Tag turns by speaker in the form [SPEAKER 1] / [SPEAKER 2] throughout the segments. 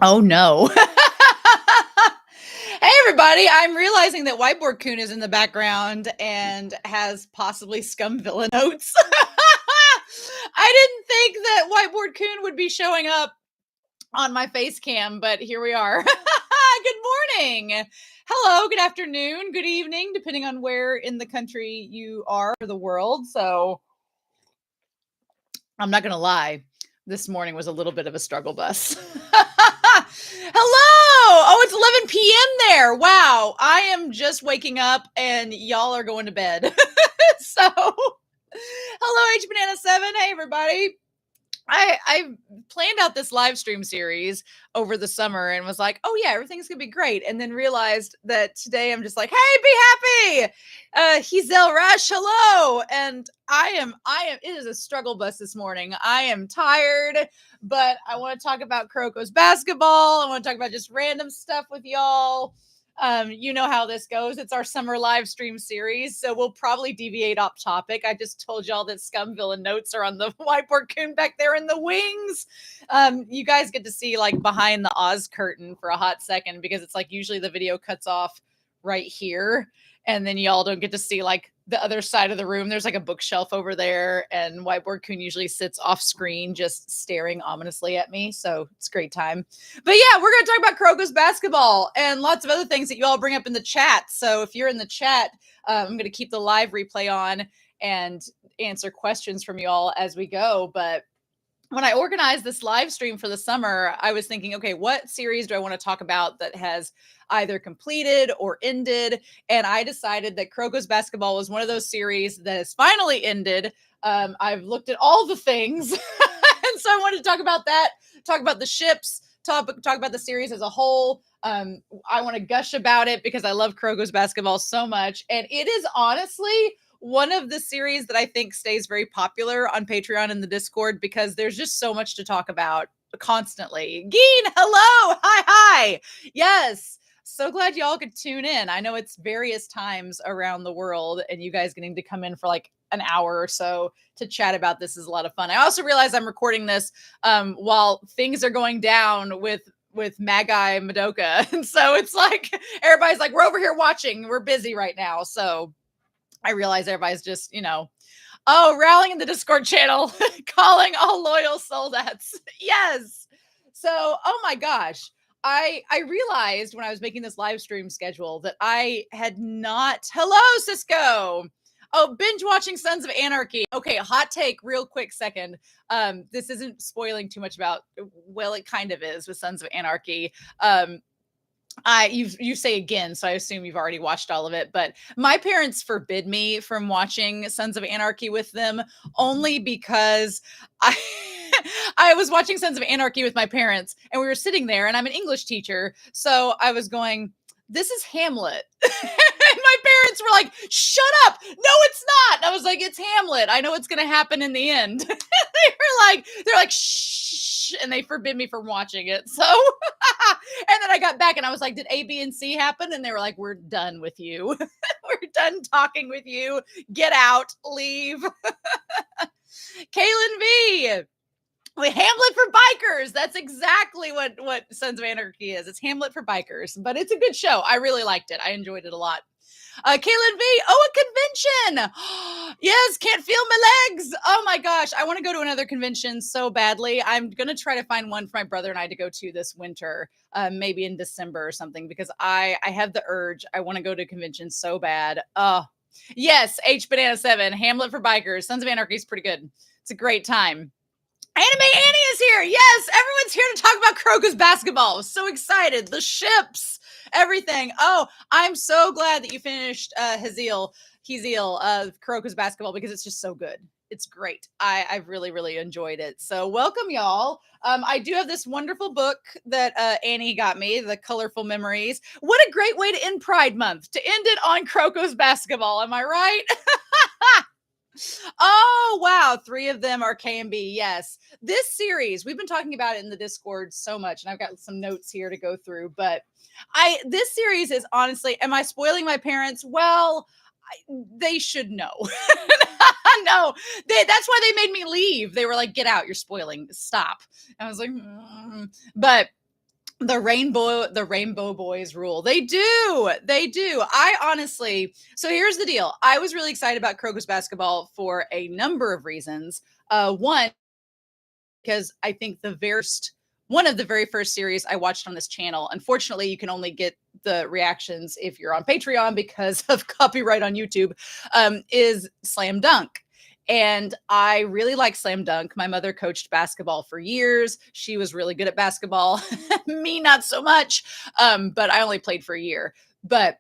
[SPEAKER 1] Oh no. Hey everybody, I'm realizing that Whiteboard Coon is in the background and has possibly Scumvilla notes. I didn't think that Whiteboard Coon would be showing up on my face cam, but here we are. Good morning. Hello, good afternoon, good evening, depending on where in the country you are or the world. So I'm not going to lie. This morning was a little bit of a struggle bus. Hello. Oh, it's 11 p.m. there. Wow. I am just waking up and y'all are going to bed. So, hello, H Banana 7. Hey, everybody. I planned out this live stream series over the summer and was like, oh yeah, everything's gonna be great. And then realized that today I'm just like, hey, be happy. Hazel Rush, hello. And I am, it is a struggle bus this morning. I am tired, but I want to talk about Kuroko's basketball. I want to talk about just random stuff with y'all. You know how this goes. It's our summer live stream series, so we'll probably deviate off topic. I just told y'all that Scumvilla notes are on the Whiteboard Coon back there in the wings. You guys get to see like behind the Oz curtain for a hot second because it's like usually the video cuts off right here, and then y'all don't get to see like the other side of the room. There's like a bookshelf over there, and Whiteboard Coon usually sits off screen just staring ominously at me. So it's a great time. But yeah, we're going to talk about Kuroko's basketball and lots of other things that you all bring up in the chat. So if you're in the chat, I'm going to keep the live replay on and answer questions from you all as we go. But when I organized this live stream for the summer, I was thinking, okay, what series do I want to talk about that has either completed or ended? And I decided that Kuroko's basketball was one of those series that has finally ended. I've looked at all the things. And so I wanted to talk about that, talk about the ships, talk about the series as a whole. I want to gush about it because I love Kuroko's basketball so much. And it is honestly one of the series that I think stays very popular on Patreon and the Discord because there's just so much to talk about constantly. Geen, hello. Hi. Yes. So glad y'all could tune in. I know it's various times around the world and you guys getting to come in for like an hour or so to chat about this is a lot of fun. I also realize I'm recording this while things are going down with Magi Madoka. And so it's like, everybody's like, we're over here watching. We're busy right now. So I realize everybody's just, rallying in the Discord channel, calling all loyal soldats. Yes. So, oh my gosh. I realized when I was making this live stream schedule that I had not. Hello, Cisco. Oh, binge watching Sons of Anarchy. Okay, hot take, real quick second. This isn't spoiling too much about. Well, it kind of is with Sons of Anarchy. You say again, so I assume you've already watched all of it, but my parents forbid me from watching Sons of Anarchy with them only because I I was watching Sons of Anarchy with my parents and we were sitting there and I'm an English teacher, so I was going, this is Hamlet. And my parents were like, shut up. No, it's not. And I was like, it's Hamlet. I know what's going to happen in the end. they're like, shh. And they forbid me from watching it. So, and then I got back and I was like, did A, B, and C happen? And they were like, we're done with you. We're done talking with you. Get out. Leave. Kaylin V. Hamlet for bikers. That's exactly what Sons of Anarchy is. It's Hamlet for bikers, but it's a good show. I really liked it. I enjoyed it a lot. Kaylin V. Oh, a convention. Yes, can't feel my legs. Oh my gosh. I want to go to another convention so badly. I'm going to try to find one for my brother and I to go to this winter, maybe in December or something, because I have the urge. I want to go to a convention so bad. Oh, yes. H Banana 7, Hamlet for bikers. Sons of Anarchy is pretty good. It's a great time. Anime Annie is here. Yes, everyone's here to talk about Kuroko's basketball. So excited. The ships, everything. Oh, I'm so glad that you finished Hazel, Kuroko's basketball because it's just so good. It's great. I've really, really enjoyed it. So welcome, y'all. I do have this wonderful book that Annie got me, The Colorful Memories. What a great way to end Pride Month, to end it on Kuroko's basketball. Am I right? Oh, wow. 3 of them are KMB. Yes. This series, we've been talking about it in the Discord so much, and I've got some notes here to go through, but this series is honestly, am I spoiling my parents? Well, they should know. No, that's why they made me leave. They were like, get out. You're spoiling. Stop. And I was like, but The rainbow boys rule. They do. They do. I honestly, so here's the deal. I was really excited about Kroger's basketball for a number of reasons. One, because I think one of the very first series I watched on this channel. Unfortunately, you can only get the reactions if you're on Patreon because of copyright on YouTube. Is Slam Dunk. And I really like Slam Dunk. My mother coached basketball for years. She was really good at basketball. Me, not so much. But I only played for a year. But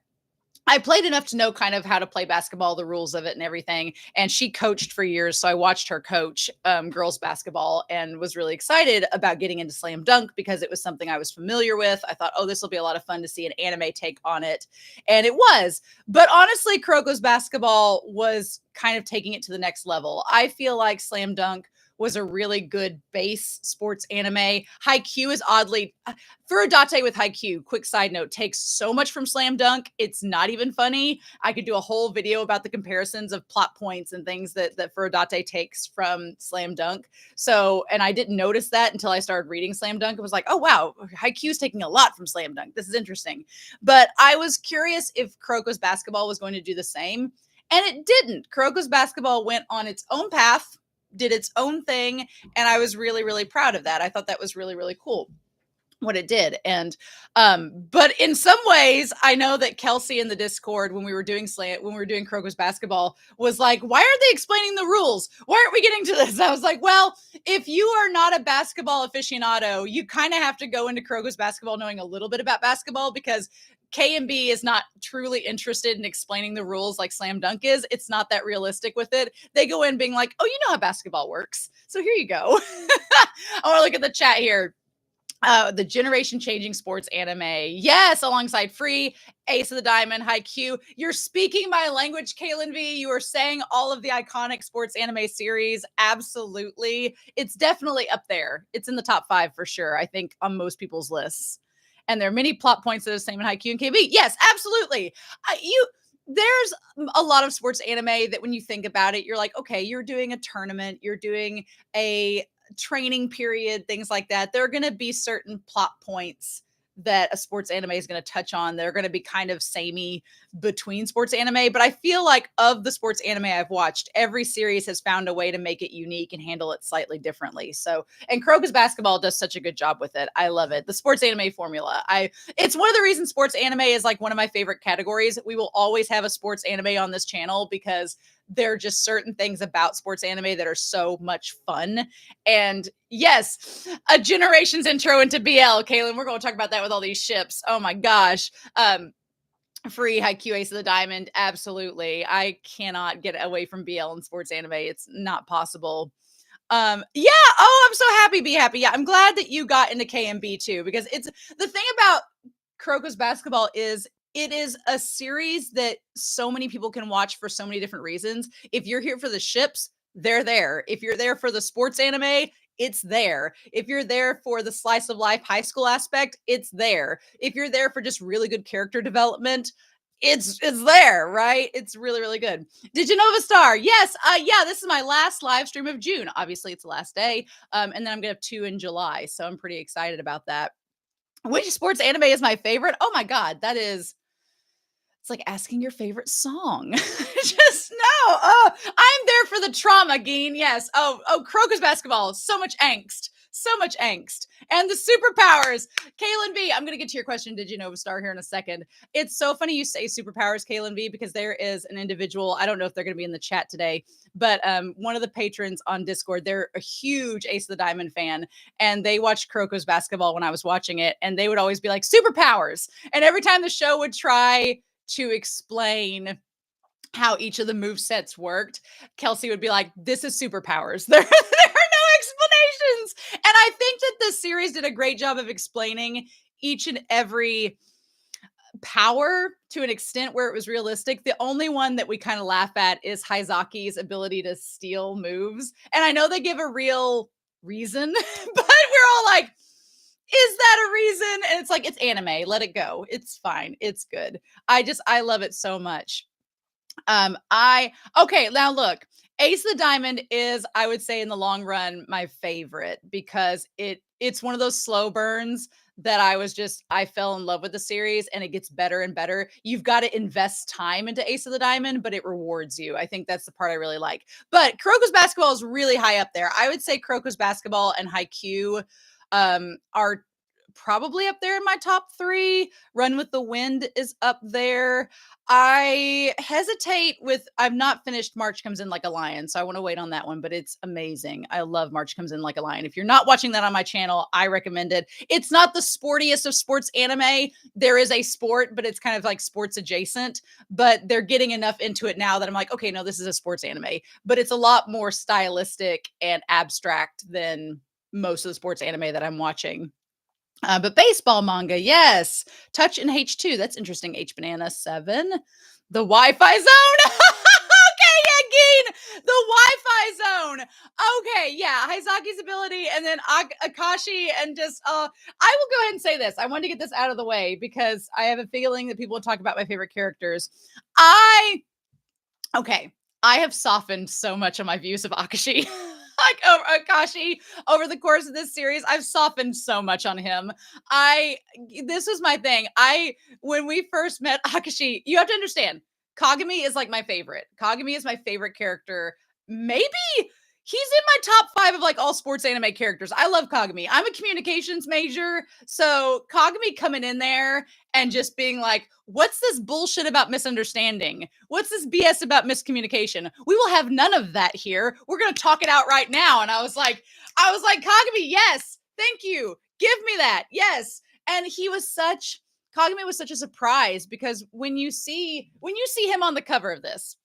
[SPEAKER 1] I played enough to know kind of how to play basketball, the rules of it and everything. And she coached for years. So I watched her coach girls basketball and was really excited about getting into Slam Dunk because it was something I was familiar with. I thought, oh, this will be a lot of fun to see an anime take on it. And it was. But honestly, Kuroko's basketball was kind of taking it to the next level. I feel like Slam Dunk was a really good base sports anime. Haikyuu is oddly Furodate with Haikyuu, quick side note, takes so much from Slam Dunk. It's not even funny. I could do a whole video about the comparisons of plot points and things that Furodate takes from Slam Dunk. So, and I didn't notice that until I started reading Slam Dunk. I was like, oh wow, Haikyuu's taking a lot from Slam Dunk. This is interesting. But I was curious if Kuroko's basketball was going to do the same. And it didn't. Kuroko's basketball went on its own path, did its own thing, and I was really, really proud of that. I thought that was really, really cool what it did. And but in some ways, I know that Kelsey in the Discord when we were doing Kuroko's basketball was like, why aren't they explaining the rules? Why aren't we getting to this? I was like, well, if you are not a basketball aficionado, you kind of have to go into Kuroko's basketball knowing a little bit about basketball because KMB is not truly interested in explaining the rules like Slam Dunk is. It's not that realistic with it. They go in being like, oh, you know how basketball works. So here you go. I want to look at the chat here. The generation changing sports anime. Yes, alongside Free, Ace of the Diamond, Haikyuu. You're speaking my language, Kaylin V. You are saying all of the iconic sports anime series. Absolutely. It's definitely up there. It's in the top 5 for sure, I think, on most people's lists. And there are many plot points that are the same in Haikyuu and KB. Yes, absolutely. There's a lot of sports anime that when you think about it, you're like, okay, you're doing a tournament, you're doing a training period, things like that. There are going to be certain plot points that a sports anime is going to touch on. They're going to be kind of samey between sports anime, but I feel like of the sports anime I've watched, every series has found a way to make it unique and handle it slightly differently. So, and Kuroko's basketball does such a good job with it. I love it. The sports anime formula. It's one of the reasons sports anime is like one of my favorite categories. We will always have a sports anime on this channel because there are just certain things about sports anime that are so much fun. And yes, a generation's intro into BL. Kaylin, we're going to talk about that with all these ships. Oh my gosh. Free, Haikyuu, Ace of the Diamond. Absolutely. I cannot get away from BL and sports anime. It's not possible. Yeah. Oh, I'm so happy. Be happy. Yeah. I'm glad that you got into KMB too, because it's the thing about Kuroko's basketball is it is a series that so many people can watch for so many different reasons. If you're here for the ships, they're there. If you're there for the sports anime, it's there. If you're there for the slice of life high school aspect, it's there. If you're there for just really good character development, it's there, right? It's really, really good. Did you know of a star? Yes. Yeah, this is my last live stream of June. Obviously, it's the last day. And then I'm gonna have 2 in July. So I'm pretty excited about that. Which sports anime is my favorite? Oh my God, it's like asking your favorite song. Just no. Oh, I'm there for the trauma, Geen. Yes. Oh, Kuroko's basketball. So much angst. So much angst. And the superpowers. Kaylin V, I'm going to get to your question. Did you know of a star here in a second? It's so funny you say superpowers, Kaylin V, because there is an individual. I don't know if they're going to be in the chat today, but one of the patrons on Discord, they're a huge Ace of the Diamond fan. And they watched Kuroko's basketball when I was watching it. And they would always be like, superpowers. And every time the show would try to explain how each of the move sets worked, Kelsey would be like, this is superpowers. There are no explanations. And I think that the series did a great job of explaining each and every power to an extent where it was realistic. The only one that we kind of laugh at is Haizaki's ability to steal moves. And I know they give a real reason, but we're all like, is that a reason? And it's like, it's anime. Let it go. It's fine. It's good. I love it so much. Okay, now look, Ace of the Diamond is, I would say in the long run, my favorite because it's one of those slow burns that I fell in love with the series, and it gets better and better. You've got to invest time into Ace of the Diamond, but it rewards you. I think that's the part I really like. But Kuroko's Basketball is really high up there. I would say Kuroko's Basketball and Haikyuu are probably up there in my top 3. Run with the Wind is up there. I hesitate with, I've not finished March Comes In Like a Lion, so I want to wait on that one, but it's amazing. I love March Comes In Like a Lion. If you're not watching that on my channel, I recommend it. It's not the sportiest of sports anime. There is a sport, but it's kind of like sports adjacent, but they're getting enough into it now that I'm like, okay, no, this is a sports anime, but it's a lot more stylistic and abstract than most of the sports anime that I'm watching. But baseball manga, yes. Touch and H2. That's interesting. H Banana 7. The Wi-Fi Zone. Okay, yeah, Geen. The Wi-Fi Zone. Okay, yeah. Heizaki's ability, and then Akashi, and just I will go ahead and say this. I wanted to get this out of the way because I have a feeling that people will talk about my favorite characters. I have softened so much on my views of Akashi. Like Akashi over the course of this series, I've softened so much on him. This was my thing. When we first met Akashi, you have to understand, Kagami is like my favorite. Kagami is my favorite character. Maybe he's in my top 5 of like all sports anime characters. I love Kagami. I'm a communications major, so Kagami coming in there and just being like, what's this bullshit about misunderstanding? What's this BS about miscommunication? We will have none of that here. We're going to talk it out right now. And I was like, Kagami, yes, thank you. Give me that. Yes. And Kagami was such a surprise, because when you see him on the cover of this,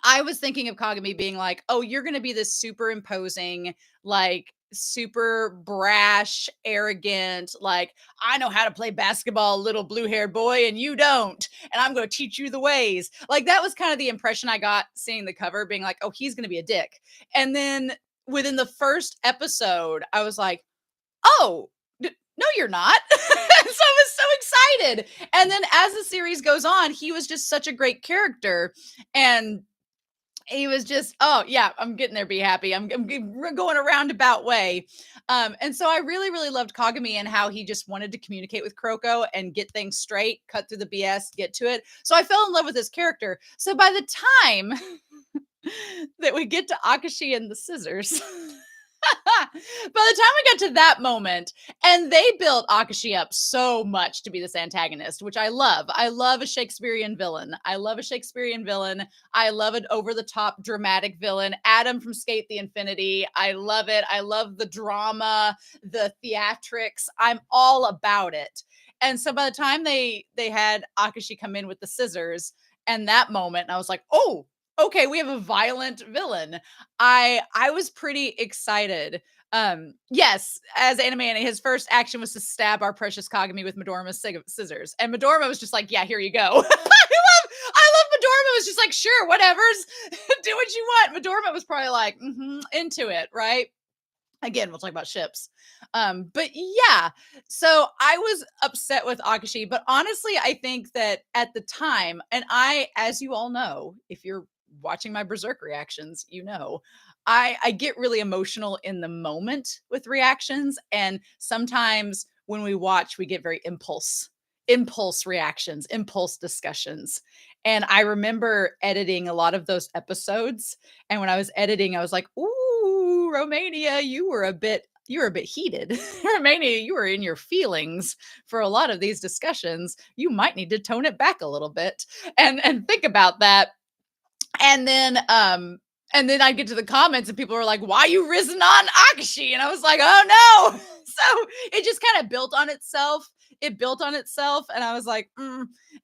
[SPEAKER 1] I was thinking of Kagami being like, oh, you're going to be this super imposing, like super brash, arrogant, like, I know how to play basketball, little blue-haired boy, and you don't. And I'm going to teach you the ways. Like, that was kind of the impression I got seeing the cover, being like, oh, he's going to be a dick. And then within the first episode, I was like, oh, no, you're not. So I was so excited. And then as the series goes on, he was just such a great character. And he was just, oh yeah, I'm getting there. Be happy. I'm going a roundabout way. And so I really, really loved Kagami and how he just wanted to communicate with Kuroko and get things straight, cut through the BS, get to it. So I fell in love with this character. So by the time that we get to Akashi and the scissors, by the time we got to that moment, and they built Akashi up so much to be this antagonist, which I love. I love a Shakespearean villain. I love an over-the-top dramatic villain. Adam from Skate the Infinity. I love it. I love the drama, the theatrics. I'm all about it. And so by the time they had Akashi come in with the scissors, and that moment, I was like, oh, okay, we have a violent villain. I was pretty excited. Yes, as Anime Annie, his first action was to stab our precious Kagami with Midorima's scissors. And Midorima was just like, yeah, here you go. I love Midorima was just like, sure, whatever's, do what you want. Midorima was probably like, into it, right? Again, we'll talk about ships. But yeah, so I was upset with Akashi, but honestly, I think that at the time, and as you all know, if you're watching my Berserk reactions, you know, I get really emotional in the moment with reactions. And sometimes when we watch, we get very impulse reactions, impulse discussions. And I remember editing a lot of those episodes. And when I was editing, I was like, ooh, Romania, you were a bit heated. Romania, you were in your feelings for a lot of these discussions. You might need to tone it back a little bit and think about that. And then I get to the comments and people are like, why you risen on Akashi? And I was like, oh no. So it just kind of built on itself. And I was like,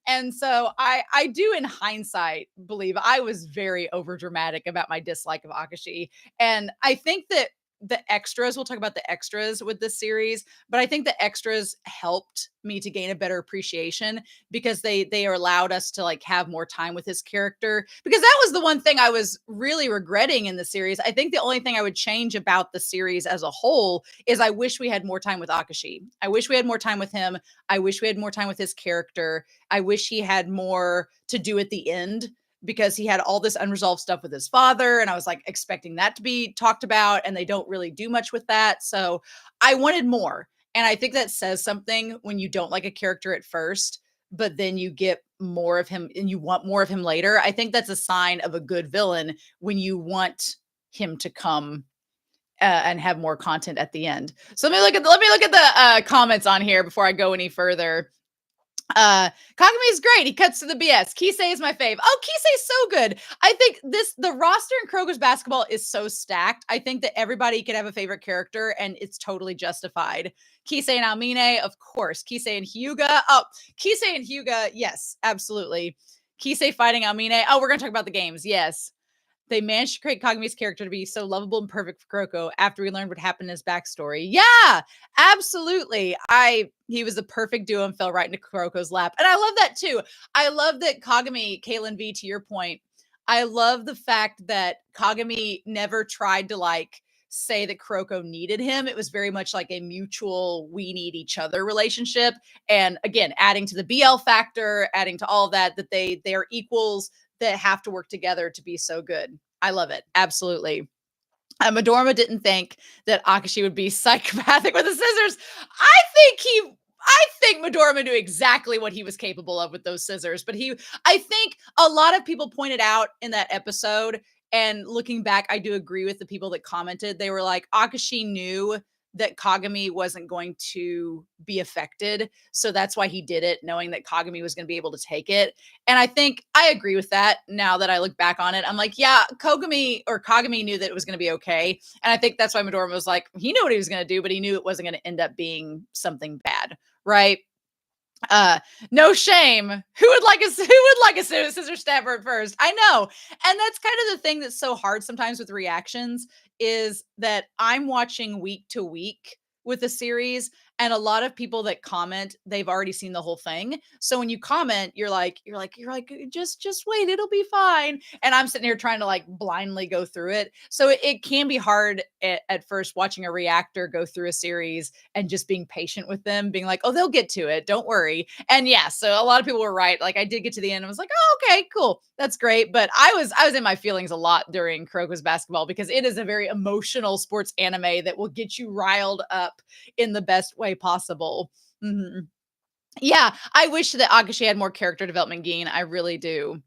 [SPEAKER 1] And so I do, in hindsight, believe I was very overdramatic about my dislike of Akashi. And I think that the extras, we'll talk about the extras with this series, but I think the extras helped me to gain a better appreciation, because they allowed us to like have more time with his character, because that was the one thing I was really regretting in the series. I think the only thing I would change about the series as a whole is I wish we had more time with Akashi. I wish we had more time with him. I wish we had more time with his character. I wish he had more to do at the end, because he had all this unresolved stuff with his father, and I was like expecting that to be talked about, and they don't really do much with that. So I wanted more. And I think that says something when you don't like a character at first, but then you get more of him and you want more of him later. I think that's a sign of a good villain when you want him to come and have more content at the end. So let me look at the comments on here before I go any further. Kagami is great. He cuts to the BS. Kisei is my fave. Oh, Kisei's so good. I think the roster in Kuroko's basketball is so stacked. I think that everybody could have a favorite character and it's totally justified. Kisei and Almine, of course. Kisei and Hyuga. Oh, Kisei and Hyuga, yes, absolutely. Kisei fighting Almine. Oh, we're gonna talk about the games. Yes. They managed to create Kagami's character to be so lovable and perfect for Kuroko after we learned what happened in his backstory. Yeah, absolutely. He was the perfect duo and fell right into Kuroko's lap. And I love that too. I love that Kagami, Kaylin V, to your point, I love the fact that Kagami never tried to like say that Kuroko needed him. It was very much like a mutual we need each other relationship. And again, adding to the BL factor, adding to all of that, that they are equals that have to work together to be so good. I love it. Absolutely. Midorima didn't think that Akashi would be psychopathic with the scissors. I think Midorima knew exactly what he was capable of with those scissors, but I think a lot of people pointed out in that episode, and looking back, I do agree with the people that commented. They were like, Akashi knew that Kagami wasn't going to be affected. So that's why he did it, knowing that Kagami was going to be able to take it. And I think I agree with that now that I look back on it. I'm like, yeah, Kagami knew that it was going to be okay. And I think that's why Midorima was like, he knew what he was going to do, but he knew it wasn't going to end up being something bad, right? No shame. Who would like a scissor stabber at first? I know. And that's kind of the thing that's so hard sometimes with reactions is that I'm watching week to week with a series, and a lot of people that comment, they've already seen the whole thing. So when you comment, you're like, just wait, it'll be fine. And I'm sitting here trying to like blindly go through it. So it can be hard at first watching a reactor go through a series and just being patient with them, being like, oh, they'll get to it. Don't worry. And yeah, so a lot of people were right. Like I did get to the end and was like, oh, okay, cool. That's great. But I was in my feelings a lot during Kuroko's basketball because it is a very emotional sports anime that will get you riled up in the best way possible. Mm-hmm. Yeah, I wish that Akashi had more character development, Geen. I really do.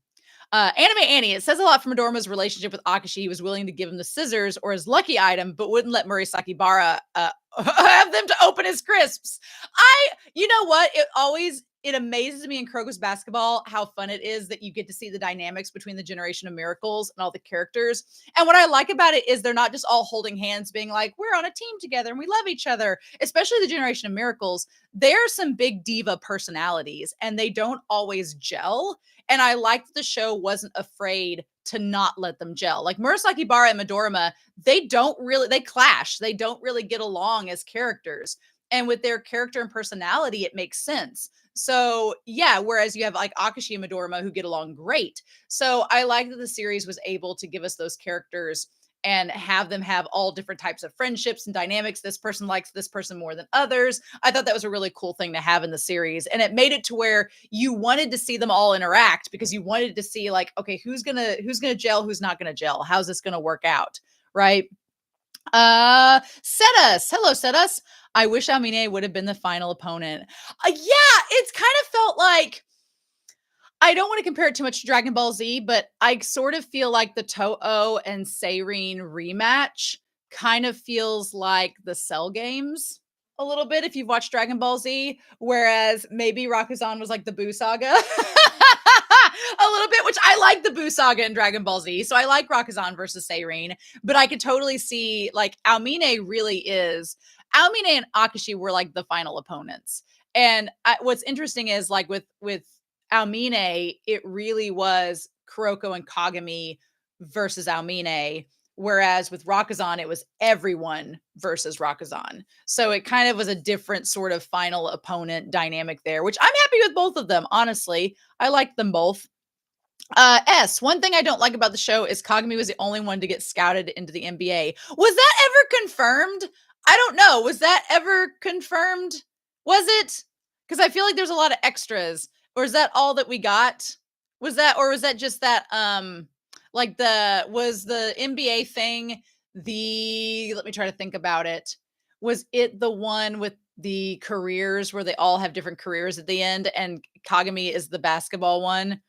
[SPEAKER 1] Anime Annie, it says a lot from Midorima's relationship with Akashi. He was willing to give him the scissors or his lucky item, but wouldn't let Murasaki Bara have them to open his crisps. You know what? It amazes me in Kuroko's basketball how fun it is that you get to see the dynamics between the Generation of Miracles and all the characters. And what I like about it is they're not just all holding hands, being like, we're on a team together and we love each other, especially the Generation of Miracles. They're some big diva personalities and they don't always gel. And I liked the show wasn't afraid to not let them gel. Like Murasaki Bara and Midorima, they clash. They don't really get along as characters. And with their character and personality, it makes sense. So yeah, whereas you have like Akashi and Midorima who get along great. So I like that the series was able to give us those characters and have them have all different types of friendships and dynamics. This person likes this person more than others. I thought that was a really cool thing to have in the series. And it made it to where you wanted to see them all interact because you wanted to see like, okay, who's gonna gel, who's not gonna gel? How's this gonna work out? Right. Setus. Hello, Setus. I wish Amine would have been the final opponent. Yeah, it's kind of felt like I don't want to compare it too much to Dragon Ball Z, but I sort of feel like the Toho and Seirin rematch kind of feels like the Cell games a little bit if you've watched Dragon Ball Z, whereas maybe Rakuzan was like the Buu Saga. A little bit, which I like the Buu Saga in Dragon Ball Z. So I like Rakuzan versus Seirin, but I could totally see like Almine and Akashi were like the final opponents. And what's interesting is like with Almine, it really was Kuroko and Kagami versus Almine. Whereas with Rakuzan, it was everyone versus Rakuzan. So it kind of was a different sort of final opponent dynamic there, which I'm happy with both of them. Honestly, I like them both. One thing I don't like about the show is Kagami was the only one to get scouted into the NBA. Was that ever confirmed? I don't know. Was that ever confirmed? Was it? Because I feel like there's a lot of extras. Or is that all that we got? Was that just that was the NBA thing let me try to think about it. Was it the one with the careers where they all have different careers at the end, and Kagami is the basketball one.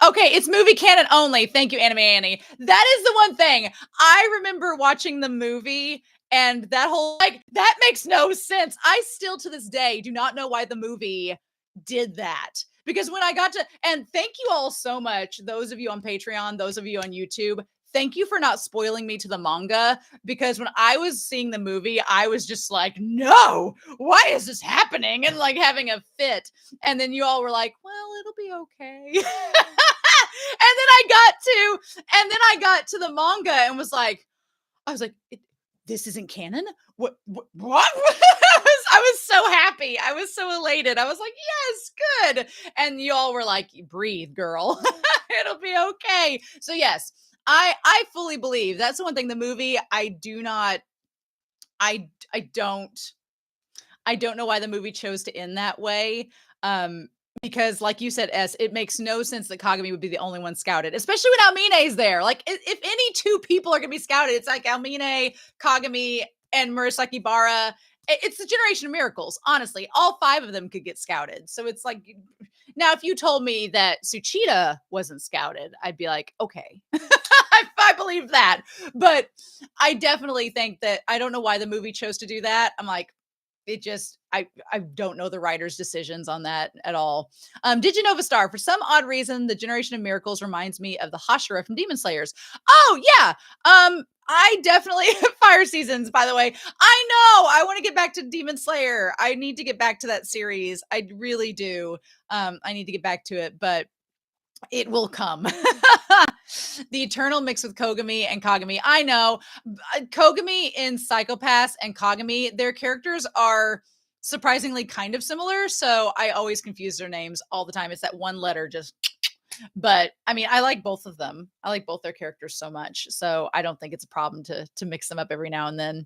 [SPEAKER 1] Okay, it's movie canon only. Thank you, Anime Annie. That is the one thing. I remember watching the movie and that whole, like, that makes no sense. I still to this day do not know why the movie did that. Because when I got to, and thank you all so much, those of you on Patreon, those of you on YouTube, thank you for not spoiling me to the manga. Because when I was seeing the movie, I was just like, no, why is this happening? And like having a fit. And then you all were like, well, it'll be okay. And then I got to the manga and was like, this isn't canon. What? I was so happy. I was so elated. I was like, yes, good. And you all were like, breathe, girl. It'll be okay. So yes, I fully believe that's the one thing. The movie, I don't know why the movie chose to end that way. Because like you said, S, it makes no sense that Kagami would be the only one scouted, especially when Almine's there. Like, if any two people are going to be scouted, it's like Almine, Kagami, and Murasaki Bara. It's the Generation of Miracles, honestly. All 5 of them could get scouted. So it's like, now if you told me that Tsuchida wasn't scouted, I'd be like, okay. I believe that. But I definitely think that, I don't know why the movie chose to do that. I'm like, it just, I don't know the writer's decisions on that at all. Did you know, Star? For some odd reason, the Generation of Miracles reminds me of the Hashira from Demon Slayers. Oh yeah. I definitely Fire Seasons, by the way. I know. I want to get back to Demon Slayer. I need to get back to that series. I really do. I need to get back to it, but it will come. The eternal mix with Kogami and Kagami. I know. Kogami in Psychopaths and Kagami, their characters are surprisingly kind of similar. So I always confuse their names all the time. It's that one letter just. But I mean, I like both of them. I like both their characters so much. So I don't think it's a problem to mix them up every now and then.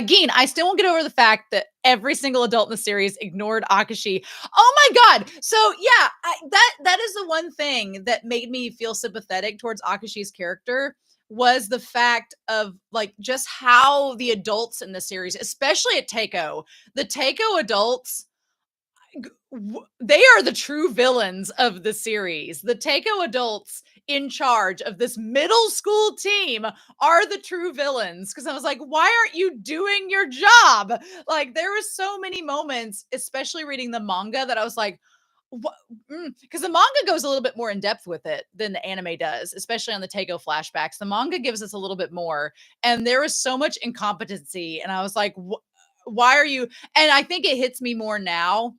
[SPEAKER 1] Geen, I still won't get over the fact that every single adult in the series ignored Akashi. Oh my God. So yeah, that is the one thing that made me feel sympathetic towards Akashi's character, was the fact of like just how the adults in the series, especially at Teiko, the Teiko adults, they are the true villains of the series. The Teiko adults in charge of this middle school team are the true villains. Because I was like, why aren't you doing your job? Like, there were so many moments, especially reading the manga, that I was like, what? Because the manga goes a little bit more in depth with it than the anime does, especially on the Teiko flashbacks. The manga gives us a little bit more, and there was so much incompetency, and I was like, why are you? And I think it hits me more now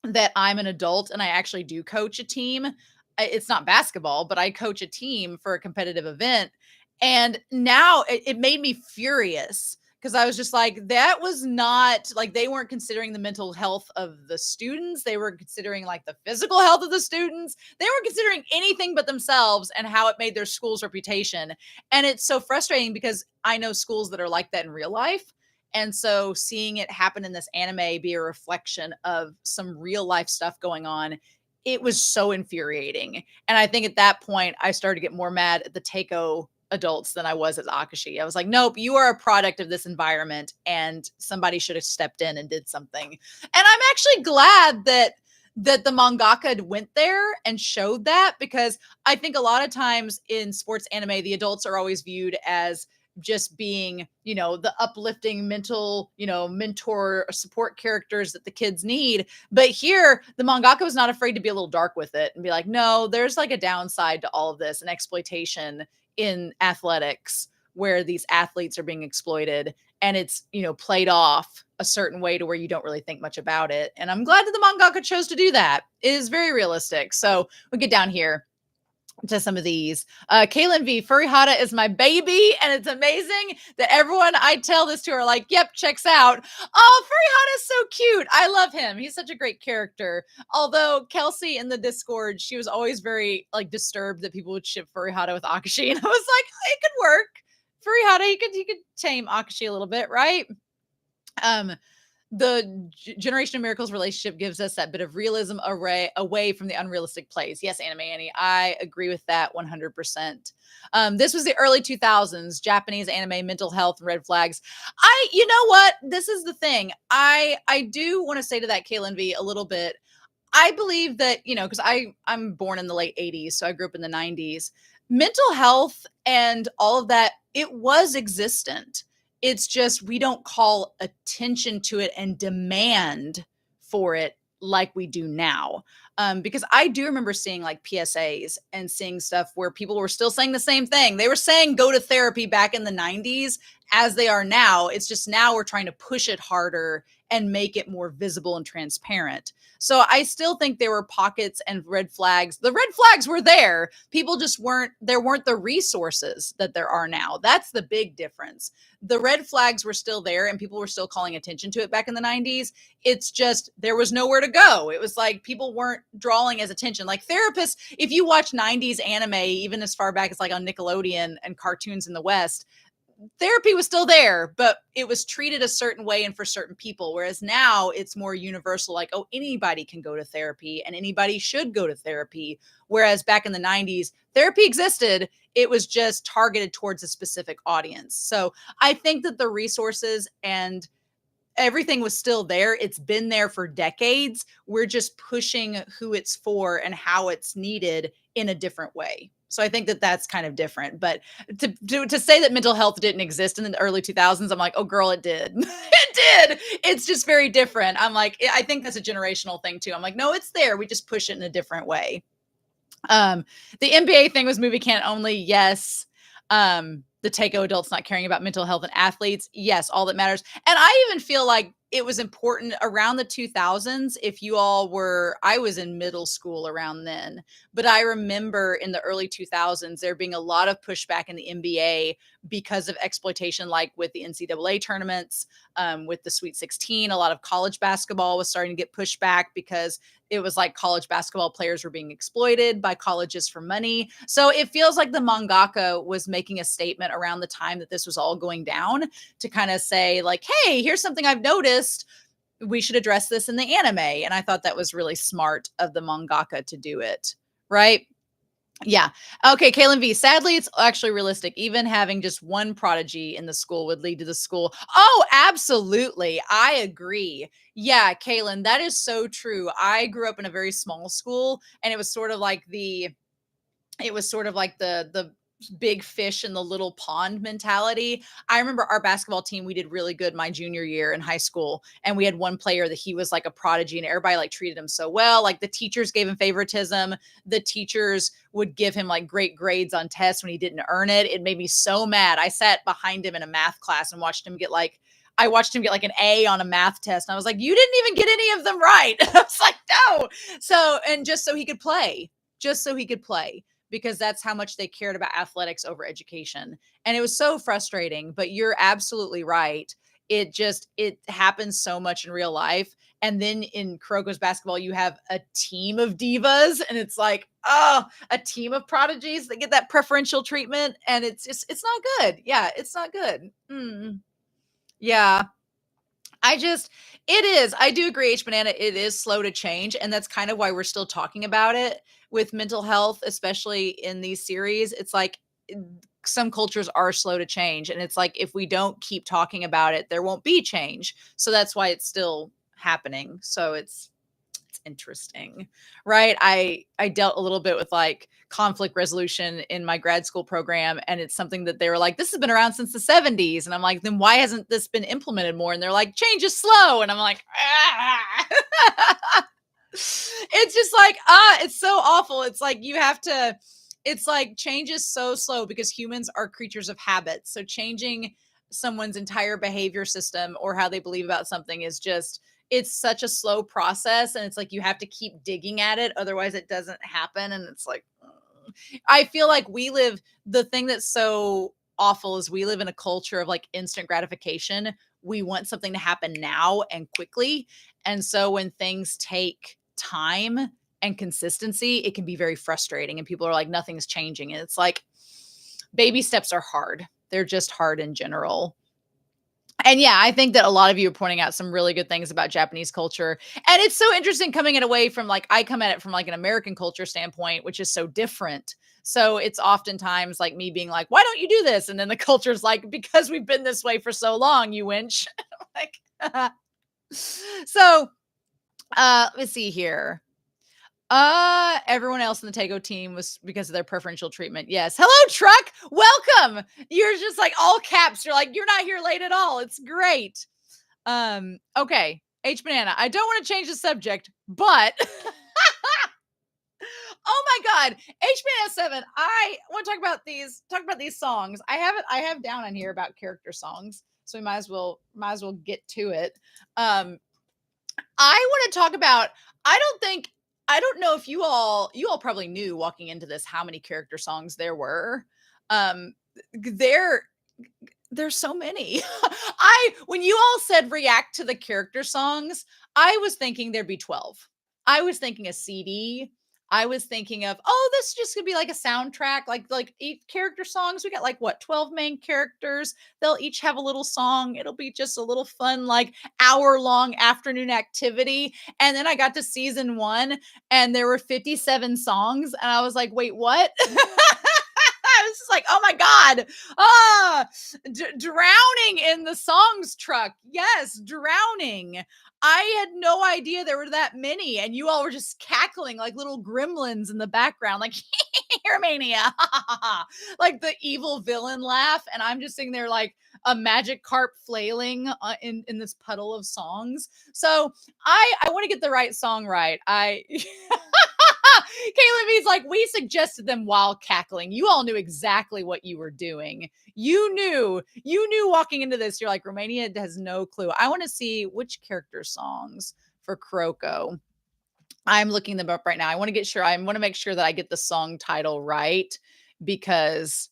[SPEAKER 1] that I'm an adult and I actually do coach a team. It's not basketball, but I coach a team for a competitive event. And now it made me furious, because I was just like, that was not like, they weren't considering the mental health of the students. They were considering like the physical health of the students. They weren't considering anything but themselves and how it made their school's reputation. And it's so frustrating because I know schools that are like that in real life. And so seeing it happen in this anime be a reflection of some real life stuff going on, it was so infuriating. And I think at that point, I started to get more mad at the Teiko adults than I was at Akashi. I was like, nope, you are a product of this environment, and somebody should have stepped in and did something. And I'm actually glad that the mangaka went there and showed that, because I think a lot of times in sports anime, the adults are always viewed as just being, the uplifting mental, mentor support characters that the kids need. But here, the mangaka was not afraid to be a little dark with it and be like, no, there's like a downside to all of this, and exploitation in athletics where these athletes are being exploited, and it's, played off a certain way to where you don't really think much about it. And I'm glad that the mangaka chose to do that. It is very realistic. So we'll get down here to some of these. Kaylin V, Furihata is my baby, and it's amazing that everyone I tell this to are like, yep, checks out. Oh, Furihata is so cute. I love him. He's such a great character. Although Kelsey in the Discord, she was always very like disturbed that people would ship Furihata with Akashi, and I was like, it could work. Furihata, he could tame Akashi a little bit, right? the Generation of Miracles relationship gives us that bit of realism away from the unrealistic plays. Yes, Anime Annie, I agree with that 100%. This was the early 2000s, Japanese anime, mental health, and red flags. You know what? This is the thing. I do want to say to that, Kaylin V, a little bit. I believe that, because I'm born in the late 80s, so I grew up in the 90s. Mental health and all of that, it was existent. It's just we don't call attention to it and demand for it like we do now. Because I do remember seeing like PSAs and seeing stuff where people were still saying the same thing. They were saying go to therapy back in the 90s as they are now. It's just now we're trying to push it harder and make it more visible and transparent. So I still think there were pockets and red flags. The red flags were there. People just weren't the resources that there are now. That's the big difference. The red flags were still there and people were still calling attention to it back in the 90s. It's just there was nowhere to go. It was like people weren't drawing as attention. Like therapists, if you watch 90s anime, even as far back as like on Nickelodeon and cartoons in the West, therapy was still there, but it was treated a certain way and for certain people. Whereas now it's more universal, like, oh, anybody can go to therapy and anybody should go to therapy. Whereas back in the 90s, therapy existed. It was just targeted towards a specific audience. So I think that the resources and everything was still there. It's been there for decades. We're just pushing who it's for and how it's needed in a different way. So I think that that's kind of different. But to say that mental health didn't exist in the early 2000s, I'm like, oh, girl, it did. It did. It's just very different. I'm like, I think that's a generational thing, too. I'm like, no, it's there. We just push it in a different way. The NBA thing was movie can't only. Yes. The Takeo adults not caring about mental health and athletes. Yes, all that matters. And I even feel like it was important around the 2000s. If you all were, I was in middle school around then, but I remember in the early 2000s, there being a lot of pushback in the NBA because of exploitation, like with the NCAA tournaments, with the Sweet 16, a lot of college basketball was starting to get pushed back because it was like college basketball players were being exploited by colleges for money. So it feels like the mangaka was making a statement around the time that this was all going down to kind of say like, hey, here's something I've noticed. We should address this in the anime. And I thought that was really smart of the mangaka to do it. Right. Yeah. Okay, Kaylin V. Sadly, it's actually realistic. Even having just one prodigy in the school would lead to the school. Oh, absolutely. I agree. Yeah, Kaylin, that is so true. I grew up in a very small school, and it was sort of like the big fish in the little pond mentality. I remember our basketball team, we did really good my junior year in high school. And we had one player that he was like a prodigy and everybody like treated him so well. Like the teachers gave him favoritism. The teachers would give him like great grades on tests when he didn't earn it. It made me so mad. I sat behind him in a math class and watched him get like an A on a math test. And I was like, you didn't even get any of them right. I was like, no. So, and just so he could play, because that's how much they cared about athletics over education. And it was so frustrating, but you're absolutely right. It happens so much in real life. And then in Kuroko's basketball, you have a team of divas and it's like, oh, a team of prodigies that get that preferential treatment. And it's not good. Yeah, it's not good. Yeah. I do agree, H Banana, it is slow to change. And that's kind of why we're still talking about it with mental health, especially in these series. It's like some cultures are slow to change. And it's like, if we don't keep talking about it, there won't be change. So that's why it's still happening. So it's interesting, right? I dealt a little bit with like conflict resolution in my grad school program, and it's something that they were like, this has been around since the 70s. And I'm like, then why hasn't this been implemented more? And they're like, change is slow. And I'm like, it's just like, it's so awful. It's like it's like change is so slow because humans are creatures of habit. So changing someone's entire behavior system or how they believe about something is just, it's such a slow process. And it's like, you have to keep digging at it. Otherwise it doesn't happen. And it's like, I feel like the thing that's so awful is we live in a culture of like instant gratification. We want something to happen now and quickly. And so when things take time and consistency, it can be very frustrating. And people are like, nothing's changing. And it's like, baby steps are hard. They're just hard in general. And yeah, I think that a lot of you are pointing out some really good things about Japanese culture. And it's so interesting coming it away from like, I come at it from like an American culture standpoint, which is so different. So it's oftentimes like me being like, why don't you do this? And then the culture's like, because we've been this way for so long, you winch. Like, so let's see here. Everyone else in the Tego team was because of their preferential treatment. Yes. Hello, Truck. Welcome. You're just like all caps. You're like, you're not here late at all. It's great. Okay. H Banana. I don't want to change the subject, but oh my God. H Banana 7. I want to talk about these songs. I have down on here about character songs. So we might as well get to it. I want to talk about, I don't know if you all probably knew walking into this how many character songs there were. Um there there's so many. When you all said react to the character songs, I was thinking there'd be 12. I was thinking a CD. I was thinking of, oh, this just could be like a soundtrack, like each character songs. We got like what, 12 main characters. They'll each have a little song. It'll be just a little fun, like hour-long afternoon activity. And then I got to season 1 and there were 57 songs. And I was like, wait, what? I was just like, oh my God. Drowning in the songs truck. Yes, drowning. I had no idea there were that many, and you all were just cackling like little gremlins in the background, like Romania, like the evil villain laugh. And I'm just sitting there like a magic carp flailing in this puddle of songs. So I want to get the right song right. Caleb, he's like, we suggested them while cackling. You all knew exactly what you were doing. You knew walking into this. You're like, Romania has no clue. I want to see which character songs for Kuroko. I'm looking them up right now. I want to make sure that I get the song title right, because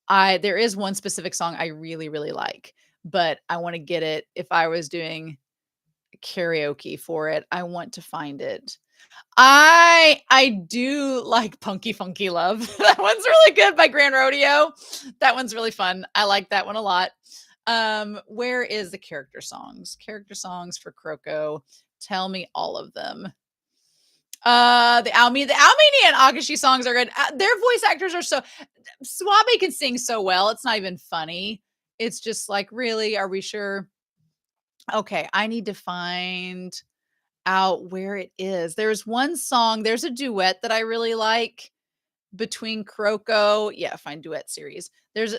[SPEAKER 1] there is one specific song I really, really like, but I want to get it. If I was doing karaoke for it, I want to find it. I do like Punky Funky Love. That one's really good by Grand Rodeo. That one's really fun. I like that one a lot. Where is the character songs? Character songs for Kuroko. Tell me all of them. The Almini and Agashi songs are good. Their voice actors are so Suabe can sing so well. It's not even funny. It's just like, really, are we sure? Okay, I need to find out where it is. There's one song, there's a duet that I really like between Kuroko. Yeah, find duet series. There's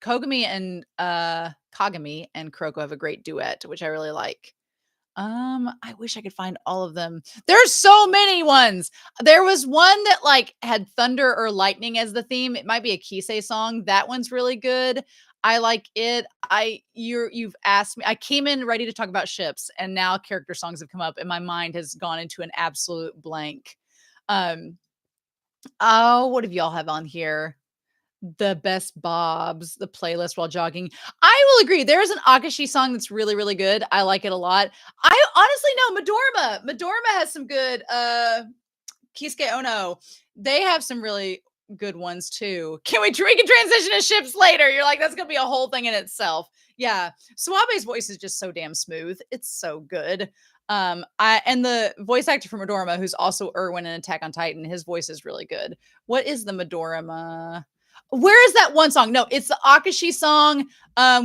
[SPEAKER 1] Kogami and Kagami and Kuroko have a great duet, which I really like. I wish I could find all of them. There's so many ones. There was one that like had thunder or lightning as the theme. It might be a Kisei song. That one's really good. I like it. You've asked me. I came in ready to talk about ships, and now character songs have come up, and my mind has gone into an absolute blank. Oh, what have y'all have on here? The best bobs, the playlist while jogging. I will agree. There is an Akashi song that's really, really good. I like it a lot. I honestly know Madorma. Madorma has some good Kisuke Ono. They have some really good ones too. We can transition to ships later. You're like, that's gonna be a whole thing in itself. Yeah. Suabe's voice is just so damn smooth. It's so good. And the voice actor for Madorma, who's also Erwin in Attack on Titan, his voice is really good. What is the Madorma? Where is that one song? No, it's the Akashi song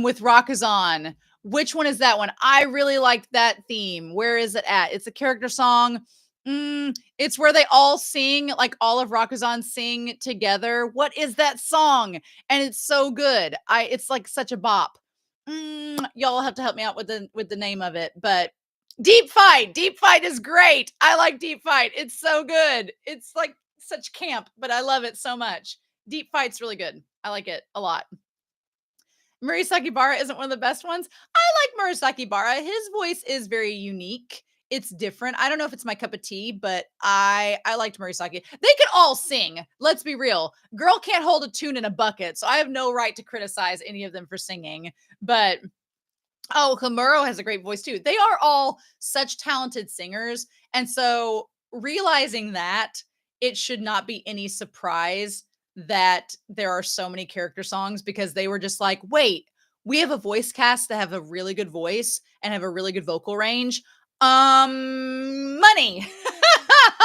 [SPEAKER 1] with Rakuzan. Which one is that one? I really liked that theme. Where is it at? It's a character song. It's where they all sing, like all of Rakuzan sing together. What is that song? And it's so good. It's like such a bop. Y'all have to help me out with the name of it. But Deep Fight. Deep Fight is great. I like Deep Fight. It's so good. It's like such camp, but I love it so much. Deep Fight's really good. I like it a lot. Murasaki Bara isn't one of the best ones. I like Murasaki Bara. His voice is very unique. It's different. I don't know if it's my cup of tea, but I liked Murasaki. They could all sing. Let's be real. Girl can't hold a tune in a bucket, so I have no right to criticize any of them for singing. But Komuro has a great voice too. They are all such talented singers, and so realizing that, it should not be any surprise that there are so many character songs, because they were just like, wait, we have a voice cast that have a really good voice and have a really good vocal range. Money.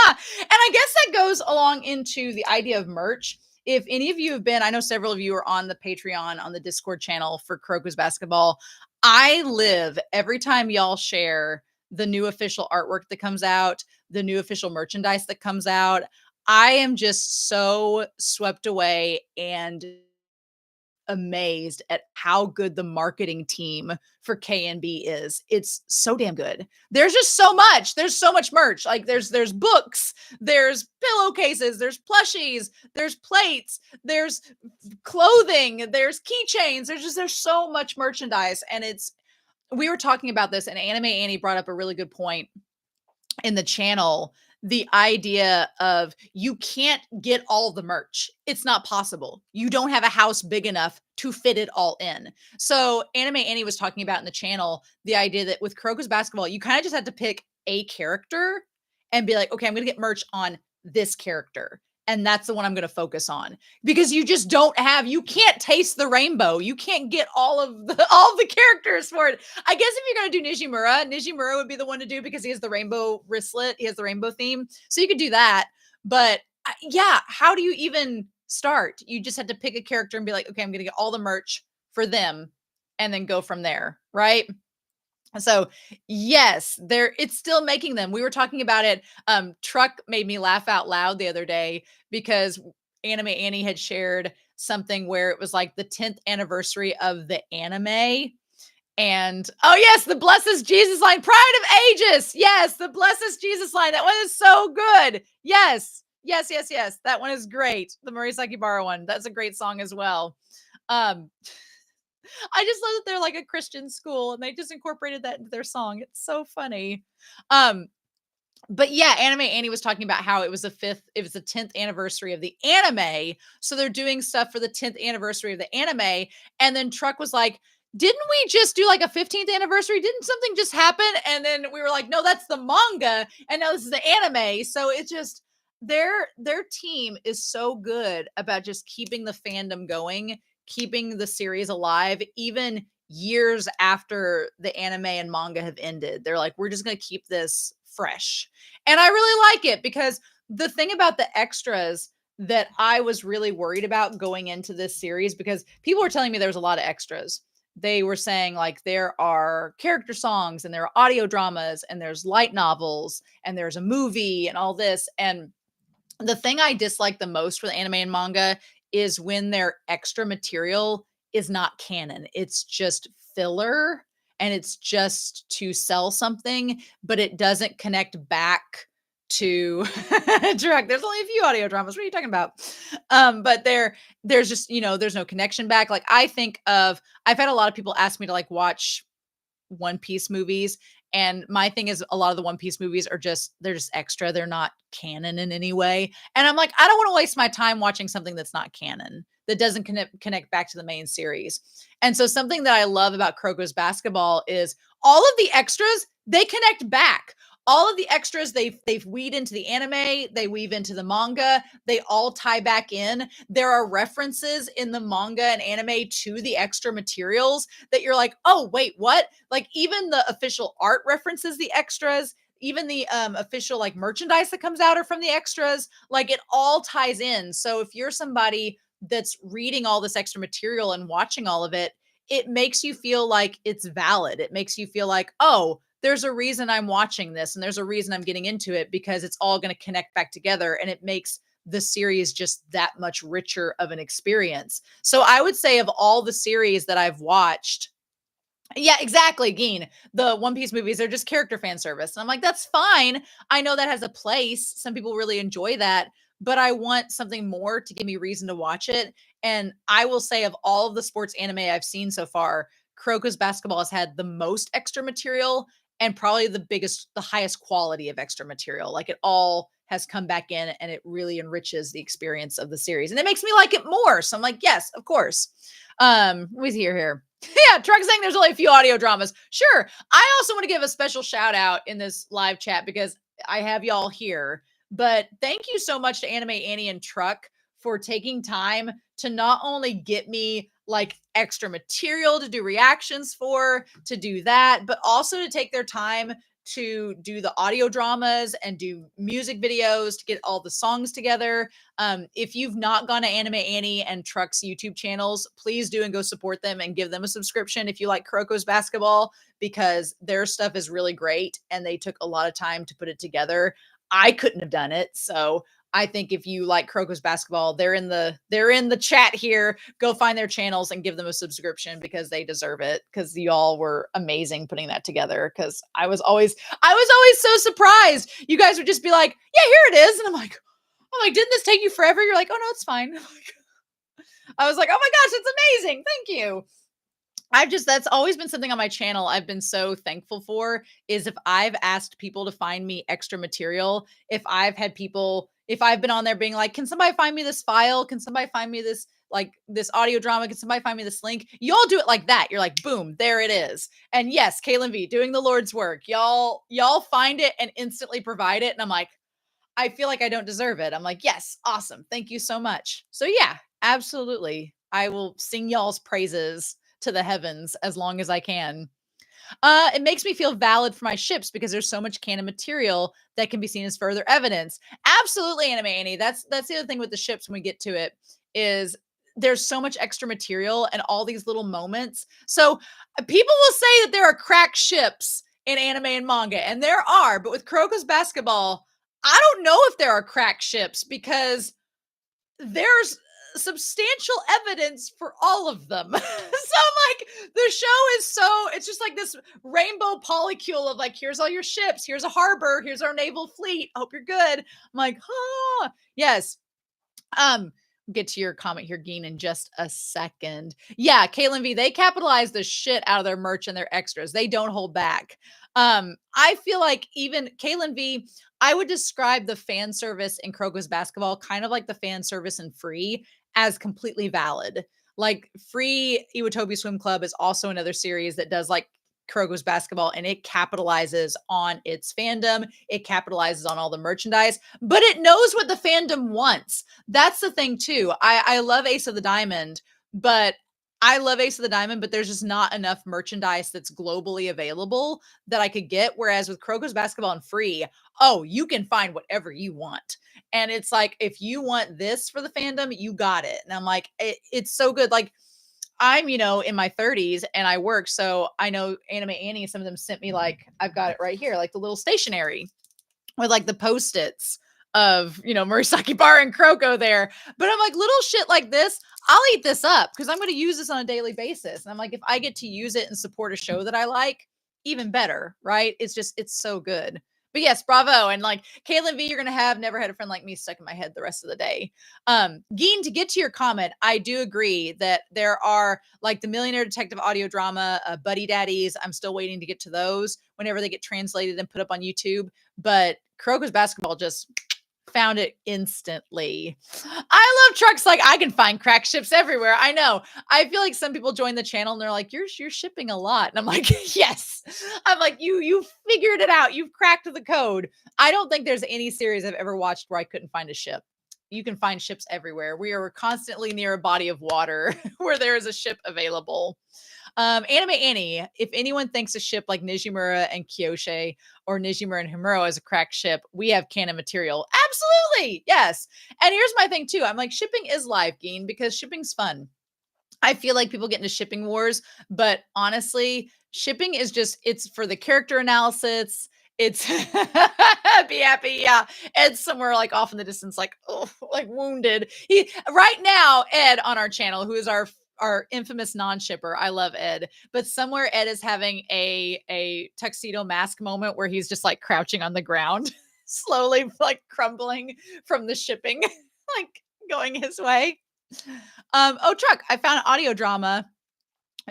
[SPEAKER 1] And I guess that goes along into the idea of merch. If any of you have been, I know several of you are on the Patreon, on the Discord channel for Kuroko's Basketball. I live every time y'all share the new official artwork that comes out, the new official merchandise that comes out. I am just so swept away and amazed at how good the marketing team for KNB is. It's so damn good. There's just so much. There's so much merch. Like there's books, there's pillowcases, there's plushies, there's plates, there's clothing, there's keychains. There's so much merchandise, and we were talking about this, and Anime Annie brought up a really good point in the channel. The idea of you can't get all the merch. It's not possible. You don't have a house big enough to fit it all in. So Anime Annie was talking about in the channel, the idea that with Kuroko's Basketball, you kind of just had to pick a character and be like, okay, I'm going to get merch on this character. And that's the one I'm going to focus on, because you just you can't taste the rainbow. You can't get all the characters for it. I guess if you're going to do Nijimura would be the one to do, because he has the rainbow wristlet. He has the rainbow theme. So you could do that. But yeah, how do you even start? You just had to pick a character and be like, okay, I'm going to get all the merch for them and then go from there. Right. So yes, it's still making them. We were talking about it. Truck made me laugh out loud the other day because Anime Annie had shared something where it was like the 10th anniversary of the anime. And oh yes, the Blesses Jesus line, Pride of Aegis. Yes, the Blesses Jesus line. That one is so good. Yes. That one is great. The Murasaki Bara one. That's a great song as well. I just love that they're like a Christian school and they just incorporated that into their song. It's so funny. But yeah, Anime Annie was talking about how it was the 10th anniversary of the anime. So they're doing stuff for the 10th anniversary of the anime. And then Truck was like, didn't we just do like a 15th anniversary? Didn't something just happen? And then we were like, no, that's the manga. And now this is the anime. So it's just their team is so good about just keeping the fandom going, keeping the series alive, even years after the anime and manga have ended. They're like, we're just going to keep this fresh. And I really like it, because the thing about the extras that I was really worried about going into this series, because people were telling me there was a lot of extras. They were saying like there are character songs and there are audio dramas and there's light novels and there's a movie and all this. And the thing I dislike the most for the anime and manga is when their extra material is not canon. It's just filler and it's just to sell something, but it doesn't connect back to direct. There's only a few audio dramas. What are you talking about? But there's just, there's no connection back. Like I've had a lot of people ask me to like watch One Piece movies. And my thing is, a lot of the One Piece movies they're just extra. They're not canon in any way. And I'm like, I don't want to waste my time watching something that's not canon, that doesn't connect back to the main series. And so something that I love about Kuroko's Basketball is all of the extras, they connect back. All of the extras they've weaved into the anime, they weave into the manga, they all tie back in. There are references in the manga and anime to the extra materials that you're like, oh wait, what? Like even the official art references the extras, even the official like merchandise that comes out are from the extras. Like it all ties in. So if you're somebody that's reading all this extra material and watching all of it, it makes you feel like it's valid. It makes you feel like, oh, there's a reason I'm watching this and there's a reason I'm getting into it, because it's all going to connect back together, and it makes the series just that much richer of an experience. So I would say of all the series that I've watched, yeah, exactly, Geen, the One Piece movies are just character fan service. And I'm like, that's fine. I know that has a place. Some people really enjoy that, but I want something more to give me reason to watch it. And I will say, of all of the sports anime I've seen so far, Kuroko's Basketball has had the most extra material and probably the highest quality of extra material. Like it all has come back in and it really enriches the experience of the series. And it makes me like it more. So I'm like, yes, of course. With here. Yeah, Truck saying there's only a few audio dramas. Sure. I also want to give a special shout out in this live chat because I have y'all here. But thank you so much to Anime Annie and Truck for taking time to not only get me like extra material to do reactions for, to do that, but also to take their time to do the audio dramas and do music videos to get all the songs together. If you've not gone to Anime Annie and Truck's YouTube channels, please do and go support them and give them a subscription if you like Kuroko's basketball, because their stuff is really great and they took a lot of time to put it together. I couldn't have done it. So I think if you like Kuroko's basketball, they're in the chat here. Go find their channels and give them a subscription because they deserve it. Because y'all were amazing putting that together. Because I was always so surprised. You guys would just be like, "Yeah, here it is," and I'm like, "Didn't this take you forever?" You're like, "Oh no, it's fine." I was like, "Oh my gosh, it's amazing! Thank you." That's always been something on my channel I've been so thankful for, is if I've asked people to find me extra material, if I've been on there being like, can somebody find me this file? Can somebody find me this, like this audio drama? Can somebody find me this link? Y'all do it like that. You're like, boom, there it is. And yes, Kaylin V doing the Lord's work. Y'all find it and instantly provide it. And I'm like, I feel like I don't deserve it. I'm like, yes, awesome. Thank you so much. So yeah, absolutely. I will sing y'all's praises to the heavens as long as I can. It makes me feel valid for my ships because there's so much canon material that can be seen as further evidence. Absolutely, Anime Annie. That's the other thing with the ships when we get to it, is there's so much extra material and all these little moments. So people will say that there are cracked ships in anime and manga, and there are, but with Kuroko's basketball, I don't know if there are cracked ships because there's substantial evidence for all of them. So like the show is it's just like this rainbow polycule of like, here's all your ships, here's a harbor, here's our naval fleet, hope you're good. I'm like, yes. Get to your comment here, Geen, in just a second. Yeah, Kaylin V, they capitalize the shit out of their merch and their extras. They don't hold back. I feel like even Kaylin V, I would describe the fan service in Kuroko's basketball kind of like the fan service in Free as completely valid. Like Free Iwatobi Swim Club is also another series that does like Kuroko's basketball, and it capitalizes on its fandom. It capitalizes on all the merchandise, but it knows what the fandom wants. That's the thing too. I love Ace of the Diamond, but there's just not enough merchandise that's globally available that I could get. Whereas with Kuroko's basketball and Free, you can find whatever you want. And it's like, if you want this for the fandom, you got it. And I'm like, it's so good. Like, I'm, in my 30s and I work. So I know Anime Annie, some of them sent me like, I've got it right here, like the little stationery with like the Post-its of, Murasaki Bar and Kuroko there. But I'm like, little shit like this, I'll eat this up because I'm going to use this on a daily basis. And I'm like, if I get to use it and support a show that I like, even better, right? It's so good. But yes, bravo. And like Kaylin V, you're going to have Never Had a Friend Like Me stuck in my head the rest of the day. Geen, to get to your comment, I do agree that there are like the Millionaire Detective audio drama, Buddy Daddies. I'm still waiting to get to those whenever they get translated and put up on YouTube. But Kuroko's basketball just found it instantly. I love Trucks. Like, I can find crack ships everywhere. I know. I feel like some people join the channel and they're like, you're shipping a lot. And I'm like, yes. I'm like, you figured it out. You've cracked the code. I don't think there's any series I've ever watched where I couldn't find a ship. You can find ships everywhere. We are constantly near a body of water where there is a ship available. Anime Annie, if anyone thinks a ship like Nijimura and Kyoshe or Nijimura and Himuro is a cracked ship, we have canon material. Absolutely. Yes. And here's my thing too. I'm like, shipping is live, Geen, because shipping's fun. I feel like people get into shipping wars, but honestly, shipping is it's for the character analysis. It's be happy. Yeah. Ed's somewhere like off in the distance, like, like wounded. Right now, Ed on our channel, who is our infamous non-shipper. I love Ed, but somewhere Ed is having a tuxedo mask moment where he's just like crouching on the ground, slowly like crumbling from the shipping, like going his way. Truck, I found an audio drama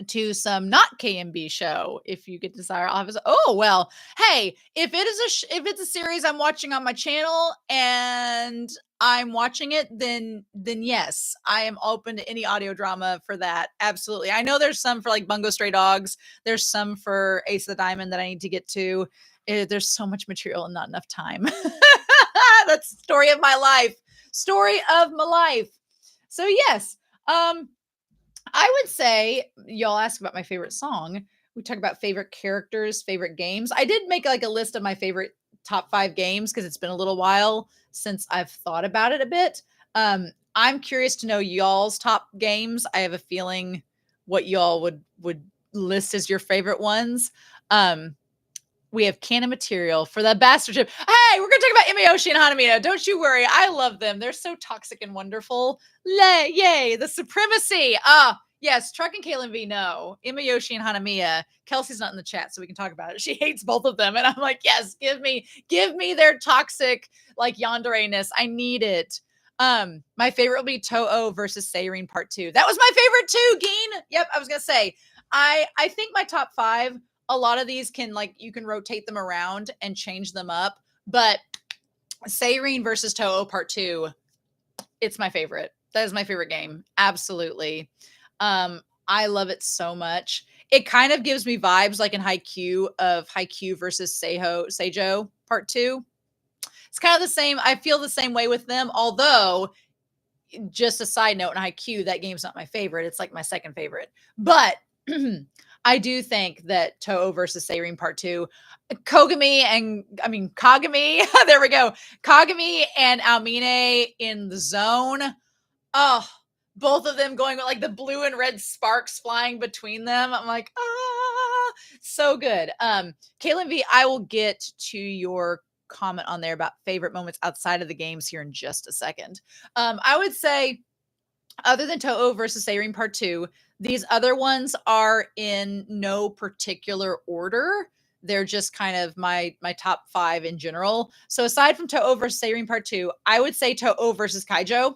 [SPEAKER 1] to some not KMB show. If you get desire, I'll have well, hey, if it is if it's a series I'm watching on my channel and I'm watching it, then yes, I am open to any audio drama for that. Absolutely. I know there's some for like Bungo Stray Dogs. There's some for Ace of the Diamond that I need to get to. There's so much material and not enough time. That's the story of my life. Story of my life. So yes, I would say y'all ask about my favorite song. We talk about favorite characters, favorite games. I did make like a list of my favorite top 5 games because it's been a little while since I've thought about it a bit. I'm curious to know y'all's top games. I have a feeling what y'all would list as your favorite ones. We have canon material for the bastard ship. Hey, we're gonna talk about Imiyoshi and Hanamina. Don't you worry, I love them. They're so toxic and wonderful. Yay, the supremacy. Yes, Truck and Kaylin V. No, Imiyoshi and Hanamiya. Kelsey's not in the chat, so we can talk about it. She hates both of them, and I'm like, yes, give me their toxic like yandere-ness. I need it. My favorite will be Toho versus Seirine Part 2. That was my favorite too, Geen. Yep, I was gonna say. I think my top 5. A lot of these can like you can rotate them around and change them up, but Seirine versus Toho Part 2, it's my favorite. That is my favorite game. Absolutely. I love it so much. It kind of gives me vibes like in Haikyuu of Haikyuu versus Seijo Part 2. It's kind of the same. I feel the same way with them, although just a side note in Haikyuu, that game's not my favorite. It's like my second favorite. But I do think that Toho versus Seirine Part 2, Kagami, there we go. Kagami and Almine in the zone. Oh, both of them going with like the blue and red sparks flying between them. I'm like, so good. Kaylin V, I will get to your comment on there about favorite moments outside of the games here in just a second. I would say, other than Toho versus Seirine Part 2, these other ones are in no particular order. They're just kind of my top 5 in general. So aside from Toho versus Seirine Part 2, I would say Toho versus Kaijo.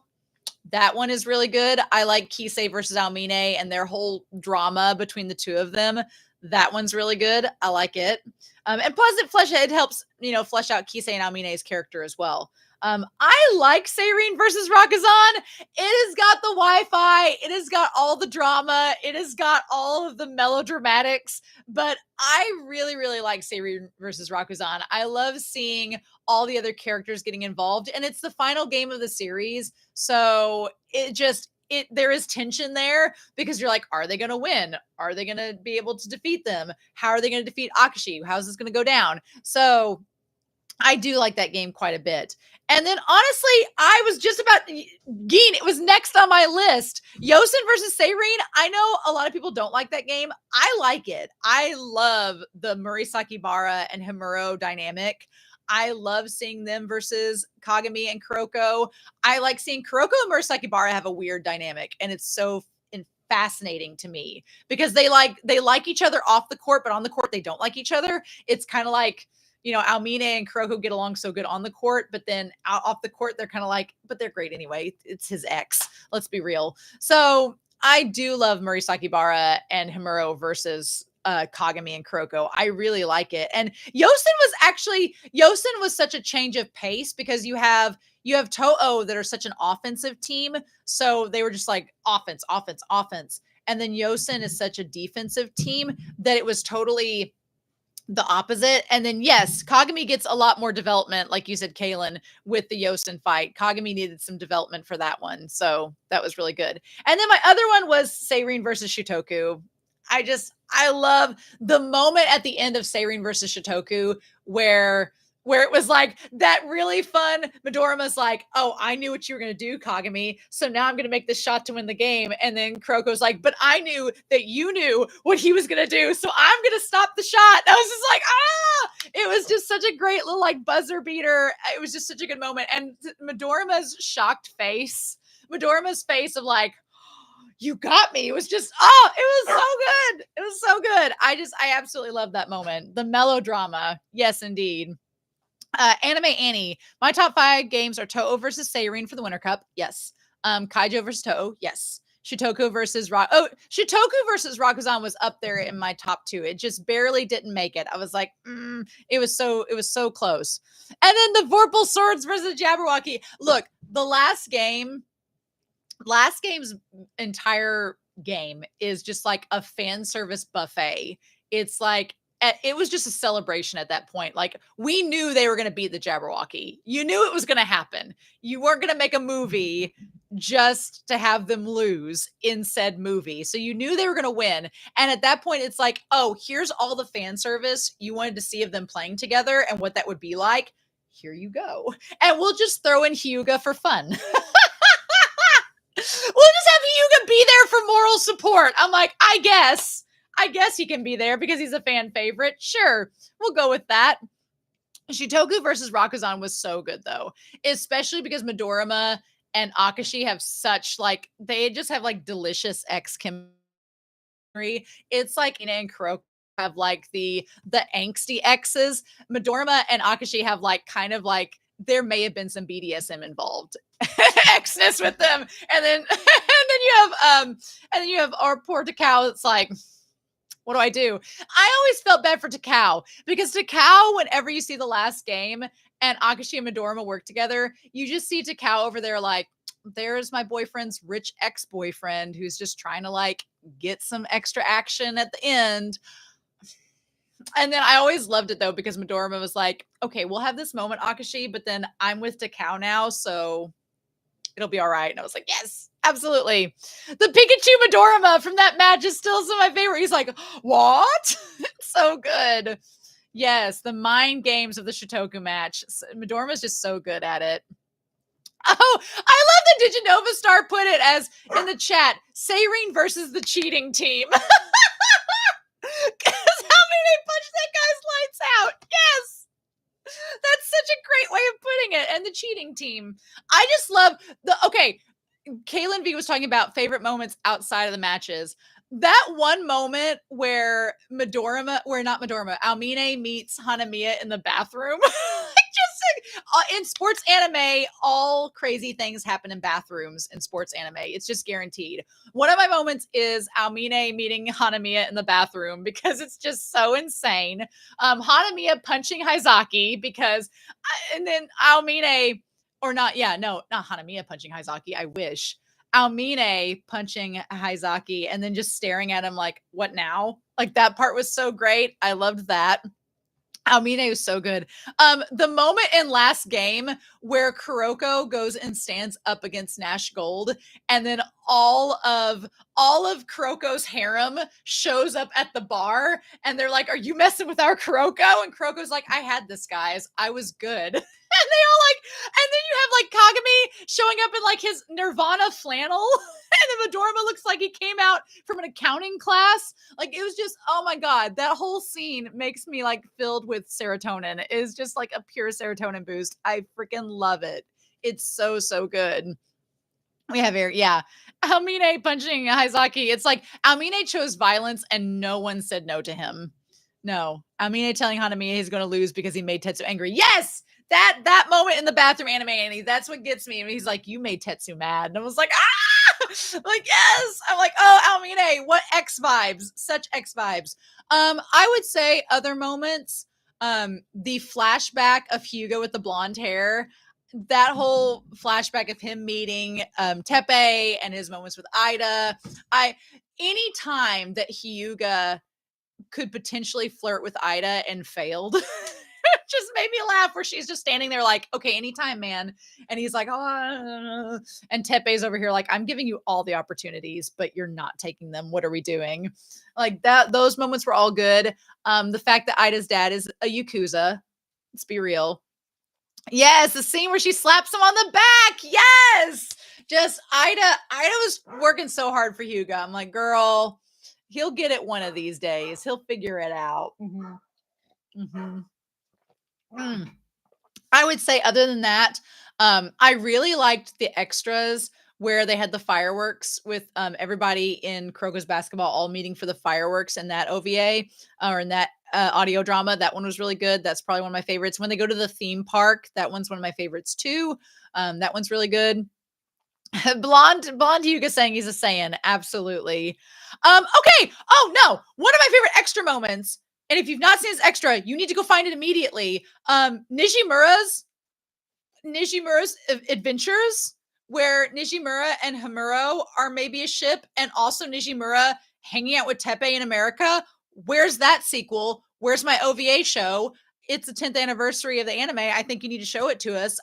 [SPEAKER 1] That one is really good. I like Kisei versus Almine and their whole drama between the two of them. That one's really good. I like it. And plus it helps, flesh out Kisei and Almine's character as well. I like Seirine versus Rakuzan. It has got the Wi-Fi. It has got all the drama. It has got all of the melodramatics. But I really, really like Seirine versus Rakuzan. I love seeing all the other characters getting involved. And it's the final game of the series. So there is tension there because you're like, are they going to win? Are they going to be able to defeat them? How are they going to defeat Akashi? How's this going to go down? So I do like that game quite a bit. And then honestly, I was just about Geen. It was next on my list. Yosen versus Seirine. I know a lot of people don't like that game. I like it. I love the Murasaki Bara and Himuro dynamic. I love seeing them versus Kagami and Kuroko. I like seeing Kuroko and Murasaki Bara have a weird dynamic, and it's so fascinating to me because they like each other off the court, but on the court they don't like each other. It's kind of like, Almine and Kuroko get along so good on the court, but then off the court, they're kind of like, but they're great anyway. It's his ex. Let's be real. So I do love Murasaki Bara and Himuro versus Kagami and Kuroko. I really like it. And Yosen was such a change of pace because you have Toho that are such an offensive team. So they were just like offense, offense, offense. And then Yosen is such a defensive team that it was totally the opposite. And then yes, Kagami gets a lot more development, like you said, Kaylin, with the Yosen fight. Kagami needed some development for that one. So that was really good. And then my other one was Seirine versus Shutoku. I love the moment at the end of Seirine versus Shutoku where it was like that really fun. Midorima's like, oh, I knew what you were going to do, Kagami. So now I'm going to make this shot to win the game. And then Kuroko's like, but I knew that you knew what he was going to do. So I'm going to stop the shot. I was just like, it was just such a great little like buzzer beater. It was just such a good moment. And Midorima's shocked face, of like, you got me. It was just, it was so good. It was so good. I absolutely love that moment. The melodrama. Yes, indeed. Anime Annie. My top 5 games are Toho versus Seirine for the Winter Cup. Yes. Kaijo versus Toho. Yes. Shutoku versus Rakuzan was up there in my top 2. It just barely didn't make it. I was like, it was so close. And then the Vorpal Swords versus Jabberwocky. Look, the last game's entire game is just like a fan service buffet. It's like, it was just a celebration at that point. Like, we knew they were going to beat the Jabberwocky. You knew it was going to happen. You weren't going to make a movie just to have them lose in said movie. So you knew they were going to win. And at that point, it's like, oh, here's all the fan service you wanted to see of them playing together and what that would be like. Here you go. And we'll just throw in Hyuga for fun. We'll just have Hyuga be there for moral support. I'm like, I guess he can be there because he's a fan favorite. Sure, we'll go with that. Shitoku versus Rakuzan was so good though, especially because Midorima and Akashi have such like, they just have like delicious ex chemistry. It's like Ina and Kuroko have like the angsty exes. Midorima and Akashi have like kind of like, there may have been some BDSM involved. Xness with them. And then you have our poor Takao. It's like, what do I do? I always felt bad for Takao because Takao, whenever you see the last game and Akashi and Midorima work together, you just see Takao over there like, there's my boyfriend's rich ex-boyfriend who's just trying to like get some extra action at the end. And then I always loved it though, because Midorima was like, okay, we'll have this moment, Akashi, but then I'm with Takao now, so it'll be all right. And I was like, yes, absolutely. The Pikachu Midorima from that match is still some of my favorite. He's like, what? It's so good. Yes, the mind games of the Shitoku match. Midorima is just so good at it. Oh, I love that Diginova Star put it as in the chat, Sairine versus the cheating team. Because how many they punched that guy's lights out? Yes. That's such a great way of putting it. And the cheating team. I just love okay, Kaylin V was talking about favorite moments outside of the matches. That one moment where Almine meets Hanamiya in the bathroom. In sports anime, all crazy things happen in bathrooms in sports anime. It's just guaranteed. One of my moments is Almine meeting Hanamiya in the bathroom because it's just so insane. Hanamiya punching Haizaki because, and then Almine, not Hanamiya punching Haizaki. I wish. Almine punching Haizaki and then just staring at him like, what now? Like that part was so great. I loved that. Almine was so good. The moment in last game where Kuroko goes and stands up against Nash Gold, and then all of Kuroko's harem shows up at the bar, and they're like, "Are you messing with our Kuroko?" And Kuroko's like, "I had this, guys. I was good." And they all like, and then you have like Kagami showing up in like his Nirvana flannel, and then Midorima looks like he came out from an accounting class. Like it was just, oh my god, that whole scene makes me like filled with serotonin. It is just like a pure serotonin boost. I freaking love it. It's so good. We have here, yeah. Almine punching Haizaki. It's like Almine chose violence and no one said no to him. No. Almine telling Hanamiya he's going to lose because he made Tetsu angry. Yes! That moment in the bathroom anime, Annie, that's what gets me. And he's like, you made Tetsu mad. And I was like, ah! Like, yes! I'm like, oh, Almine, what X vibes. Such X vibes. I would say other moments, the flashback of Hugo with the blonde hair, that whole flashback of him meeting Tepe and his moments with Ida. Any time that Hyuga could potentially flirt with Ida and failed just made me laugh, where she's just standing there like, okay, anytime, man. And he's like, oh, and Tepe's over here like, I'm giving you all the opportunities, but you're not taking them. What are we doing? Like that, those moments were all good. The fact that Ida's dad is a Yakuza, let's be real. Yes, the scene where she slaps him on the back. Yes. Just Ida was working so hard for Hugo. I'm like, girl, he'll get it one of these days. He'll figure it out. I would say other than that, I really liked the extras where they had the fireworks with everybody in Kuroko's basketball all meeting for the fireworks in that OVA or in that audio drama. That one was really good. That's probably one of my favorites. When they go to the theme park, that one's one of my favorites too. That one's really good. Blonde Hyuga saying he's a Saiyan. Absolutely. Okay. Oh no. One of my favorite extra moments. And if you've not seen this extra, you need to go find it immediately. Nishimura's adventures, where Nishimura and Hamuro are maybe a ship, and also Nishimura hanging out with Tepe in America. Where's that sequel? Where's my OVA show? It's the 10th anniversary of the anime. I think you need to show it to us.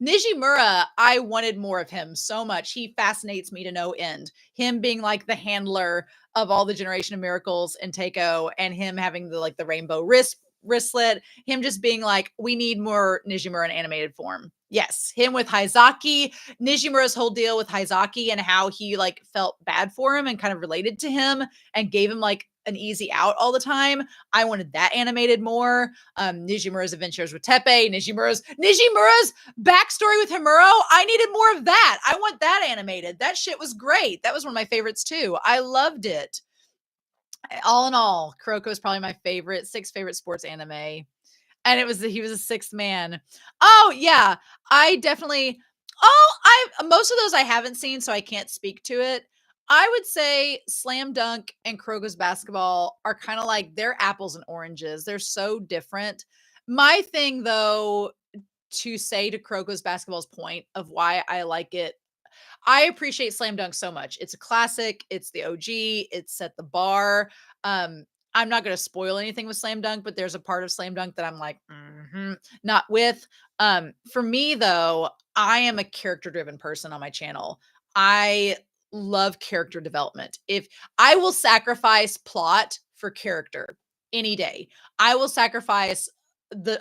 [SPEAKER 1] Nijimura, I wanted more of him so much. He fascinates me to no end. Him being like the handler of all the Generation of Miracles and Teiko, and him having the rainbow wristlet, him just being like, we need more Nijimura in animated form. Yes, him with Haizaki, Nijimura's whole deal with Haizaki and how he like felt bad for him and kind of related to him and gave him like an easy out all the time. I wanted that animated more. Nijimura's adventures with Teppei, Nijimura's backstory with Himuro. I needed more of that. I want that animated. That shit was great. That was one of my favorites too. I loved it. All in all, Kuroko is probably my sixth favorite sports anime. And he was a sixth man. Oh yeah, I definitely. Most of those I haven't seen, so I can't speak to it. I would say Slam Dunk and Kuroko's Basketball are kind of like they're apples and oranges. They're so different. My thing though, to say to Kuroko's Basketball's point of why I like it, I appreciate Slam Dunk so much. It's a classic. It's the OG. It set the bar. I'm not going to spoil anything with Slam Dunk, but there's a part of Slam Dunk that I'm like, not with. For me, though, I am a character driven person on my channel. I love character development. If I will sacrifice plot for character any day, I will sacrifice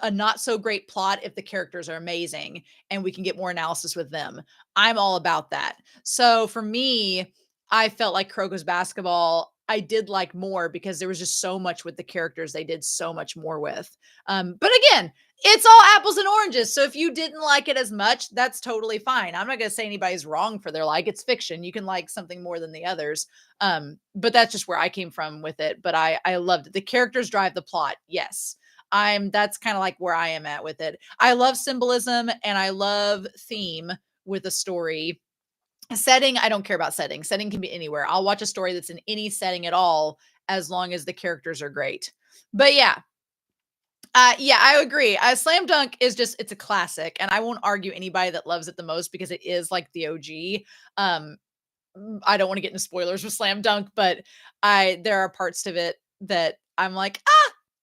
[SPEAKER 1] a not so great plot if the characters are amazing and we can get more analysis with them. I'm all about that. So for me, I felt like Kuroko's Basketball I did like more because there was just so much with the characters they did so much more with. But again, it's all apples and oranges. So if you didn't like it as much, that's totally fine. I'm not going to say anybody's wrong for their like. It's fiction. You can like something more than the others. But that's just where I came from with it. But I loved it. The characters drive the plot. Yes. That's kind of like where I am at with it. I love symbolism and I love theme with a story. Setting, I don't care about setting. Setting can be anywhere. I'll watch a story that's in any setting at all as long as the characters are great. But yeah. Yeah, I agree. Slam Dunk is just it's a classic and I won't argue anybody that loves it the most because it is like the OG. I don't want to get into spoilers with Slam Dunk, but there are parts of it that I'm like,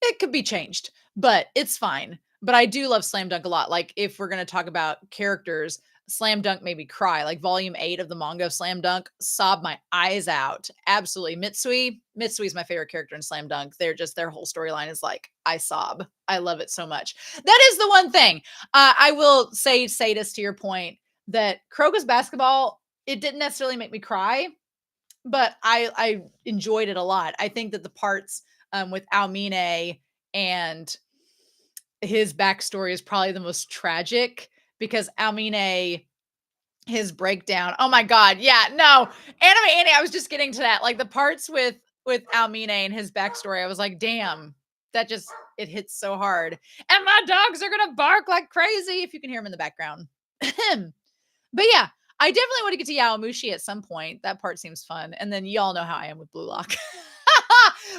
[SPEAKER 1] it could be changed, but it's fine. But I do love Slam Dunk a lot. Like if we're going to talk about characters, Slam Dunk made me cry. Like volume 8 of the manga of Slam Dunk, sobbed my eyes out. Absolutely. Mitsui is my favorite character in Slam Dunk. Their whole storyline is like, I sob. I love it so much. That is the one thing. I will say this to your point that Kuroko's Basketball, it didn't necessarily make me cry, but I enjoyed it a lot. I think that the parts with Aomine and his backstory is probably the most tragic because Aomine, his breakdown. Oh my God. Yeah, no. Annie, I was just getting to that. Like the parts with Aomine and his backstory, I was like, damn, it hits so hard. And my dogs are gonna bark like crazy if you can hear them in the background. But yeah, I definitely want to get to Yaomushi at some point. That part seems fun. And then y'all know how I am with Blue Lock.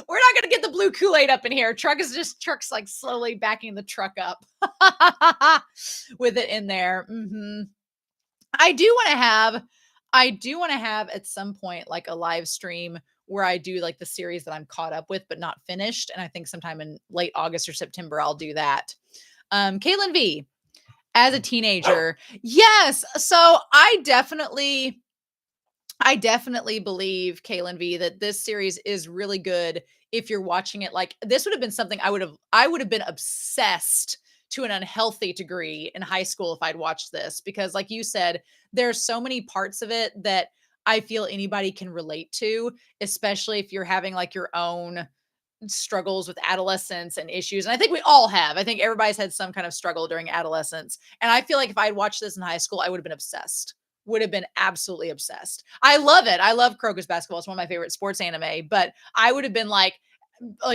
[SPEAKER 1] We're not going to get the blue Kool-Aid up in here. Truck's like slowly backing the truck up with it in there. I do want to have at some point like a live stream where I do like the series that I'm caught up with, but not finished. And I think sometime in late August or September, I'll do that. Caitlin V, as a teenager. Yes. So I definitely believe, Kaylin V, that this series is really good if you're watching it. Like this would have been something I would have been obsessed to an unhealthy degree in high school if I'd watched this, because like you said, there's so many parts of it that I feel anybody can relate to, especially if you're having like your own struggles with adolescence and issues. And I think we all have. I think everybody's had some kind of struggle during adolescence. And I feel like if I'd watched this in high school, I would have been obsessed. Would have been absolutely obsessed. I love it. I love Kuroko's Basketball. It's one of my favorite sports anime, but I would have been like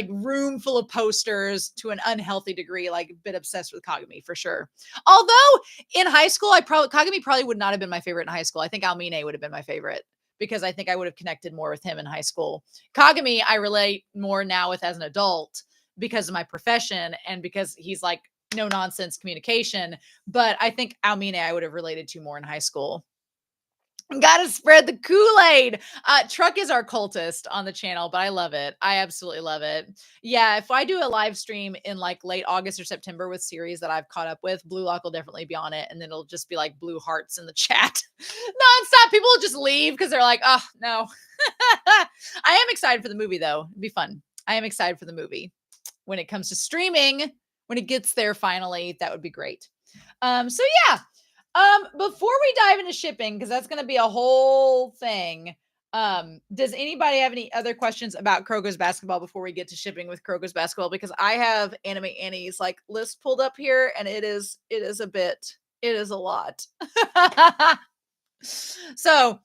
[SPEAKER 1] room full of posters to an unhealthy degree, like been obsessed with Kagami for sure. Although in higami probably would not have been my favorite in high school. I think Aomine would have been my favorite because I think I would have connected more with him in high school. Kagami, I relate more now with as an adult because of my profession and because he's like no nonsense communication. But I think Aomine I would have related to more in high school. Gotta spread the Kool-Aid. Truck is our cultist on the channel, but I love it. I absolutely love it. Yeah, if I do a live stream in like late August or September with series that I've caught up with, Blue Lock will definitely be on it, and then it'll just be like blue hearts in the chat nonstop. People will just leave because they're like, oh no. I am excited for the movie though. It'd be fun. I am excited for the movie. When it comes to streaming, when it gets there finally, that would be great. So yeah. Before we dive into shipping, because that's going to be a whole thing. Does anybody have any other questions about Kuroko's basketball before we get to shipping with Kuroko's basketball? Because I have Anime Annie's like list pulled up here, and it is a lot. So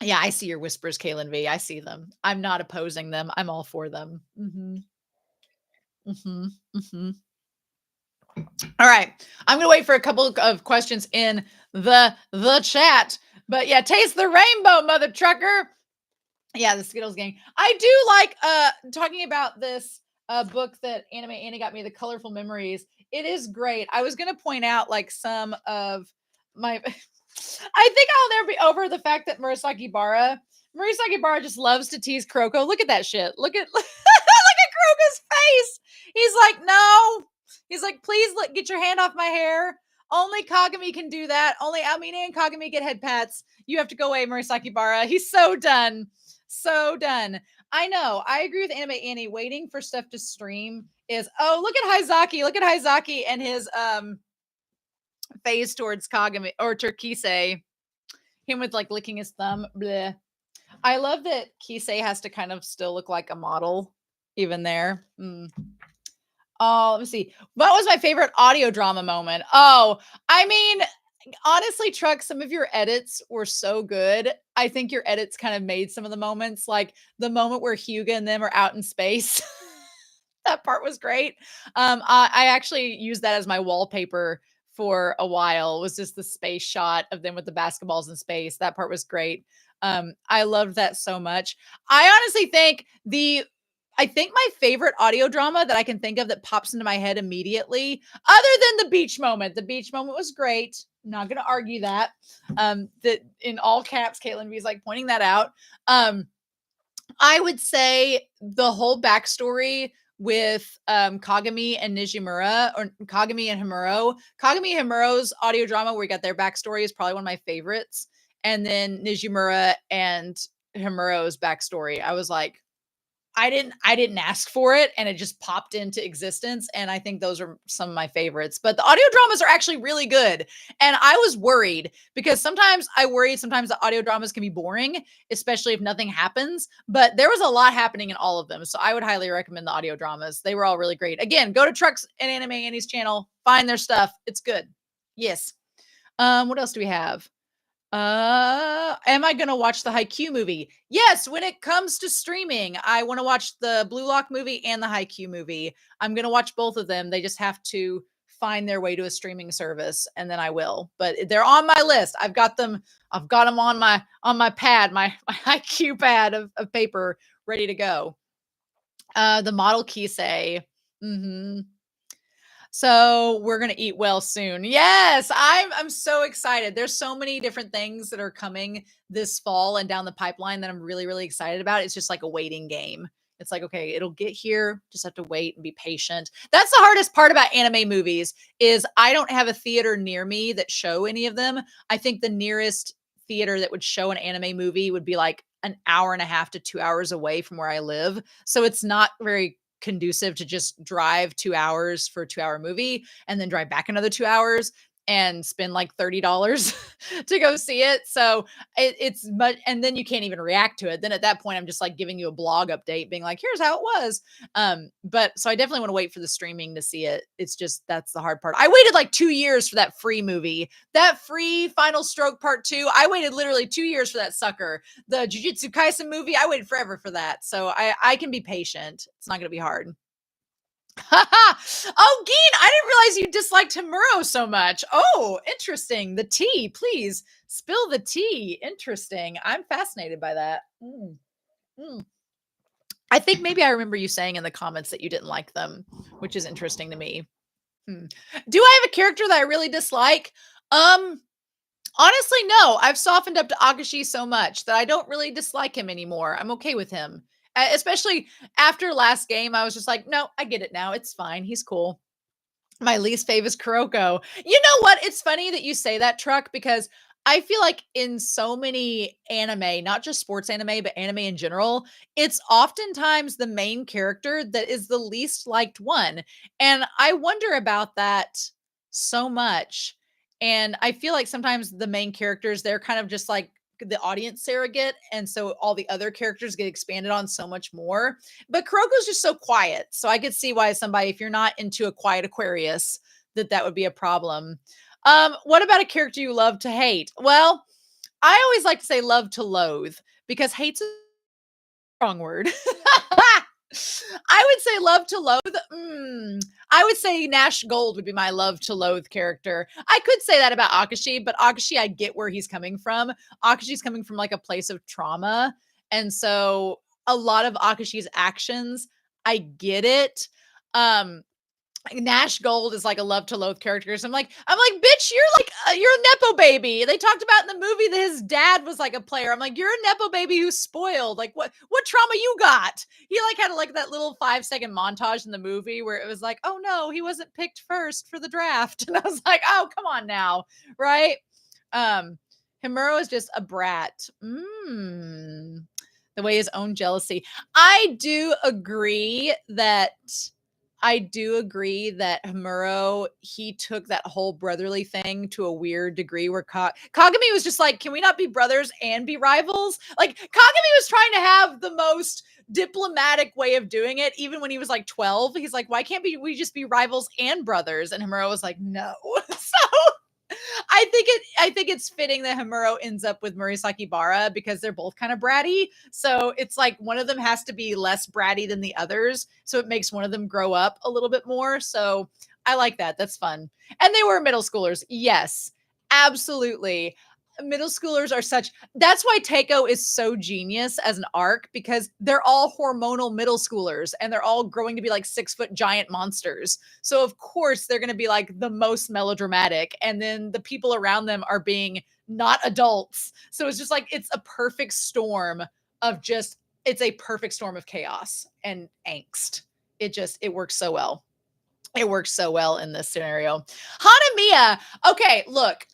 [SPEAKER 1] yeah, I see your whispers, Kaylin V. I see them. I'm not opposing them. I'm all for them. Mm-hmm. Mm-hmm. Mm-hmm. All right. I'm going to wait for a couple of questions in the chat. But yeah, taste the rainbow, mother trucker. Yeah, the Skittles gang. I do like talking about this book that Anime Annie got me, The Colorful Memories. It is great. I was going to point out like some of my I think I'll never be over the fact that Murasaki Bara just loves to tease Kuroko. Look at that shit. Look at look at Kuroko's face. He's like, no. He's like, please get your hand off my hair. Only Kagami can do that. Only Almina and Kagami get head pats. You have to go away, Murasaki Bara. He's so done. So done. I know. I agree with Anime Annie. Waiting for stuff to stream is, oh, look at Haizaki. Look at Haizaki and his phase towards Kagami or Turkise. Him with like licking his thumb. Bleh. I love that Kisei has to kind of still look like a model even there. Oh, let me see. What was my favorite audio drama moment? Oh, I mean, honestly, Truck, some of your edits were so good. I think your edits kind of made some of the moments, like the moment where Hyuga and them are out in space. That part was great. I actually used that as my wallpaper for a while. It was just the space shot of them with the basketballs in space. That part was great. I loved that so much. I honestly think my favorite audio drama that I can think of that pops into my head immediately, other than the beach moment. The beach moment was great. I'm not going to argue that. That in all caps, Caitlin V is like pointing that out. I would say the whole backstory with Kagami and Nijimura, or Kagami and Himuro. Kagami and Himuro's audio drama where we got their backstory is probably one of my favorites. And then Nijimura and Himuro's backstory. I was like, I didn't ask for it, and it just popped into existence. And I think those are some of my favorites. But the audio dramas are actually really good. And I was worried because sometimes the audio dramas can be boring, especially if nothing happens. But there was a lot happening in all of them. So I would highly recommend the audio dramas. They were all really great. Again, go to Trucks and Anime Annie's channel, find their stuff. It's good. Yes. What else do we have? Am I gonna watch the Haikyuu movie? Yes, when it comes to streaming, I want to watch the Blue Lock movie and the Haikyuu movie. I'm gonna watch both of them. They just have to find their way to a streaming service, and then I will. But they're on my list. I've got them on my pad, my Haikyuu pad of paper, ready to go. The model Kisei. Mm-hmm. So we're gonna eat well soon. Yes, I'm so excited. There's so many different things that are coming this fall and down the pipeline that I'm really, really excited about. It's just like a waiting game. It's like, okay, it'll get here. Just have to wait and be patient. That's the hardest part about anime movies is I don't have a theater near me that show any of them. I think the nearest theater that would show an anime movie would be like an hour and a half to 2 hours away from where I live. So it's not very conducive to just drive 2 hours for a 2-hour movie and then drive back another 2 hours and spend like $30 to go see it. So it's much, and then you can't even react to it. Then at that point, I'm just like giving you a blog update being like, here's how it was. But so I definitely want to wait for the streaming to see it. It's just, that's the hard part. I waited like 2 years for that free movie, that free Final Stroke Part 2. I waited literally 2 years for that sucker. The Jujutsu Kaisen movie, I waited forever for that. So I can be patient. It's not going to be hard. Oh, Geen, I didn't realize you disliked Himuro so much. Oh, interesting. The tea, please spill the tea. Interesting. I'm fascinated by that. I think maybe I remember you saying in the comments that you didn't like them, which is interesting to me. Do I have a character that I really dislike? Honestly, no. I've softened up to Akashi so much that I don't really dislike him anymore. I'm okay with him. Especially after last game, I was just like, no, I get it now. It's fine. He's cool. My least fave is Kuroko. You know what? It's funny that you say that, Truck, because I feel like in so many anime, not just sports anime, but anime in general, it's oftentimes the main character that is the least liked one. And I wonder about that so much. And I feel like sometimes the main characters, they're kind of just like the audience surrogate. And so all the other characters get expanded on so much more. But Kuroko's just so quiet. So I could see why somebody, if you're not into a quiet Aquarius, that would be a problem. What about a character you love to hate? Well, I always like to say love to loathe because hate's a strong word. I would say love to loathe. I would say Nash Gold would be my love to loathe character. I could say that about Akashi, but Akashi, I get where he's coming from. Akashi's coming from like a place of trauma. And so a lot of Akashi's actions, I get it. Nash Gold is like a love to loathe character. So I'm like, bitch, you're a nepo baby. They talked about in the movie that his dad was like a player. I'm like, you're a nepo baby who's spoiled. Like, what trauma you got? He like had like that little 5-second montage in the movie where it was like, oh no, he wasn't picked first for the draft, and I was like, oh come on now, right? Himuro is just a brat. The way his own jealousy. I do agree that Himuro, he took that whole brotherly thing to a weird degree where Kagami was just like, can we not be brothers and be rivals? Like, Kagami was trying to have the most diplomatic way of doing it, even when he was like 12. He's like, why can't we just be rivals and brothers? And Himuro was like, no. So I think it's fitting that Himuro ends up with Murasaki Bara because they're both kind of bratty. So it's like one of them has to be less bratty than the others. So it makes one of them grow up a little bit more. So I like that. That's fun. And they were middle schoolers. Yes, absolutely. Middle schoolers are that's why Teiko is so genius as an arc because they're all hormonal middle schoolers and they're all growing to be like 6-foot giant monsters. So of course they're going to be like the most melodramatic, and then the people around them are being not adults. So it's just like it's a perfect storm of just it's a perfect storm of chaos and angst. It works so well. It works so well in this scenario. Hanamiya. Okay, look,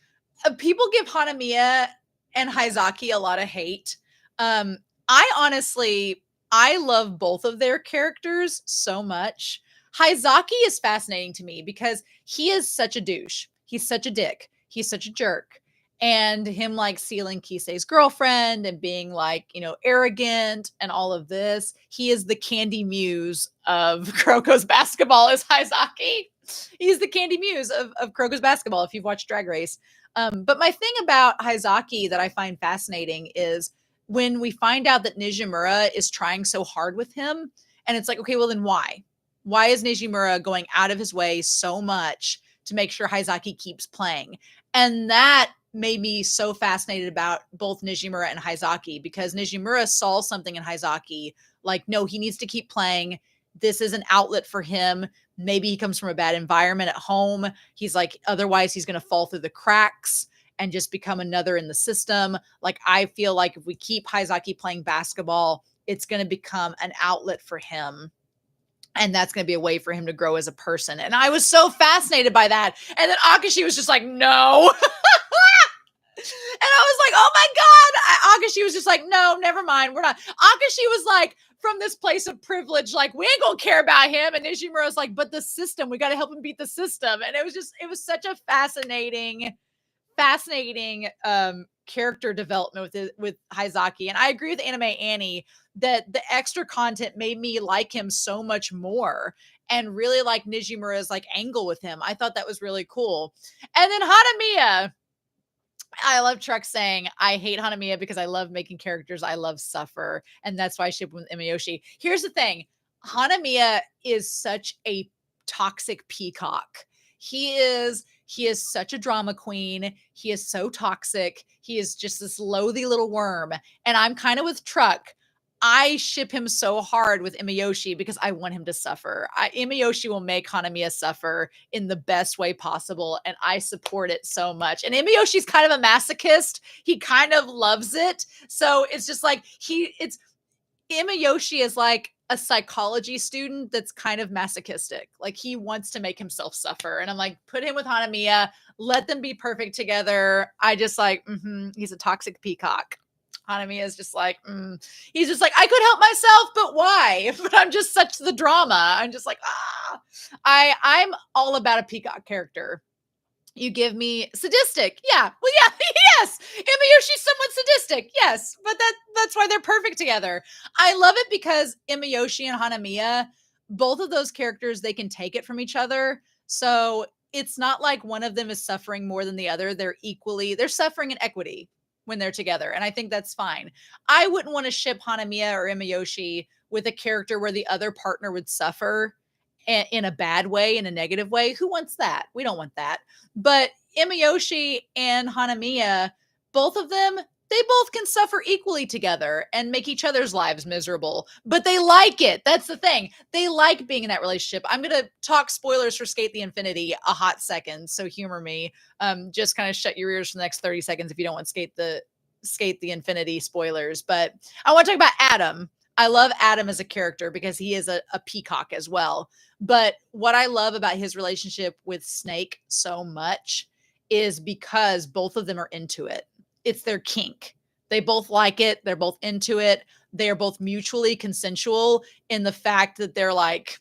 [SPEAKER 1] people give Hanamiya and Haizaki a lot of hate. Um, I love both of their characters so much. Haizaki is fascinating to me because he is such a douche. He's such a dick. He's such a jerk. And him like stealing Kisei's girlfriend and being like, arrogant and all of this. He is the candy muse of Kuroko's basketball is Haizaki. He's the candy muse of Kuroko's basketball if you've watched Drag Race. But my thing about Haizaki that I find fascinating is when we find out that Nijimura is trying so hard with him, and it's like, okay, well then why? Why is Nijimura going out of his way so much to make sure Haizaki keeps playing? And that made me so fascinated about both Nijimura and Haizaki because Nijimura saw something in Haizaki like, no, he needs to keep playing. This is an outlet for him. Maybe he comes from a bad environment at home. He's like, otherwise he's going to fall through the cracks and just become another in the system. Like, I feel like if we keep Haizaki playing basketball, it's going to become an outlet for him. And that's going to be a way for him to grow as a person. And I was so fascinated by that. And then Akashi was just like, no. And I was like, oh my God. Akashi was just like, no, never mind. We're not. Akashi was like, from this place of privilege, like, we ain't gonna care about him. And Nishimura was like, but the system, we got to help him beat the system. And it was such a fascinating character development with Haizaki. And I agree with Anime Annie that the extra content made me like him so much more and really like Nijimura's like angle with him. I thought that was really cool. And then Hanamiya. I love Truck saying, I hate Hanamiya because I love making characters I love suffer. And that's why I ship with Imiyoshi. Here's the thing. Hanamiya is such a toxic peacock. He is such a drama queen. He is so toxic. He is just this loathy little worm. And I'm kind of with Truck. I ship him so hard with Imayoshi because I want him to suffer. Imayoshi will make Hanamiya suffer in the best way possible, and I support it so much. And Imayoshi's kind of a masochist. He kind of loves it. So it's just like Imayoshi is like a psychology student that's kind of masochistic. Like he wants to make himself suffer. And I'm like, put him with Hanamiya, let them be perfect together. I just like, he's a toxic peacock. Hanamiya is just like, he's just like, I could help myself, but why? But I'm just such the drama. I'm just like, I'm all about a peacock character. You give me sadistic. Yeah. Well, yeah. Yes. Imayoshi's somewhat sadistic. Yes. But that's why they're perfect together. I love it because Imayoshi and Hanamiya, both of those characters, they can take it from each other. So it's not like one of them is suffering more than the other. They're suffering in equity when they're together. And I think that's fine. I wouldn't want to ship Hanamiya or Imayoshi with a character where the other partner would suffer in a bad way, in a negative way. Who wants that? We don't want that. But Imayoshi and Hanamiya, both of them, they both can suffer equally together and make each other's lives miserable, but they like it. That's the thing. They like being in that relationship. I'm going to talk spoilers for Skate the Infinity a hot second, so humor me. Just kind of shut your ears for the next 30 seconds if you don't want Skate the Infinity spoilers. But I want to talk about Adam. I love Adam as a character because he is a peacock as well. But what I love about his relationship with Snake so much is because both of them are into it. It's their kink. They both like it. They're both into it. They are both mutually consensual in the fact that they're like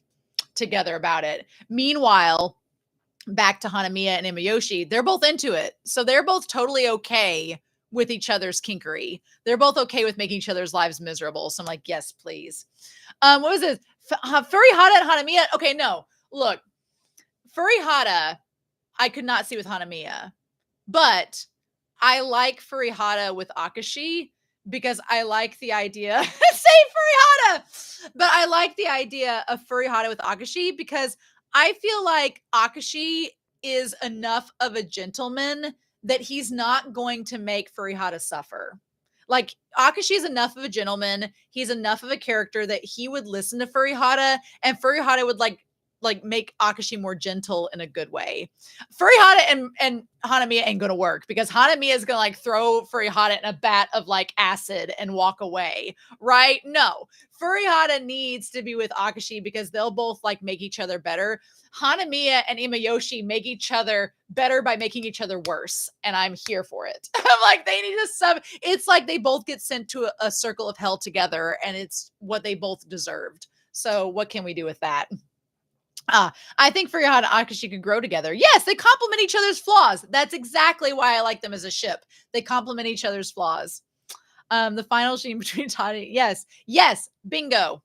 [SPEAKER 1] together about it. Meanwhile, back to Hanamiya and Imayoshi, they're both into it. So they're both totally okay with each other's kinkery. They're both okay with making each other's lives miserable. So I'm like, yes, please. What was this? Furry Hata and Hanamiya. Okay, no. Look, Furry Hata, I could not see with Hanamiya. But I like Furry Hata with Akashi because I like the idea. Say Furry Hata! But I like the idea of Furry Hata with Akashi because I feel like Akashi is enough of a gentleman that he's not going to make Furry Hata suffer. Like, Akashi is enough of a gentleman. He's enough of a character that he would listen to Furry Hata, and Furry Hata would like make Akashi more gentle in a good way. Furry Hata and Hanamiya ain't gonna work because Hanamiya is gonna like throw Furry Hata in a vat of like acid and walk away, right? No, Furry Hata needs to be with Akashi because they'll both like make each other better. Hanamiya and Imayoshi make each other better by making each other worse, and I'm here for it. I'm like, they need to sub. It's like they both get sent to a circle of hell together, and it's what they both deserved. So what can we do with that? I think Furry Hata and Akashi could grow together. Yes, they complement each other's flaws. That's exactly why I like them as a ship. They complement each other's flaws. The final scene between Toddy. Yes, bingo.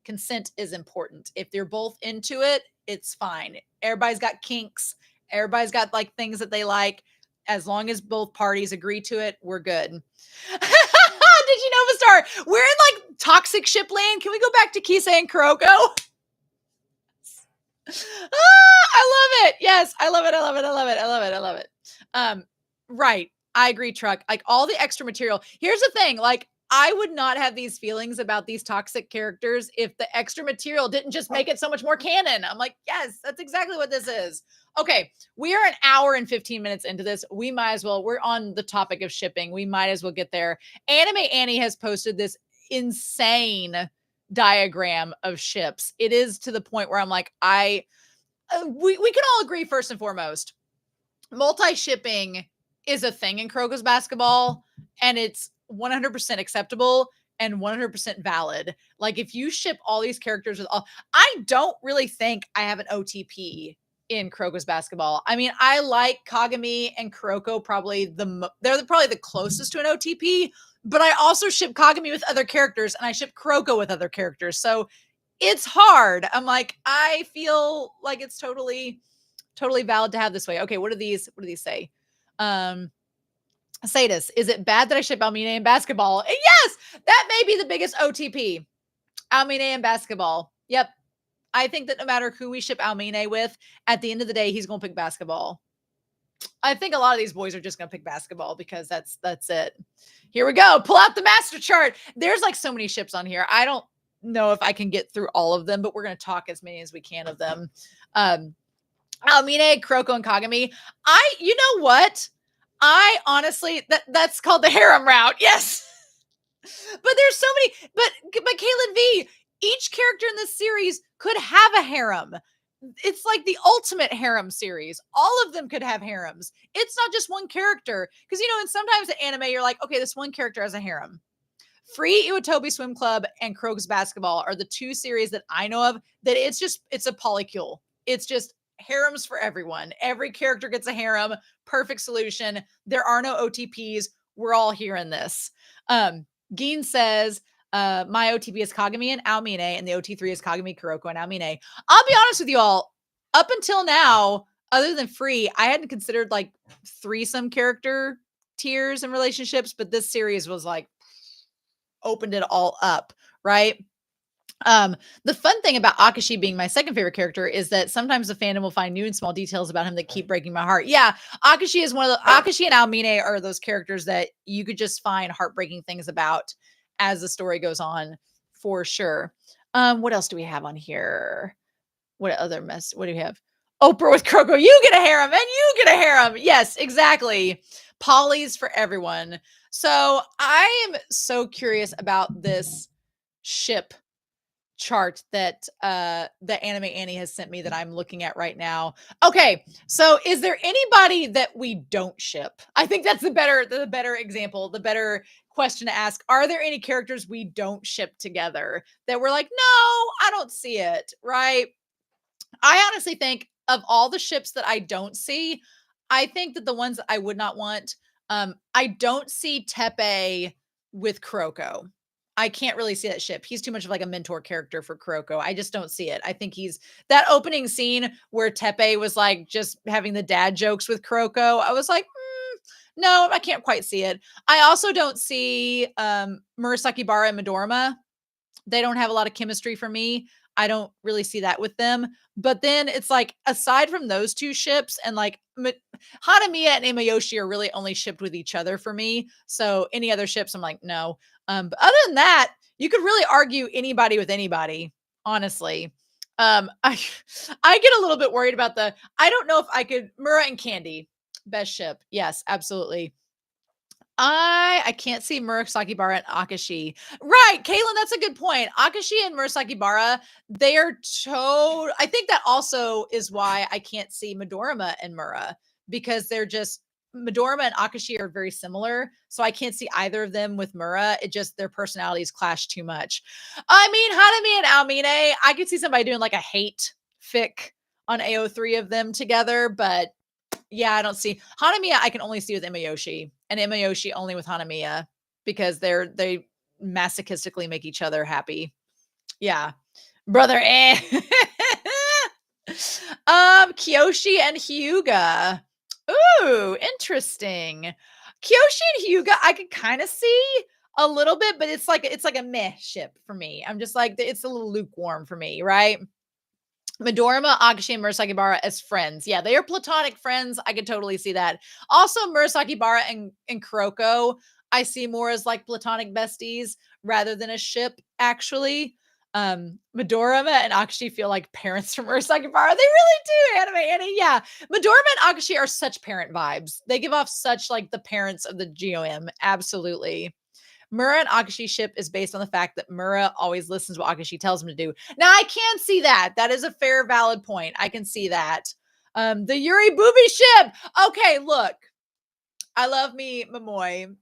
[SPEAKER 1] Consent is important. If they're both into it, it's fine. Everybody's got kinks. Everybody's got like things that they like. As long as both parties agree to it, we're good. Did you know, Star? We're in like toxic ship land. Can we go back to Kisei and Kuroko? I love it. Yes, I love it. I love it. I love it. I love it. I love it. Right. I agree, Truck. Like all the extra material. Here's the thing. Like, I would not have these feelings about these toxic characters if the extra material didn't just make it so much more canon. I'm like, yes, that's exactly what this is. Okay, we are an hour and 15 minutes into this. We might as well, we're on the topic of shipping. We might as well get there. Anime Annie has posted this insane diagram of ships. It is to the point where I'm like, we can all agree first and foremost, multi-shipping is a thing in Kuroko's basketball, and it's 100% acceptable and 100% valid. Like if you ship all these characters with all, I don't really think I have an OTP in Kuroko's basketball. I mean, I like Kagami and Kuroko they're probably the closest to an OTP, but I also ship Kagami with other characters and I ship Kuroko with other characters. So it's hard. I'm like, I feel like it's totally valid to have this way. Okay, what do these say? Sadis, is it bad that I ship Almine in basketball? And yes, that may be the biggest OTP. Almine in basketball. Yep. I think that no matter who we ship Almine with, at the end of the day, he's going to pick basketball. I think a lot of these boys are just going to pick basketball because that's it. Here we go. Pull out the master chart. There's like so many ships on here. I don't know if I can get through all of them, but we're going to talk as many as we can of them. Almine, Kuroko, and Kagami. You know what? I honestly, that's called the harem route. Yes. But there's so many, but Caitlin V, each character in this series could have a harem. It's like the ultimate harem series. All of them could have harems. It's not just one character. Because, you know, and sometimes in anime, you're like, okay, this one character has a harem. Free Iwatobi Swim Club and Kuroko's Basketball are the two series that I know of that it's a polycule. It's just harems for everyone. Every character gets a harem. Perfect solution. There are no OTPs. We're all here in this. Geen says, my OTP is Kagami and Almine, and the OT3 is Kagami, Kuroko, and Almine. I'll be honest with you all. Up until now, other than Free, I hadn't considered like threesome character tiers and relationships, but this series was like opened it all up, right? The fun thing about Akashi being my second favorite character is that sometimes the fandom will find new and small details about him that keep breaking my heart. Yeah, Akashi is Akashi and Almine are those characters that you could just find heartbreaking things about as the story goes on, for sure. What else do we have on here? What do we have? Oprah with Kuroko. You get a harem and you get a harem. Yes, exactly. Polly's for everyone. So I am so curious about this ship chart that Anime Annie has sent me that I'm looking at right now. Okay, so is there anybody that we don't ship? I think that's the better example, the better question to ask. Are there any characters we don't ship together that we're like, no, I don't see it, right? I honestly think of all the ships that I don't see, I think that the ones that I would not want, I don't see Tepe with Kuroko. I can't really see that ship. He's too much of like a mentor character for Kuroko. I just don't see it. I think he's that opening scene where Tepe was like just having the dad jokes with Kuroko. I was like, no, I can't quite see it. I also don't see Murasaki Bara and Midorima. They don't have a lot of chemistry for me. I don't really see that with them. But then it's like, aside from those two ships and like Hanamiya and Imayoshi are really only shipped with each other for me. So any other ships, I'm like, no. But other than that, you could really argue anybody with anybody, honestly. I get a little bit worried about I don't know if I could, Mura and Candy, best ship. Yes, absolutely. I can't see Murasaki Bara and Akashi. Right, Caitlin, that's a good point. Akashi and Murasaki Bara, they are I think that also is why I can't see Midorima and Mura, because they're just Midorima and Akashi are very similar. So I can't see either of them with Mura. It just their personalities clash too much. I mean, Hanami and Almine, I could see somebody doing like a hate fic on AO3 of them together, but yeah, I don't see Hanamiya. I can only see with Imayoshi, and Imayoshi only with Hanamiya because they masochistically make each other happy. Yeah, brother. Kyoshi and Hyuga. Ooh, interesting. Kyoshi and Hyuga, I could kind of see a little bit, but it's like a meh ship for me. I'm just like it's a little lukewarm for me, right? Midorima, Akashi, and Murasaki Bara as friends. Yeah, they are platonic friends. I could totally see that. Also, Murasaki Bara and Kuroko, I see more as like platonic besties rather than a ship, actually. Midorima and Akashi feel like parents from Murasaki Bara. They really do, Anime Annie. Yeah. Midorima and Akashi are such parent vibes. They give off such like the parents of the GOM. Absolutely. Mura and Akashi ship is based on the fact that Mura always listens what Akashi tells him to do. Now, I can see that. That is a fair, valid point. I can see that. The Yuri Booby ship. Okay, look. I love me, Momoy.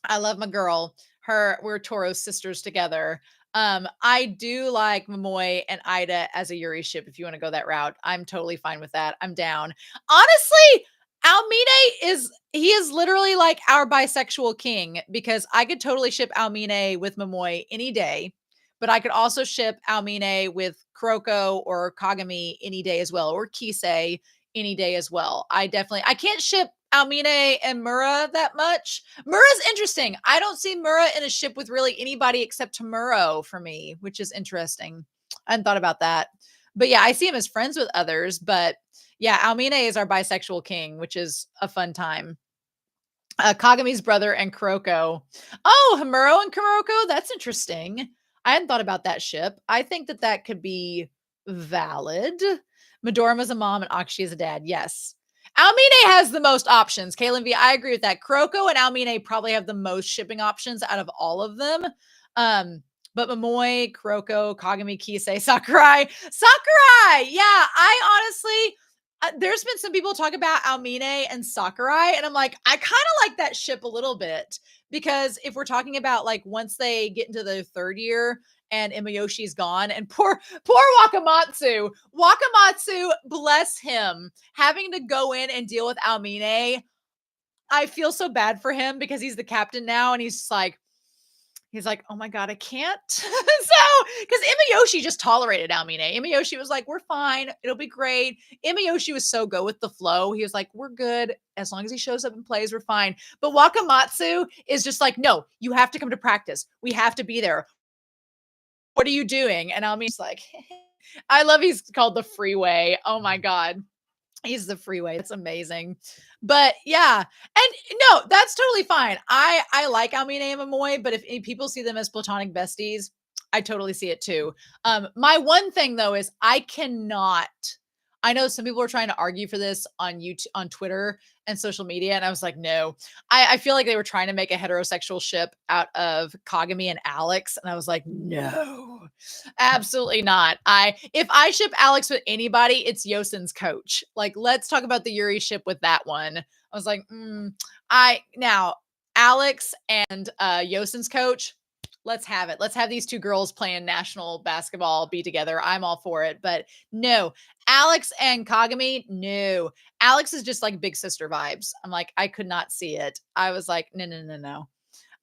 [SPEAKER 1] I love my girl. We're Toro sisters together. I do like Momoy and Ida as a Yuri ship. If you want to go that route, I'm totally fine with that. I'm down. Honestly, Almine he is literally like our bisexual king, because I could totally ship Almine with Momoy any day, but I could also ship Almine with Kuroko or Kagami any day as well, or Kisei any day as well. I can't ship Almine and Mura that much. Mura's interesting. I don't see Mura in a ship with really anybody except Tomuro for me, which is interesting. I hadn't thought about that. But yeah, I see him as friends with others, but Yeah, Almine is our bisexual king, which is a fun time. Kagami's brother and Kuroko. Oh, Hamuro and Kuroko? That's interesting. I hadn't thought about that ship. I think that that could be valid. Midorima's a mom and Akashi is a dad. Yes. Almine has the most options. Kaylin V, I agree with that. Kuroko and Almine probably have the most shipping options out of all of them. But Momoe, Kuroko, Kagami, Kisei, Sakurai. Sakurai! Yeah, I honestly, there's been some people talk about Almine and Sakurai, and I'm like, I kind of like that ship a little bit because if we're talking about like once they get into the third year and Imayoshi's gone, and poor Wakamatsu, bless him, having to go in and deal with Almine. I feel so bad for him because he's the captain now, and he's like, oh my God, I can't. So, because Imayoshi just tolerated Almine. Imayoshi was like, we're fine. It'll be great. Imayoshi was so go with the flow. He was like, we're good. As long as he shows up and plays, we're fine. But Wakamatsu is just like, no, you have to come to practice. We have to be there. What are you doing? And Almine's like, I love he's called the freeway. Oh my God. He's the freeway. That's amazing. But yeah, and no, that's totally fine. I like Almine and Momoe, but if people see them as platonic besties, I totally see it too. My one thing though is I cannot. I know some people are trying to argue for this on YouTube, on Twitter and social media, and I was like, no. I feel like they were trying to make a heterosexual ship out of Kagami and Alex, and I was like, no, absolutely not. If I ship Alex with anybody, it's Yosin's coach. Like, let's talk about the Yuri ship with that one. I was like, now Alex and Yosin's coach, let's have it. Let's have these two girls playing national basketball be together. I'm all for it. But no, Alex and Kagami, no. Alex is just like big sister vibes. I'm like, I could not see it. I was like, no.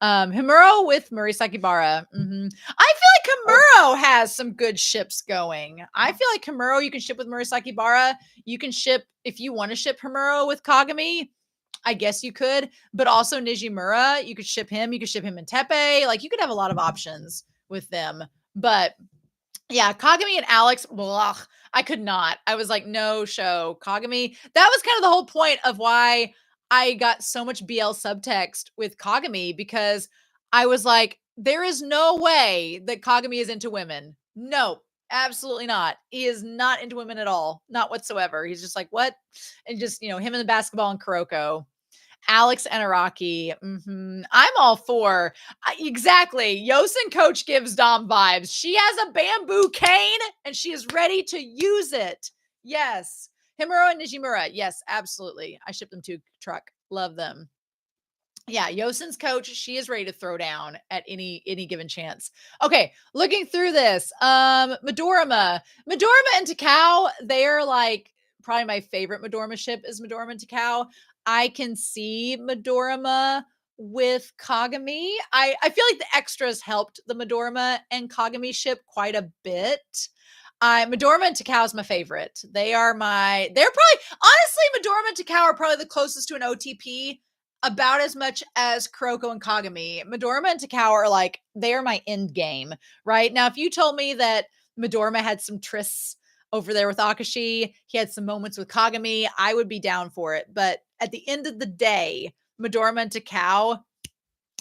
[SPEAKER 1] Himuro with Murisakibara. I feel like Himuro has some good ships going. I feel like Himuro, you can ship with Murisakibara. You can ship, if you want to ship Himuro with Kagami, I guess you could, but also Nijimura, you could ship him. You could ship him in Tepe. Like, you could have a lot of options with them. But yeah, Kagami and Alex, blah, I could not. I was like, no show. Kagami, that was kind of the whole point of why I got so much BL subtext with Kagami, because I was like, there is no way that Kagami is into women. No, absolutely not. He is not into women at all. Not whatsoever. He's just like, what? And just, him and the basketball and Kuroko. Alex and Araki. I'm all for exactly. Yosin coach gives Dom vibes. She has a bamboo cane and she is ready to use it. Yes. Himuro and Nijimura. Yes, absolutely. I ship them to truck. Love them. Yeah, Yosin's coach, she is ready to throw down at any given chance. Okay, looking through this, Midorima and Takao, they're like probably my favorite Midorima ship is Midorima and Takao. I can see Midorima with Kagami. I feel like the extras helped the Midorima and Kagami ship quite a bit. Midorima and Takao is my favorite. They're probably, honestly, Midorima and Takao are probably the closest to an OTP, about as much as Kuroko and Kagami. Midorima and Takao are like, they are my end game, right? Now, if you told me that Midorima had some trysts over there with Akashi, he had some moments with Kagami, I would be down for it. But at the end of the day, Midorima and Takao,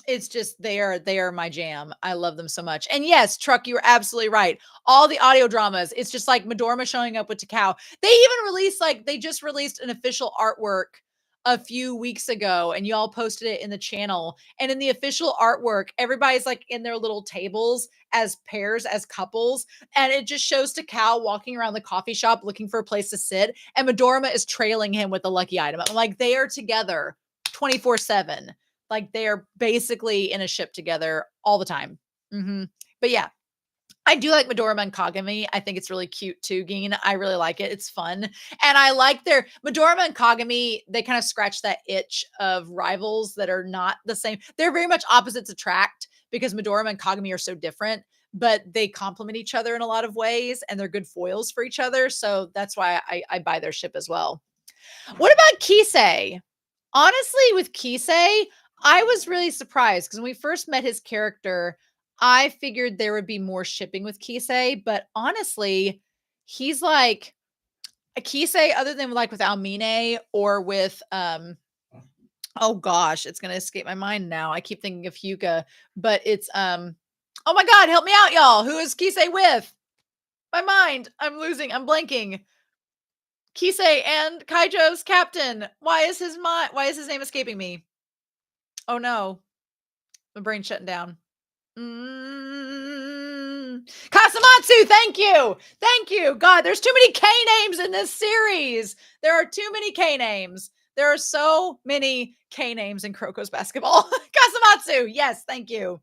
[SPEAKER 1] it's just they are my jam. I love them so much. And yes, Truck, you were absolutely right. All the audio dramas, it's just like Midorima showing up with Takao. They just released an official artwork a few weeks ago, and you all posted it in the channel. And in the official artwork, everybody's like in their little tables as pairs, as couples, and it just shows Takao walking around the coffee shop looking for a place to sit, and Midorima is trailing him with a lucky item. I'm like, they are together 24/7. Like, they are basically in a ship together all the time. But yeah, I do like Midorima and Kagami. I think it's really cute too, Geen. I really like it. It's fun. And I like Midorima and Kagami, they kind of scratch that itch of rivals that are not the same. They're very much opposites attract because Midorima and Kagami are so different, but they complement each other in a lot of ways and they're good foils for each other. So that's why I buy their ship as well. What about Kisei? Honestly, with Kisei, I was really surprised because when we first met his character, I figured there would be more shipping with Kisei, but honestly, he's like, Kisei, other than like with Almine or with oh gosh, it's gonna escape my mind now. I keep thinking of Hyuga, but it's oh my god, help me out, y'all. Who is Kisei with? My mind. I'm losing. I'm blanking. Kisei and Kaijo's captain. Why is his name escaping me? Oh no. My brain's shutting down. Kasamatsu, thank you. Thank you. God, there's too many K names in this series. There are too many K names. There are so many K names in Kuroko's basketball. Kasamatsu. Yes, thank you.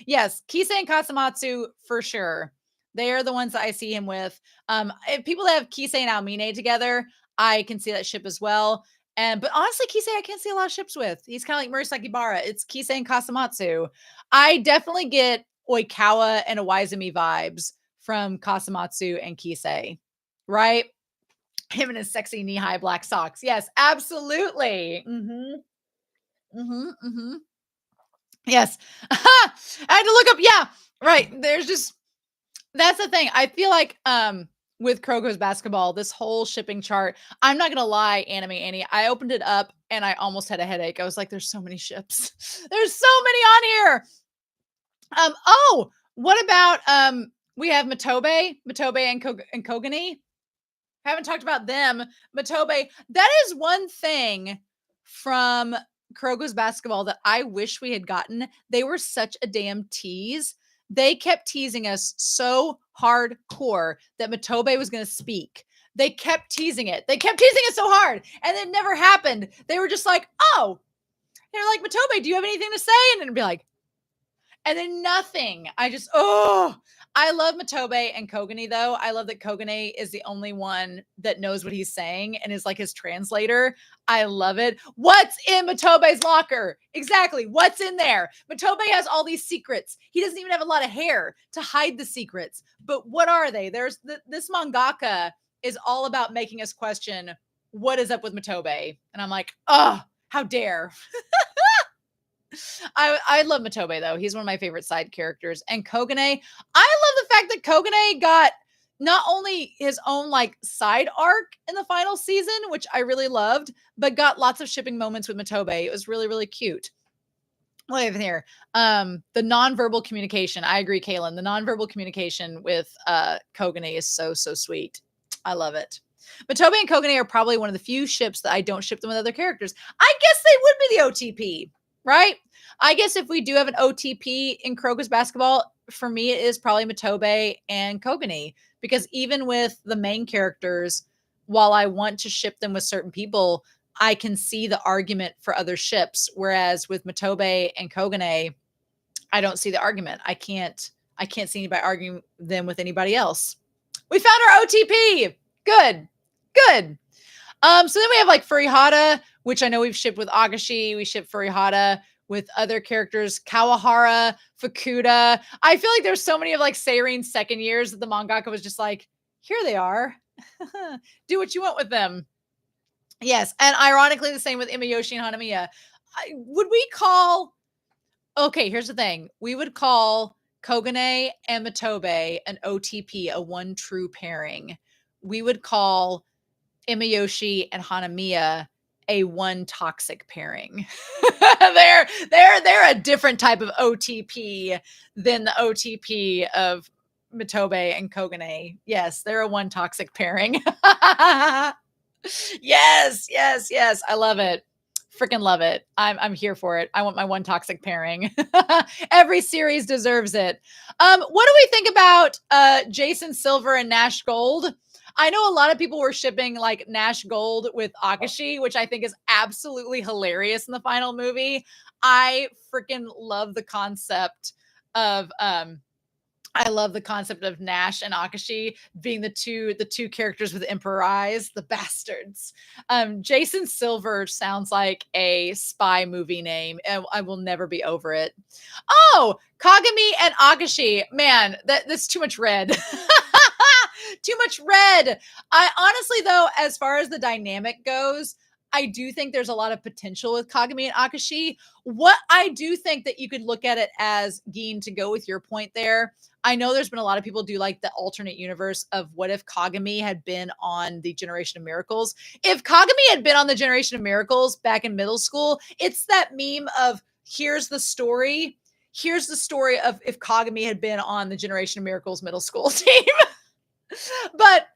[SPEAKER 1] Yes, Kisei and Kasamatsu for sure. They are the ones that I see him with. If people that have Kisei and Almine together, I can see that ship as well. But honestly, Kisei, I can't see a lot of ships with. He's kind of like Murasaki Bara. It's Kisei and Kasamatsu. I definitely get Oikawa and Iwaizumi vibes from Kasamatsu and Kisei, right? Him and his sexy knee-high black socks. Yes, absolutely. Yes. I had to look up. Yeah, right. There's just, that's the thing. I feel like with Kuroko's basketball, this whole shipping chart, I'm not gonna lie, Anime Annie, I opened it up and I almost had a headache. I was like, there's so many ships. There's so many on here. Oh, what about we have Matobe and Kogani. Haven't talked about them. Matobe, that is one thing from Kuroko's basketball that I wish we had gotten. They were such a damn tease. They kept teasing us so hardcore that Matobe was going to speak. They kept teasing it. They kept teasing it so hard, and it never happened. They were just like, oh, they're like, Matobe, do you have anything to say? And it'd be like, and then nothing. I love Matobe and Kogani though. I love that Kogani is the only one that knows what he's saying and is like his translator. I love it. What's in Matobe's locker? Exactly. What's in there? Matobe has all these secrets. He doesn't even have a lot of hair to hide the secrets. But what are they? This mangaka is all about making us question what is up with Matobe. And I'm like, oh, how dare. I love Matobe though. He's one of my favorite side characters. And Kogane, I love the fact that Kogane got not only his own like side arc in the final season, which I really loved, but got lots of shipping moments with Matobe. It was really, really cute. What have here? The nonverbal communication. I agree, Kaylin. The nonverbal communication with Kogane is so, so sweet. I love it. Matobe and Kogane are probably one of the few ships that I don't ship them with other characters. I guess they would be the OTP. Right? I guess if we do have an OTP in Kuroko's basketball, for me, it is probably Matobe and Kogani. Because even with the main characters, while I want to ship them with certain people, I can see the argument for other ships. Whereas with Matobe and Kogane, I don't see the argument. I can't see anybody arguing them with anybody else. We found our OTP. Good. So then we have like Furihara, which I know we've shipped with Agashi. We shipped Furihara with other characters, Kawahara, Fukuda. I feel like there's so many of like Seirin's second years that the mangaka was just like, here they are. Do what you want with them. Yes. And ironically, the same with Imayoshi and Hanamiya. Would we call... Okay, here's the thing. We would call Kogane and Matobe an OTP, a one true pairing. We would call Imayoshi and Hanamiya a one toxic pairing. they're a different type of OTP than the OTP of Matobe and Kogane. Yes, they're a one toxic pairing. Yes. I love it. Freaking love it. I'm here for it. I want my one toxic pairing. Every series deserves it. What do we think about Jason Silver and Nash Gold? I know a lot of people were shipping like Nash Gold with Akashi, which I think is absolutely hilarious in the final movie. I freaking love the concept of Nash and Akashi being the two characters with emperor eyes, the bastards. Jason Silver sounds like a spy movie name, and I will never be over it. Oh, Kagami and Akashi. Man, that's too much red. Too much red. I honestly, though, as far as the dynamic goes, I do think there's a lot of potential with Kagami and Akashi. What I do think that you could look at it as, Geen, to go with your point there. I know there's been a lot of people do like the alternate universe of what if Kagami had been on the Generation of Miracles. If Kagami had been on the Generation of Miracles back in middle school, it's that meme of here's the story. Here's the story of if Kagami had been on the Generation of Miracles middle school team. But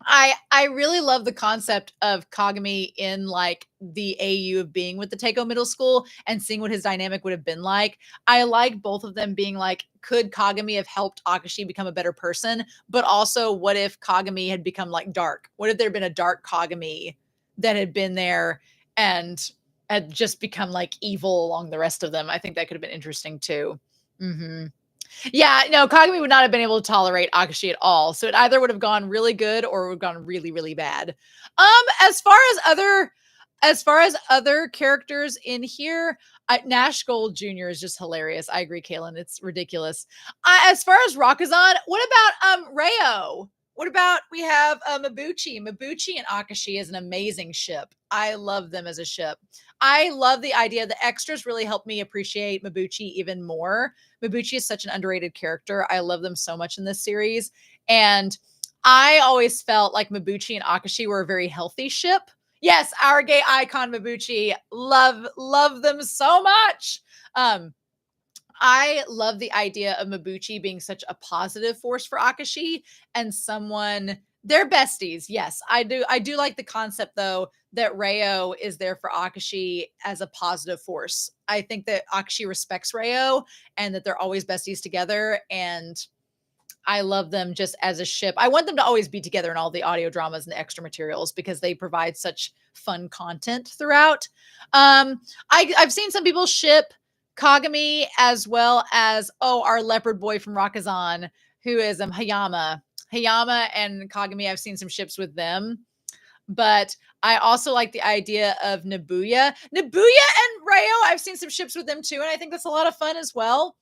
[SPEAKER 1] I really love the concept of Kagami in like the AU of being with the Teiko middle school and seeing what his dynamic would have been like. I like both of them being like, could Kagami have helped Akashi become a better person? But also, what if Kagami had become like dark? What if there had been a dark Kagami that had been there and had just become like evil along the rest of them? I think that could have been interesting too. Mm-hmm. Yeah, no, Kagami would not have been able to tolerate Akashi at all. So it either would have gone really good or it would have gone really, really bad. As far as other characters in here, Nash Gold Jr. is just hilarious. I agree, Kaylin. It's ridiculous. As far as Rakuzan, what about Reo? What about we have Mabuchi? Mabuchi and Akashi is an amazing ship. I love them as a ship. I love the idea. The extras really helped me appreciate Mabuchi even more. Mabuchi is such an underrated character. I love them so much in this series. And I always felt like Mabuchi and Akashi were a very healthy ship. Yes, our gay icon Mabuchi. Love them so much. I love the idea of Mabuchi being such a positive force for Akashi and someone they're besties. Yes, I do. I do like the concept though that Reo is there for Akashi as a positive force. I think that Akashi respects Reo and that they're always besties together. And I love them just as a ship. I want them to always be together in all the audio dramas and the extra materials because they provide such fun content throughout. I've seen some people ship Kagami as well as our leopard boy from Rakuzan, who is Hayama. Hayama and Kagami, I've seen some ships with them. But I also like the idea of Nabuya. Nabuya and Reo, I've seen some ships with them too, and I think that's a lot of fun as well.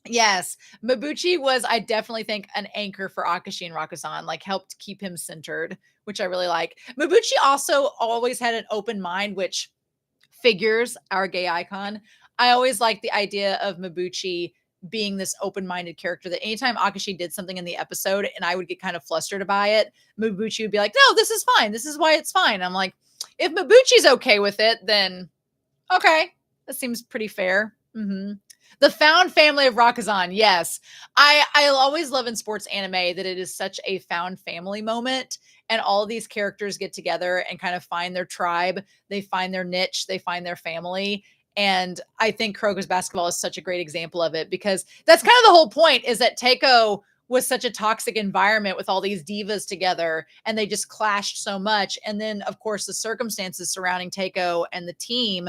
[SPEAKER 1] Yes, Mabuchi was, I definitely think, an anchor for Akashi and Rakuzan, like helped keep him centered, which I really like. Mabuchi also always had an open mind, which figures our gay icon. I always liked the idea of Mabuchi being this open-minded character that anytime Akashi did something in the episode and I would get kind of flustered by it, Mabuchi would be like, no, this is fine. This is why it's fine. I'm like, if Mabuchi's okay with it, then okay, that seems pretty fair. Mm-hmm. The found family of Rakuzan. Yes. I always love in sports anime that it is such a found family moment and all of these characters get together and kind of find their tribe. They find their niche. They find their family. And I think Kuroko's basketball is such a great example of it because that's kind of the whole point is that Teiko was such a toxic environment with all these divas together and they just clashed so much. And then of course the circumstances surrounding Teiko and the team,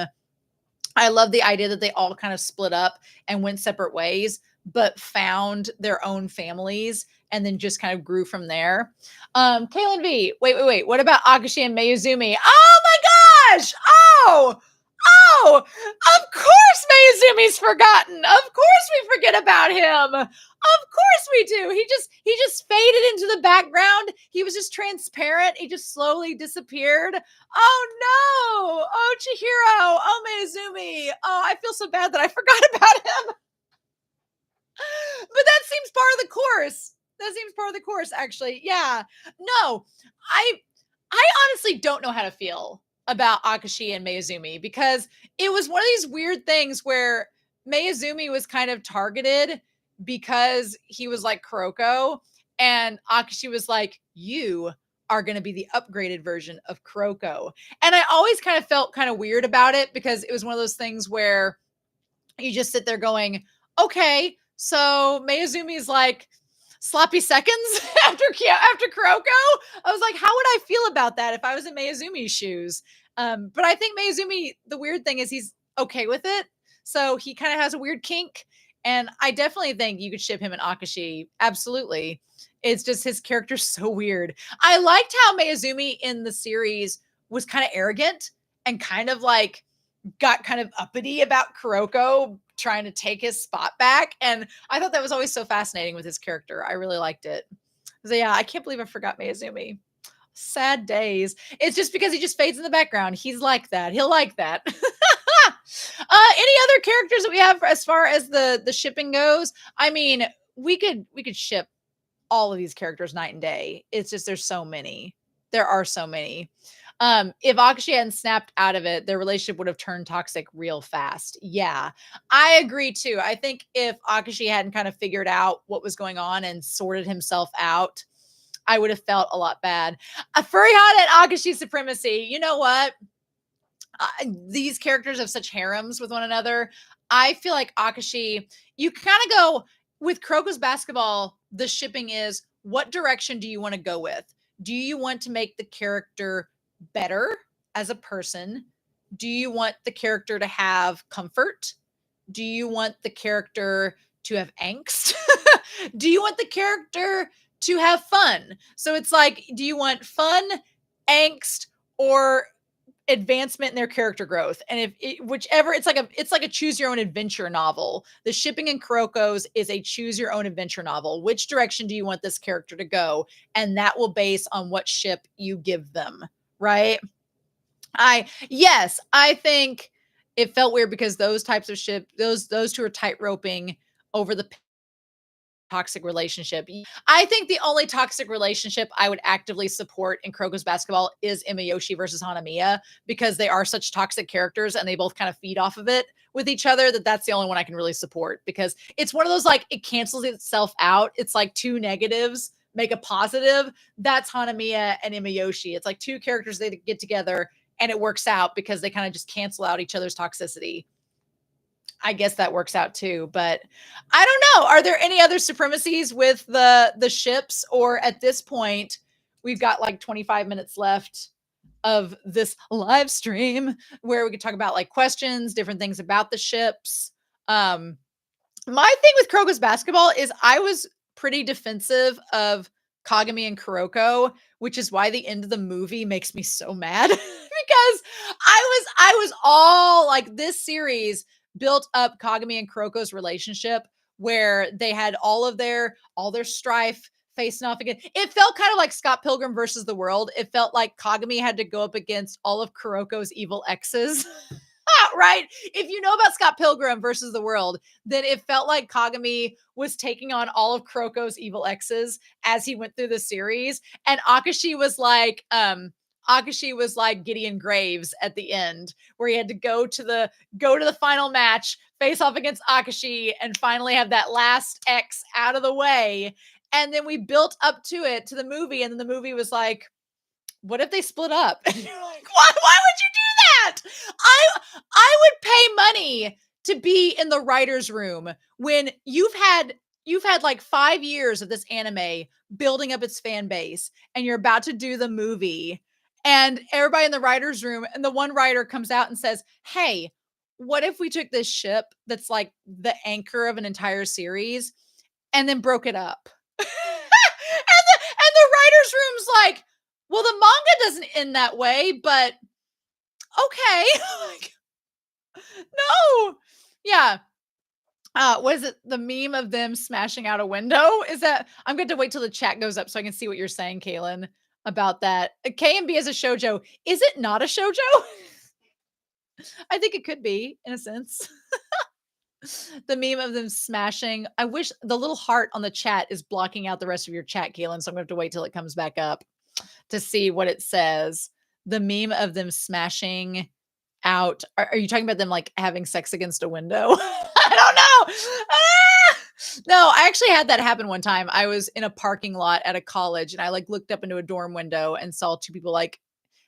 [SPEAKER 1] I love the idea that they all kind of split up and went separate ways, but found their own families and then just kind of grew from there. Kaylin V, wait. What about Akashi and Mayuzumi? Oh my gosh! Oh, of course Mayuzumi's forgotten. Of course we forget about him. Of course we do. He just faded into the background. He was just transparent. He just slowly disappeared. Oh no. Oh, Chihiro. Oh, Mayuzumi. Oh, I feel so bad that I forgot about him. But that seems part of the course. That seems part of the course, actually. Yeah. No, I honestly don't know how to feel about Akashi and Mayuzumi because it was one of these weird things where Mayuzumi was kind of targeted because he was like Kuroko and Akashi was like, you are going to be the upgraded version of Kuroko. And I always kind of felt kind of weird about it because it was one of those things where you just sit there going, okay, so Mayuzumi is like sloppy seconds after Kuroko. I was like, how would I feel about that if I was in Mayuzumi's shoes? But I think Mayuzumi, the weird thing is he's okay with it. So he kind of has a weird kink. And I definitely think you could ship him and Akashi. Absolutely. It's just his character's so weird. I liked how Mayuzumi in the series was kind of arrogant and kind of like got kind of uppity about Kuroko trying to take his spot back. And I thought that was always so fascinating with his character. I really liked it. So yeah, I can't believe I forgot Mayuzumi. Sad days. It's just because he just fades in the background. He's like that. He'll like that. Any other characters that we have as far as the shipping goes? I mean, we could ship all of these characters night and day. It's just there's so many. There are so many. If Akashi hadn't snapped out of it, their relationship would have turned toxic real fast. Yeah, I agree too. I think if Akashi hadn't kind of figured out what was going on and sorted himself out, I would have felt a lot bad. A furry hot at Akashi supremacy. You know what? These characters have such harems with one another. I feel like Akashi, you kind of go with Kuroko's basketball. The shipping is what direction do you want to go with? Do you want to make the character better as a person? Do you want the character to have comfort? Do you want the character to have angst? Do you want the character to have fun? So it's like, do you want fun, angst, or advancement in their character growth? And if whichever, it's like a choose your own adventure novel. The shipping in Kuroko's is a choose your own adventure novel. Which direction do you want this character to go? And that will base on what ship you give them, right? I think it felt weird because those types of ship, those two are tight roping over the toxic relationship. I think the only toxic relationship I would actively support in Kuroko's basketball is Imayoshi versus Hanamiya, because they are such toxic characters and they both kind of feed off of it with each other. That's the only one I can really support, because it's one of those, like, it cancels itself out. It's like two negatives make a positive. That's Hanamiya and Imayoshi. It's like two characters that get together and it works out because they kind of just cancel out each other's toxicity. I guess that works out too, but I don't know. Are there any other supremacies with the ships, or at this point we've got like 25 minutes left of this live stream where we could talk about like questions, different things about the ships. My thing with Kuroko's basketball is I was pretty defensive of Kagami and Kuroko, which is why the end of the movie makes me so mad because I was all like, this series built up Kagami and Kuroko's relationship where they had all their strife facing off again. It felt kind of like Scott Pilgrim versus the World. It felt like Kagami had to go up against all of Kuroko's evil exes. Right? If you know about Scott Pilgrim versus the World, then it felt like Kagami was taking on all of Kuroko's evil exes as he went through the series. And Akashi was like Gideon Graves at the end, where he had to go to the final match, face off against Akashi, and finally have that last X out of the way. And then we built up to it, to the movie, and then the movie was like, what if they split up? And you're like, why would you do that? I would pay money to be in the writer's room when you've had like 5 years of this anime building up its fan base, and you're about to do the movie, and everybody in the writer's room, and the one writer comes out and says, hey, what if we took this ship that's like the anchor of an entire series and then broke it up? And the writer's room's like, well, the manga doesn't end that way, but okay. Like, no. Yeah. Was it the meme of them smashing out a window? Is that, I'm going to wait till the chat goes up so I can see what you're saying, Kaylin, about that. K and B as a shoujo. Is it not a shoujo? I think it could be, in a sense. The meme of them smashing. I wish the little heart on the chat is blocking out the rest of your chat, Kaylin. So I'm going to have to wait till it comes back up to see what it says. The meme of them smashing out. Are you talking about them like having sex against a window? I don't know. Ah! No, I actually had that happen one time. I was in a parking lot at a college and I like looked up into a dorm window and saw two people like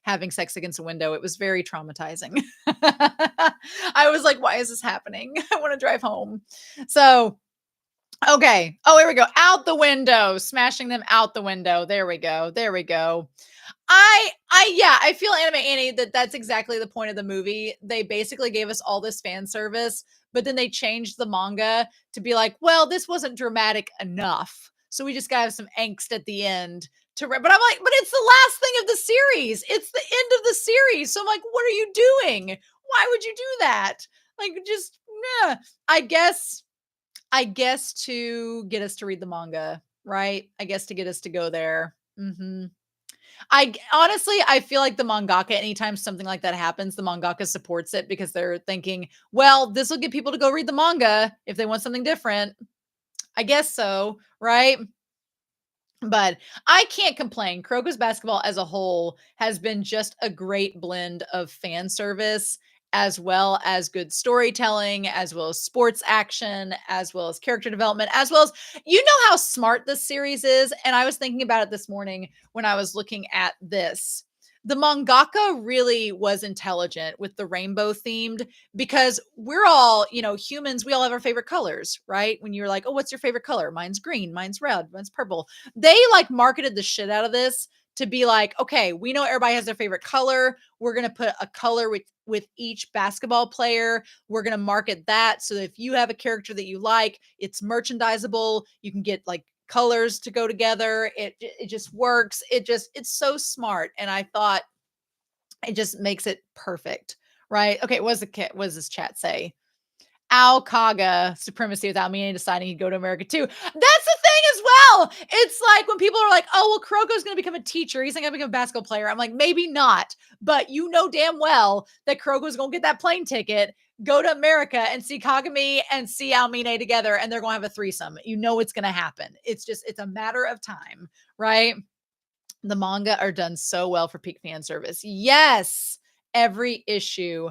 [SPEAKER 1] having sex against a window. It was very traumatizing. I was like, why is this happening? I want to drive home. So, okay. Oh, here we go. Out the window, smashing them out the window. There we go. There we go. I feel Anime Annie that's exactly the point of the movie. They basically gave us all this fan service, but then they changed the manga to be like, well, this wasn't dramatic enough. So we just got to have some angst at the end but I'm like, but it's the last thing of the series. It's the end of the series. So I'm like, what are you doing? Why would you do that? Like, just, I guess to get us to read the manga, right? I guess to get us to go there. Honestly, I feel like the mangaka, anytime something like that happens, the mangaka supports it because they're thinking, well, this will get people to go read the manga if they want something different. I guess so, right? But I can't complain. Kuroko's basketball as a whole has been just a great blend of fan service as well as good storytelling, as well as sports action, as well as character development, as well as you know how smart this series is. And I was thinking about it this morning when I was looking at this. The mangaka really was intelligent with the rainbow themed because we're all, humans, we all have our favorite colors, right? When you're like, oh, what's your favorite color? Mine's green, mine's red, mine's purple. They like marketed the shit out of this to be like, okay, we know everybody has their favorite color. We're going to put a color with each basketball player. We're going to market that so that if you have a character that you like, it's merchandisable. You can get like colors to go together. It just works. It's so smart. And I thought it just makes it perfect, right? Okay, what does this chat say? Al Kaga supremacy without me deciding he'd go to America too. That's the thing as well. It's like when people are like, oh, well, Kuroko's going to become a teacher. He's not going to become a basketball player. I'm like, maybe not. But you know damn well that Kuroko's going to get that plane ticket, go to America and see Kagami and see Almine together, and they're going to have a threesome. You know it's going to happen. It's a matter of time, right? The manga are done so well for peak fan service. Yes, every issue.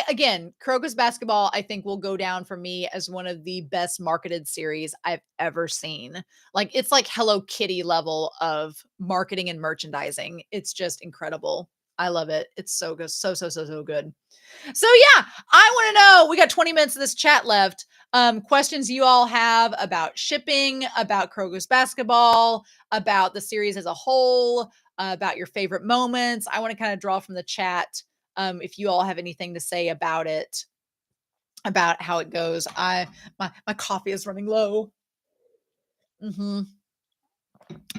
[SPEAKER 1] Again, Kuroko's basketball, I think will go down for me as one of the best marketed series I've ever seen. Like it's like Hello Kitty level of marketing and merchandising. It's just incredible. I love it. It's so good. So good. So yeah, I want to know, we got 20 minutes of this chat left. Questions you all have about shipping, about Kuroko's basketball, about the series as a whole, about your favorite moments. I want to kind of draw from the chat. If you all have anything to say about it, about how it goes. My coffee is running low.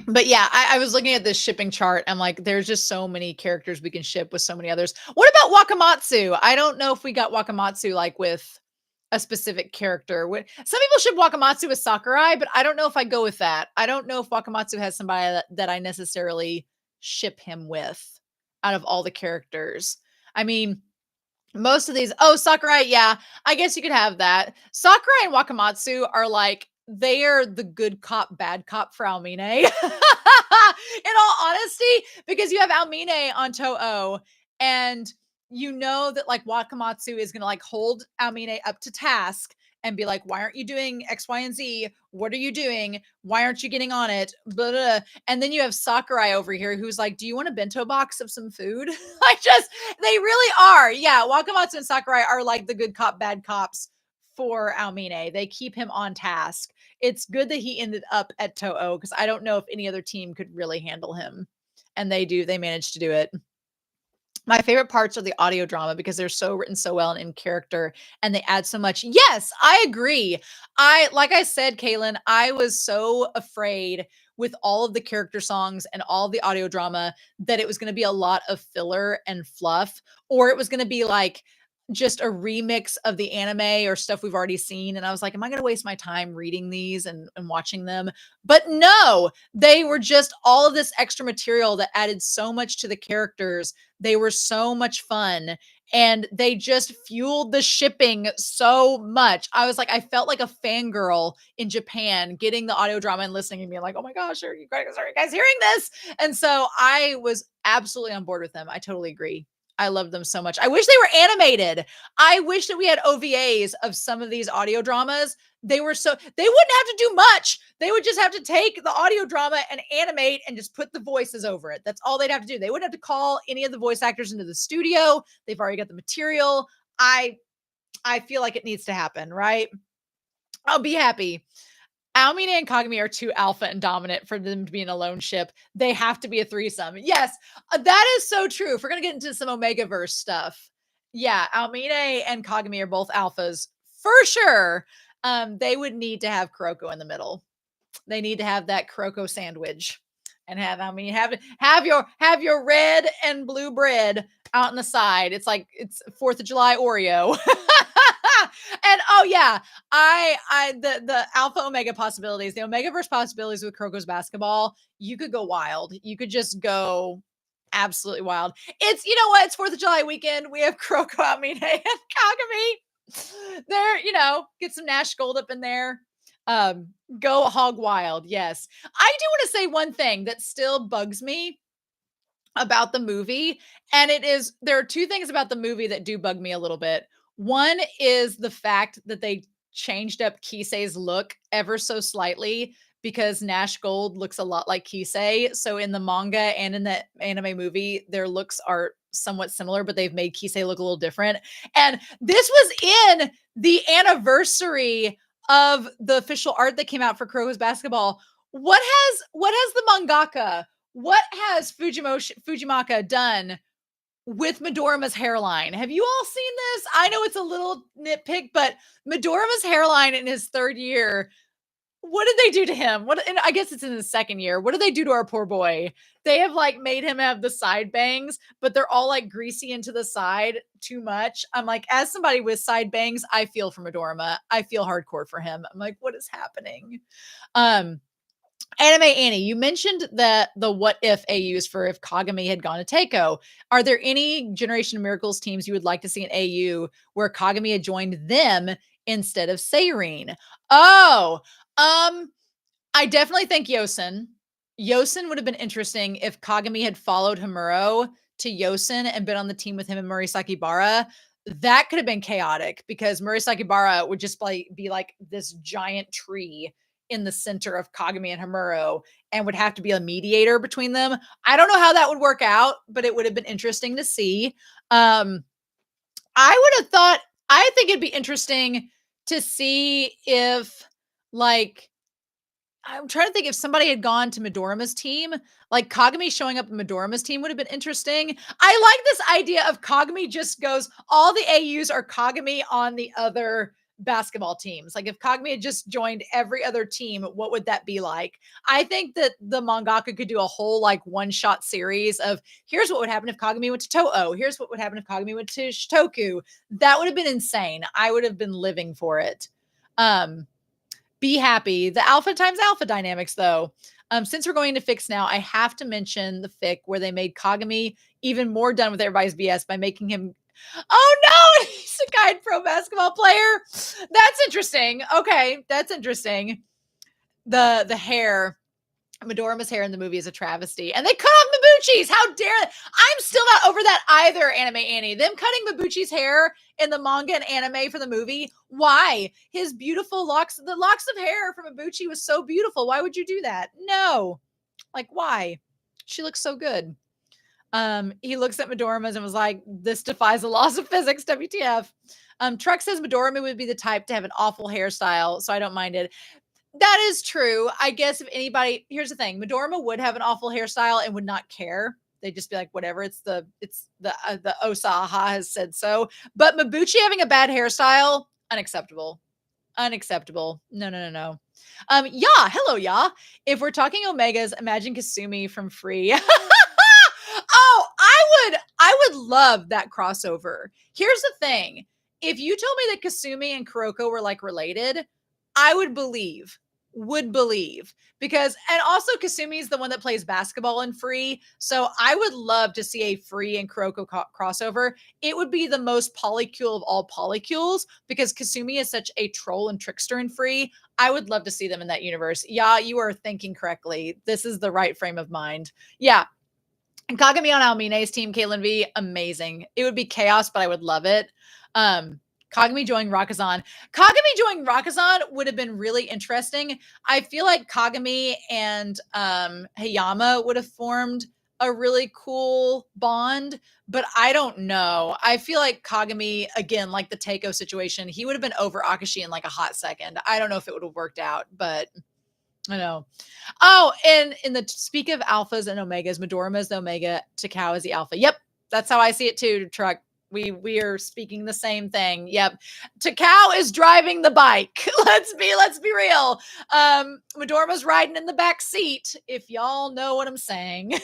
[SPEAKER 1] But yeah, I was looking at this shipping chart. I'm like, there's just so many characters we can ship with so many others. What about Wakamatsu? I don't know if we got Wakamatsu like with a specific character. Some people ship Wakamatsu with Sakurai, but I don't know if I go with that. I don't know if Wakamatsu has somebody that I necessarily ship him with out of all the characters. I mean, most of these, Sakurai, yeah, I guess you could have that. Sakurai and Wakamatsu are like, they are the good cop, bad cop for Almine. In all honesty, because you have Almine on Toho, and you know that like Wakamatsu is gonna like hold Almine up to task and be like, why aren't you doing X, Y, and Z? What are you doing? Why aren't you getting on it? Blah, blah, blah. And then you have Sakurai over here who's like, do you want a bento box of some food? They really are. Yeah, Wakamatsu and Sakurai are like the good cop, bad cops for Almine. They keep him on task. It's good that he ended up at Toho because I don't know if any other team could really handle him. And they do. They managed to do it. My favorite parts are the audio drama because they're so written so well and in character and they add so much. Yes, I agree. Like I said, Kaylin, I was so afraid with all of the character songs and all the audio drama that it was going to be a lot of filler and fluff, or it was going to be like just a remix of the anime or stuff we've already seen. And I was like, am I going to waste my time reading these and watching them? But no, they were just all of this extra material that added so much to the characters. They were so much fun and they just fueled the shipping so much. I was like, I felt like a fangirl in Japan getting the audio drama and listening and being like, oh my gosh, are you guys hearing this? And so I was absolutely on board with them. I totally agree. I love them so much. I wish they were animated. I wish that we had OVAs of some of these audio dramas. They wouldn't have to do much. They would just have to take the audio drama and animate and just put the voices over it. That's all they'd have to do. They wouldn't have to call any of the voice actors into the studio. They've already got the material. I feel like it needs to happen, right? I'll be happy. Almine and Kagami are too alpha and dominant for them to be in a lone ship. They have to be a threesome. Yes, that is so true. If we're going to get into some Omegaverse stuff, yeah, Almine and Kagami are both alphas for sure. They would need to have Kuroko in the middle. They need to have that Kuroko sandwich and have your red and blue bread out on the side. It's like it's 4th of July Oreo. And oh yeah, the alpha omega possibilities, the omega verse possibilities with Kuroko's basketball, you could go wild. You could just go absolutely wild. It's, you know what? It's 4th of July weekend. We have Kuroko, Amine, and Kagami. There, you know, get some Nash Gold up in there. Go hog wild. Yes. I do want to say one thing that still bugs me about the movie, and there are two things about the movie that do bug me a little bit. One is the fact that they changed up Kisei's look ever so slightly because Nash Gold looks a lot like Kisei. So in the manga and in the anime movie, their looks are somewhat similar, but they've made Kisei look a little different. And this was in the anniversary of the official art that came out for Kuroko's basketball. What has the mangaka, what has Fujimaka done with Midorima's hairline? Have you all seen this? I know it's a little nitpick, but Midorima's hairline in his 3rd year, what did they do to him? And I guess it's in his 2nd year. What did they do to our poor boy? They have like made him have the side bangs, but they're all like greasy into the side too much. I'm like, as somebody with side bangs, I feel for Midorima. I feel hardcore for him. I'm like, what is happening? Anime Annie, you mentioned the what if AUs for if Kagami had gone to Teiko. Are there any Generation of Miracles teams you would like to see an AU where Kagami had joined them instead of Seirin? Oh, I definitely think Yosen. Yosen would have been interesting if Kagami had followed Hamuro to Yosen and been on the team with him and Murasaki Bara. That could have been chaotic because Murasaki Bara would just be like this giant tree in the center of Kagami and Hamuro and would have to be a mediator between them. I don't know how that would work out, but it would have been interesting to see. I would have thought, I think it'd be interesting to see if, like, I'm trying to think if somebody had gone to Midorima's team, like Kagami showing up in Midorima's team would have been interesting. I like this idea of Kagami just goes, all the AUs are Kagami on the other basketball teams. Like if Kagami had just joined every other team, what would that be like? I think that the mangaka could do a whole like one-shot series of here's what would happen if Kagami went to Toho. Here's what would happen if Kagami went to Shitoku. That would have been insane. I would have been living for it. Be happy. The alpha times alpha dynamics, though. Since we're going to fix now, I have to mention the fic where they made Kagami even more done with everybody's BS by making him. Oh no, he's a guide pro basketball player. That's interesting. Okay, that's interesting. The hair. Midorima's hair in the movie is a travesty. And they cut off Mabuchi's. How dare they? I'm still not over that either, Anime Annie. Them cutting Mabuchi's hair in the manga and anime for the movie. Why? His beautiful locks, the locks of hair from Mabuchi was so beautiful. Why would you do that? No. Like, why? She looks so good. He looks at Midorima's and was like, this defies the laws of physics, WTF. Truck says Midorima would be the type to have an awful hairstyle, so I don't mind it. That is true. I guess if anybody, here's the thing, Midorima would have an awful hairstyle and would not care. They'd just be like, whatever. It's the Osaha has said so. But Mabuchi having a bad hairstyle, unacceptable. Unacceptable. No, no, no, no. Yeah. Hello, yeah. If we're talking Omegas, imagine Kasumi from Free. Oh, I would love that crossover. Here's the thing. If you told me that Kasumi and Kuroko were like related, I would believe because, and also Kasumi is the one that plays basketball in Free. So I would love to see a Free and Kuroko crossover. It would be the most polycule of all polycules because Kasumi is such a troll and trickster in Free. I would love to see them in that universe. Yeah, you are thinking correctly. This is the right frame of mind. Yeah. And Kagami on Almine's team, Caitlin V, amazing. It would be chaos, but I would love it. Kagami joining Rakazan. Kagami joining Rakazan would have been really interesting. I feel like Kagami and Hayama would have formed a really cool bond, but I don't know. I feel like Kagami, again, like the Teiko situation, he would have been over Akashi in like a hot second. I don't know if it would have worked out, but I know. Oh, and in the speak of alphas and omegas, Midorima is the omega, Takao is the alpha. Yep, that's how I see it too, Truck. We are speaking the same thing. Yep. Takao is driving the bike. Let's be real. Midorima's riding in the back seat, if y'all know what I'm saying.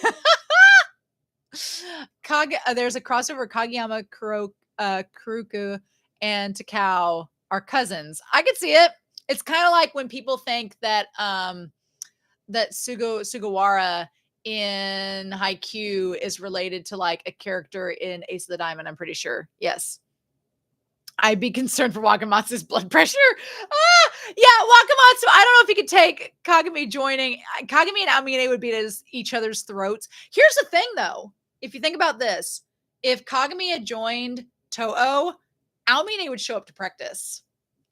[SPEAKER 1] There's a crossover Kageyama, Kuroko, and Takao. are cousins. I could see it. It's kind of like when people think that that Sugawara in Haikyuu is related to like a character in Ace of the Diamond. I'm pretty sure. Yes. I'd be concerned for Wakamatsu's blood pressure. Yeah, Wakamatsu. I don't know if he could take Kagami joining. Kagami and Aomine would be at each other's throats. Here's the thing, though. If you think about this, if Kagami had joined Toho, Aomine would show up to practice.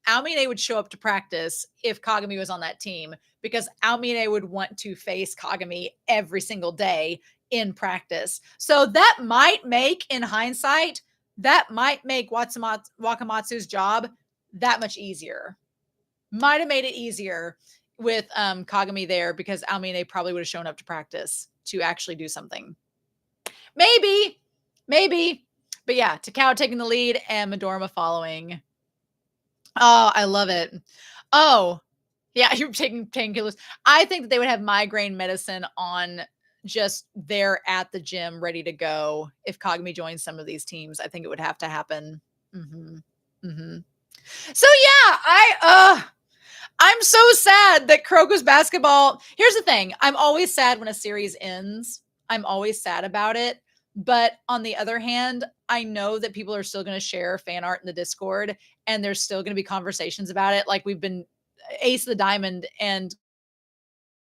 [SPEAKER 1] Aomine would show up to practice if Kagami was on that team because Aomine would want to face Kagami every single day in practice. So that might make, in hindsight, Wakamatsu's job that much easier. Might have made it easier with Kagami there because Aomine probably would have shown up to practice to actually do something. Maybe. But yeah, Takao taking the lead and Midorima following. Oh, I love it. Oh, yeah, you're taking painkillers. I think that they would have migraine medicine on just there at the gym ready to go if Kagami joins some of these teams. I think it would have to happen. So yeah, I'm so sad that Kuroko's basketball. Here's the thing. I'm always sad when a series ends. I'm always sad about it. But on the other hand, I know that people are still going to share fan art in the Discord and there's still going to be conversations about it. Like we've been Ace of the Diamond and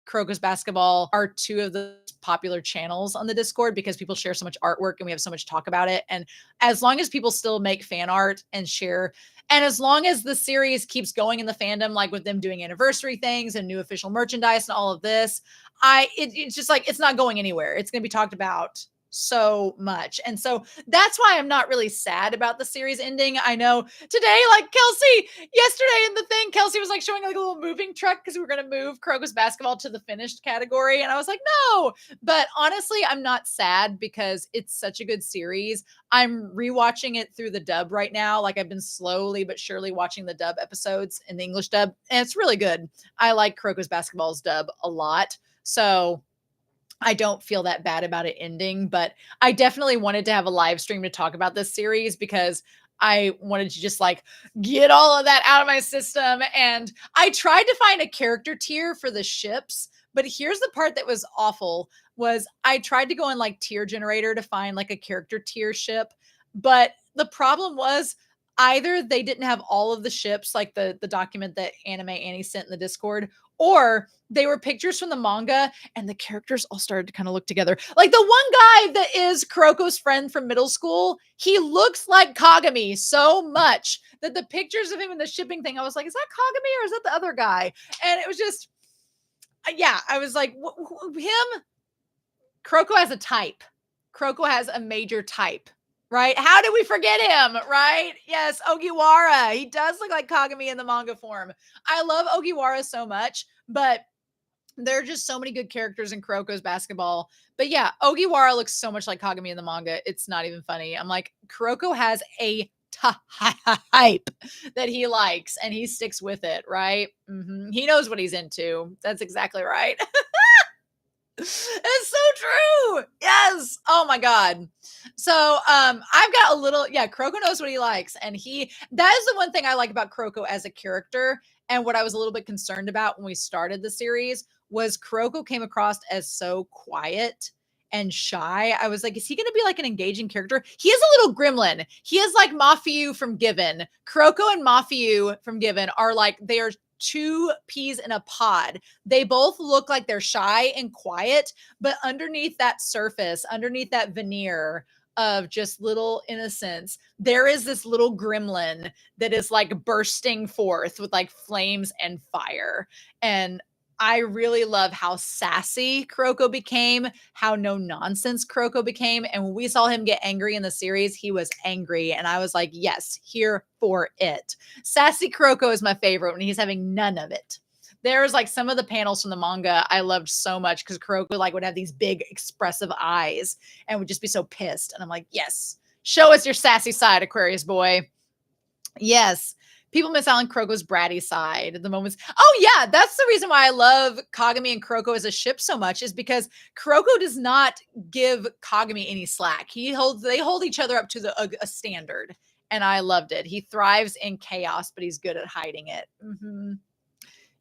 [SPEAKER 1] Kuroko's basketball are two of the popular channels on the Discord because people share so much artwork and we have so much talk about it. And as long as people still make fan art and share, and as long as the series keeps going in the fandom, like with them doing anniversary things and new official merchandise and all of this, it's just like, it's not going anywhere. It's going to be talked about so much. And so that's why I'm not really sad about the series ending. I know today, like Kelsey, yesterday in the thing, Kelsey was like showing like a little moving truck because we were going to move Kuroko's basketball to the finished category. And I was like, no, but honestly, I'm not sad because it's such a good series. I'm rewatching it through the dub right now. Like I've been slowly but surely watching the dub episodes in the English dub. And it's really good. I like Kuroko's basketball's dub a lot. So I don't feel that bad about it ending, but I definitely wanted to have a live stream to talk about this series because I wanted to just like get all of that out of my system. And I tried to find a character tier for the ships, but here's the part that was awful was I tried to go in like tier generator to find like a character tier ship, but the problem was either they didn't have all of the ships, like the document that Anime Annie sent in the Discord, or they were pictures from the manga and the characters all started to kind of look together. Like the one guy that is Kuroko's friend from middle school, he looks like Kagami so much that the pictures of him in the shipping thing, I was like, is that Kagami or is that the other guy? And it was just, yeah, I was like, him, Kuroko has a type. Kuroko has a major type. Right? How did we forget him? Right? Yes, Ogiwara. He does look like Kagami in the manga form. I love Ogiwara so much, but there are just so many good characters in Kuroko's basketball. But yeah, Ogiwara looks so much like Kagami in the manga. It's not even funny. I'm like, Kuroko has a type that he likes and he sticks with it, right? He knows what he's into. That's exactly right. It's so true. Yes. Oh my God. So I've got a little, yeah, Kuroko knows what he likes. And that is the one thing I like about Kuroko as a character. And what I was a little bit concerned about when we started the series was Kuroko came across as so quiet and shy. I was like, is he going to be like an engaging character? He is a little gremlin. He is like Mafiu from Given. Kuroko and Mafiu from Given are like, they are two peas in a pod. They both look like they're shy and quiet, but underneath that surface, underneath that veneer of just little innocence, there is this little gremlin that is like bursting forth with like flames and fire. And I really love how sassy Kuroko became, how no nonsense Kuroko became. And when we saw him get angry in the series, he was angry. And I was like, yes, here for it. Sassy Kuroko is my favorite when he's having none of it. There's like some of the panels from the manga I loved so much because Kuroko like would have these big expressive eyes and would just be so pissed. And I'm like, yes, show us your sassy side, Aquarius boy. Yes. People miss out on Kuroko's bratty side. The moments. Oh yeah, that's the reason why I love Kagami and Kuroko as a ship so much is because Kuroko does not give Kagami any slack. They hold each other up to a standard. and I loved it. He thrives in chaos, but he's good at hiding it.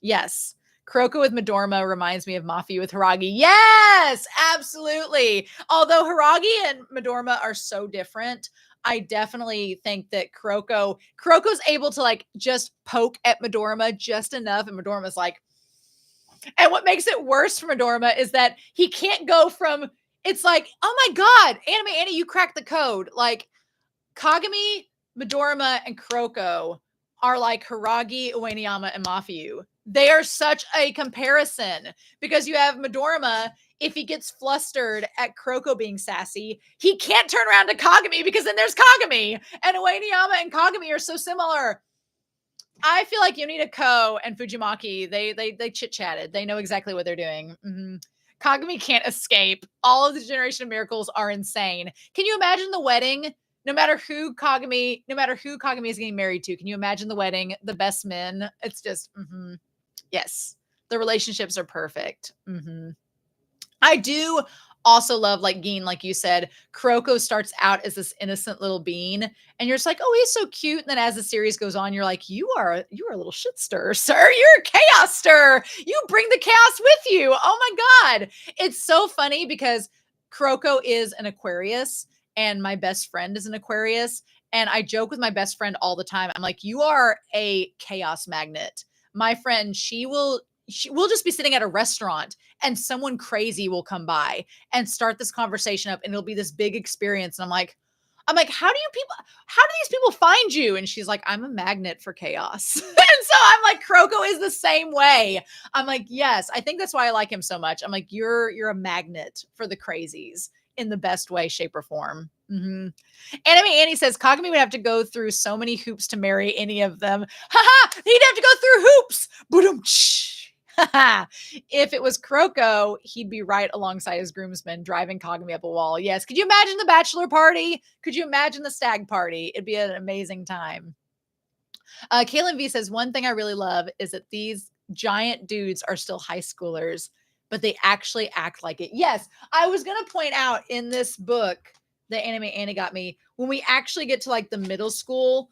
[SPEAKER 1] Yes. Kuroko with Midorima reminds me of Mafi with Hiragi. Yes, absolutely. Although Hiragi and Midorima are so different, I definitely think that Kuroko's able to like just poke at Midorima just enough, and Midorima's like, and what makes it worse for Midorima is that he can't go from, it's like, oh my God, Anime Annie, you cracked the code. Like Kagami, Midorima, and Kuroko are like Hiragi, Ueniyama, and Mafiu. They are such a comparison because you have Midorima, if he gets flustered at Kuroko being sassy, he can't turn around to Kagami because then there's Kagami. And Ueniyama and Kagami are so similar. I feel like Ko and Fujimaki, they chit-chatted. They know exactly what they're doing. Kagami can't escape. All of the Generation of Miracles are insane. Can you imagine the wedding? No matter who Kagami is getting married to, can you imagine the wedding? The best men. It's just, yes. The relationships are perfect. I do also love, like Geen, like you said, Kuroko starts out as this innocent little bean, and you're just like, oh, he's so cute. And then as the series goes on, you're like, you are a little shit stir, sir. You're a chaos stir. You bring the chaos with you. Oh my God. It's so funny because Kuroko is an Aquarius, and my best friend is an Aquarius. And I joke with my best friend all the time. I'm like, you are a chaos magnet. My friend, we'll just be sitting at a restaurant and someone crazy will come by and start this conversation up, and it'll be this big experience. And I'm like, how do these people find you? And she's like, I'm a magnet for chaos. And so I'm like, Kuroko is the same way. I'm like, yes, I think that's why I like him so much. I'm like, you're a magnet for the crazies in the best way, shape, or form. Anime Annie says Kagami would have to go through so many hoops to marry any of them. Haha, he'd have to go through hoops. Boom-ch. If it was Kuroko, he'd be right alongside his groomsmen driving Kagami up a wall. Yes. Could you imagine the bachelor party? Could you imagine the stag party? It'd be an amazing time. Kaylin V says, one thing I really love is that these giant dudes are still high schoolers, but they actually act like it. Yes. I was going to point out in this book, the Anime Annie got me, when we actually get to like the middle school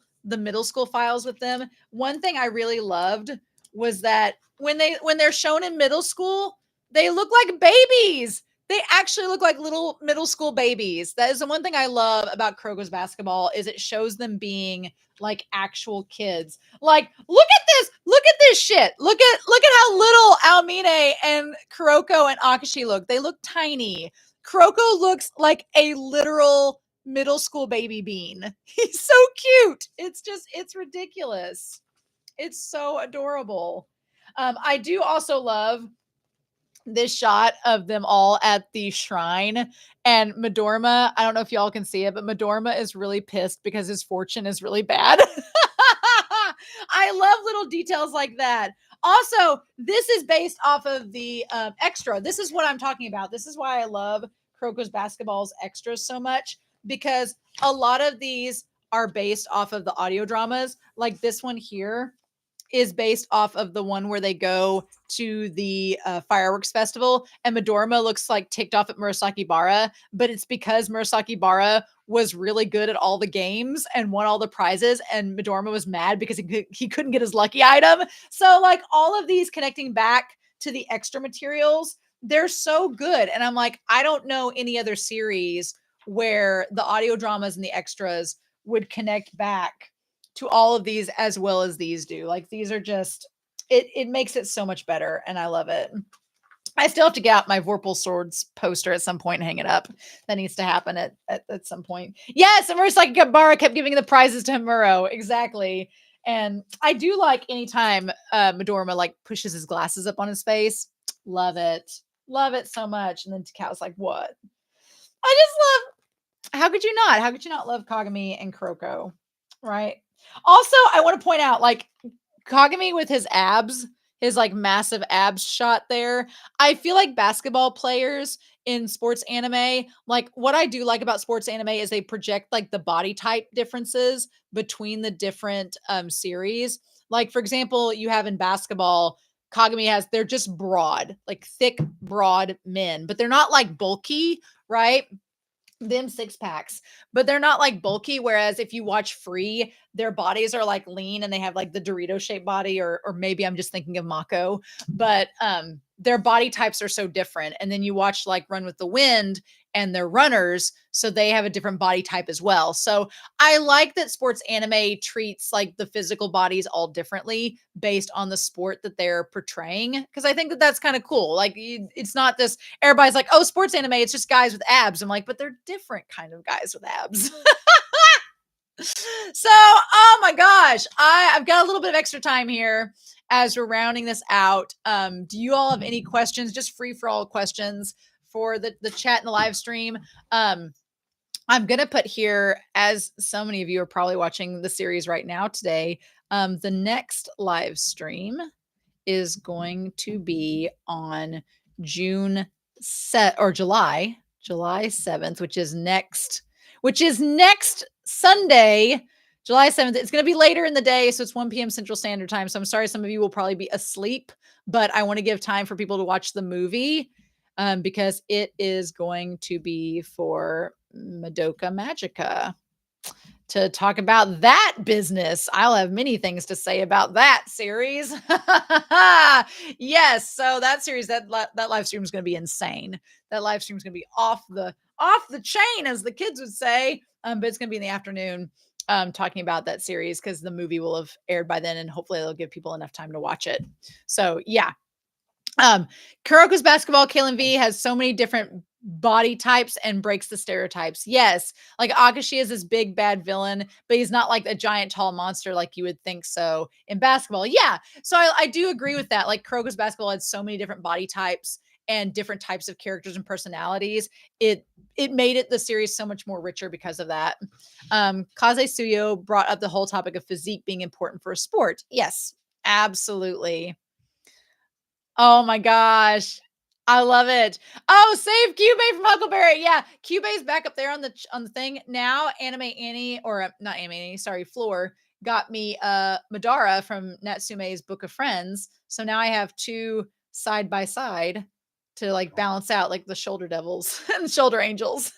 [SPEAKER 1] files with them, one thing I really loved was that when they're shown in middle school, they look like babies. They actually look like little middle school babies. That is the one thing I love about Kuroko's basketball, is it shows them being like actual kids. Like, look at this shit. Look at how little Aomine and Kuroko and Akashi look. They look tiny. Kuroko looks like a literal middle school baby bean. He's so cute. It's ridiculous. It's so adorable. I do also love this shot of them all at the shrine, and Midorima, I don't know if y'all can see it, but Midorima is really pissed because his fortune is really bad. I love little details like that. Also, this is based off of the extra. This is what I'm talking about. This is why I love Kuroko's basketball's extras so much, because a lot of these are based off of the audio dramas. Like this one here is based off of the one where they go to the fireworks festival, and Midorima looks like ticked off at Murasaki Bara, but it's because Murasaki Bara was really good at all the games and won all the prizes, and Midorima was mad because he couldn't get his lucky item. So like all of these connecting back to the extra materials, they're so good. And I'm like, I don't know any other series where the audio dramas and the extras would connect back to all of these as well as these do. Like these are just, it makes it so much better, and I love it. I still have to get out my Vorpal Swords poster at some point and hang it up. That needs to happen at some point. Yes, and Murasaki Bara kept giving the prizes to Muro. Exactly. And I do like anytime Midorima like pushes his glasses up on his face. Love it. Love it so much. And then Takau's like, what? I just love, how could you not? How could you not love Kagami and Kuroko? Right? Also, I want to point out, like, Kagami with his abs, his like massive abs shot there. I feel like basketball players in sports anime, like what I do like about sports anime is they project like the body type differences between the different series. Like, for example, you have in basketball, they're just broad, like thick, broad men, but they're not like bulky, right? them six packs, but they're not like bulky. Whereas if you watch Free, their bodies are like lean and they have like the Dorito shaped body, or maybe I'm just thinking of Mako, but their body types are so different. And then you watch like Run with the Wind and they're runners, so they have a different body type as well. So I like that sports anime treats like the physical bodies all differently based on the sport that they're portraying, because I think that that's kind of cool. Like it's not this, everybody's like, oh, sports anime, it's just guys with abs. I'm like, but they're different kind of guys with abs. So, oh my gosh, I've got a little bit of extra time here as we're rounding this out. Do you all have any questions? Just free for all questions for the chat and the live stream. I'm going to put here, as so many of you are probably watching the series right now today, the next live stream is going to be on July 7th, which is next Sunday, July 7th. It's going to be later in the day, so it's 1 p.m. Central Standard Time. So I'm sorry, some of you will probably be asleep, but I want to give time for people to watch the movie, because it is going to be for Madoka Magica to talk about that business. I'll have many things to say about that series. Yes, so that series, that live stream is going to be insane. That live stream is going to be off the chain, as the kids would say. But it's going to be in the afternoon, talking about that series, because the movie will have aired by then, and hopefully it'll give people enough time to watch it. So yeah. Kuroko's basketball, Kalen V, has so many different body types and breaks the stereotypes. Yes, like Akashi is this big bad villain, but he's not like a giant tall monster like you would think so in basketball. Yeah, so I do agree with that. Like Kuroko's basketball had so many different body types and different types of characters and personalities. It made it the series so much more richer because of that. Kaze Suyo brought up the whole topic of physique being important for a sport. Yes, absolutely. Oh my gosh. I love it. Oh, save Cubase from Huckleberry. Yeah, Cubase's back up there on the thing now. Anime Annie, or not Anime Annie, sorry, Floor got me Madara from Natsume's Book of Friends. So now I have two side by side to like balance out like the shoulder devils and shoulder angels.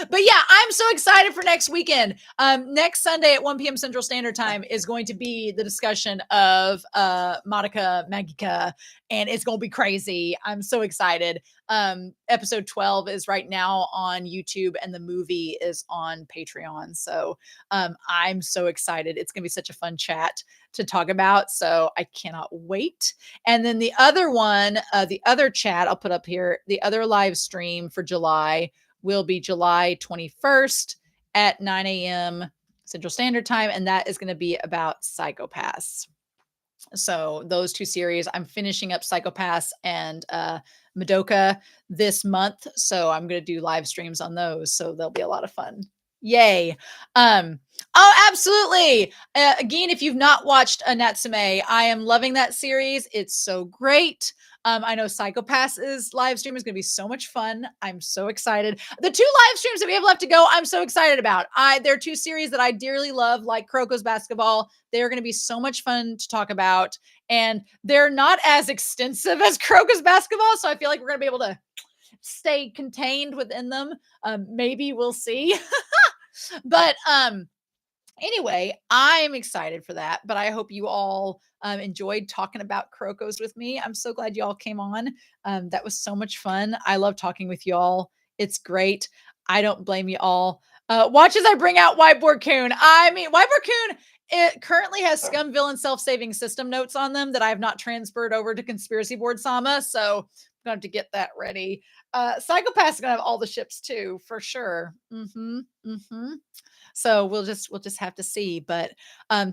[SPEAKER 1] But yeah, I'm so excited for next weekend. Next Sunday at 1 p.m. Central Standard Time is going to be the discussion of Madoka Magica, and it's going to be crazy. I'm so excited. Episode 12 is right now on YouTube, and the movie is on Patreon. So I'm so excited. It's going to be such a fun chat to talk about. So I cannot wait. And then the other one, the other chat I'll put up here, the other live stream for July will be July 21st at 9 a.m. Central Standard Time, and that is going to be about Psycho-Pass. So those two series, I'm finishing up Psycho-Pass and Madoka this month, so I'm going to do live streams on those, so they'll be a lot of fun. Yay. Oh, absolutely. Again, if you've not watched Natsume, I am loving that series. It's so great. I know Psycho-Pass's live stream is going to be so much fun. I'm so excited. The two live streams that we have left to go, I'm so excited about. There are two series that I dearly love, like Kuroko's basketball. They're going to be so much fun to talk about, and they're not as extensive as Kuroko's basketball, so I feel like we're going to be able to stay contained within them. Maybe we'll see. But anyway, I'm excited for that, but I hope you all enjoyed talking about Kuroko's with me. I'm so glad you all came on. That was so much fun. I love talking with you all. It's great. I don't blame you all. Watch as I bring out Whiteboard Coon. I mean, Whiteboard Coon, it currently has Scum Villain Self-Saving System notes on them that I have not transferred over to Conspiracy Board Sama, so I'm going to have to get that ready. Psycho-Pass is going to have all the ships too, for sure. So we'll just have to see. But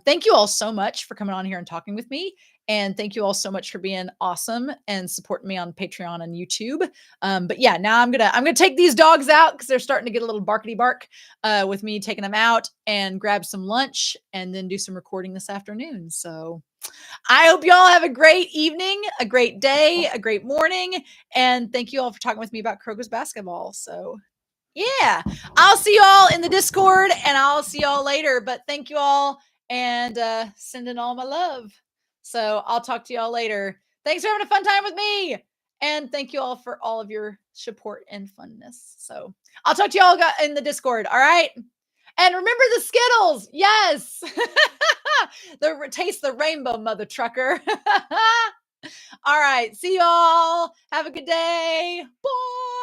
[SPEAKER 1] thank you all so much for coming on here and talking with me. And thank you all so much for being awesome and supporting me on Patreon and YouTube. But yeah, now I'm gonna take these dogs out because they're starting to get a little barkity bark with me taking them out, and grab some lunch and then do some recording this afternoon. So I hope you all have a great evening, a great day, a great morning. And thank you all for talking with me about Kuroko's basketball. So yeah, I'll see you all in the Discord, and I'll see you all later. But thank you all, and sending all my love. So I'll talk to you all later. Thanks for having a fun time with me. And thank you all for all of your support and funness. So I'll talk to y'all in the Discord. All right. And remember the Skittles. Yes. Taste the rainbow, mother trucker. All right. See y'all. Have a good day. Bye.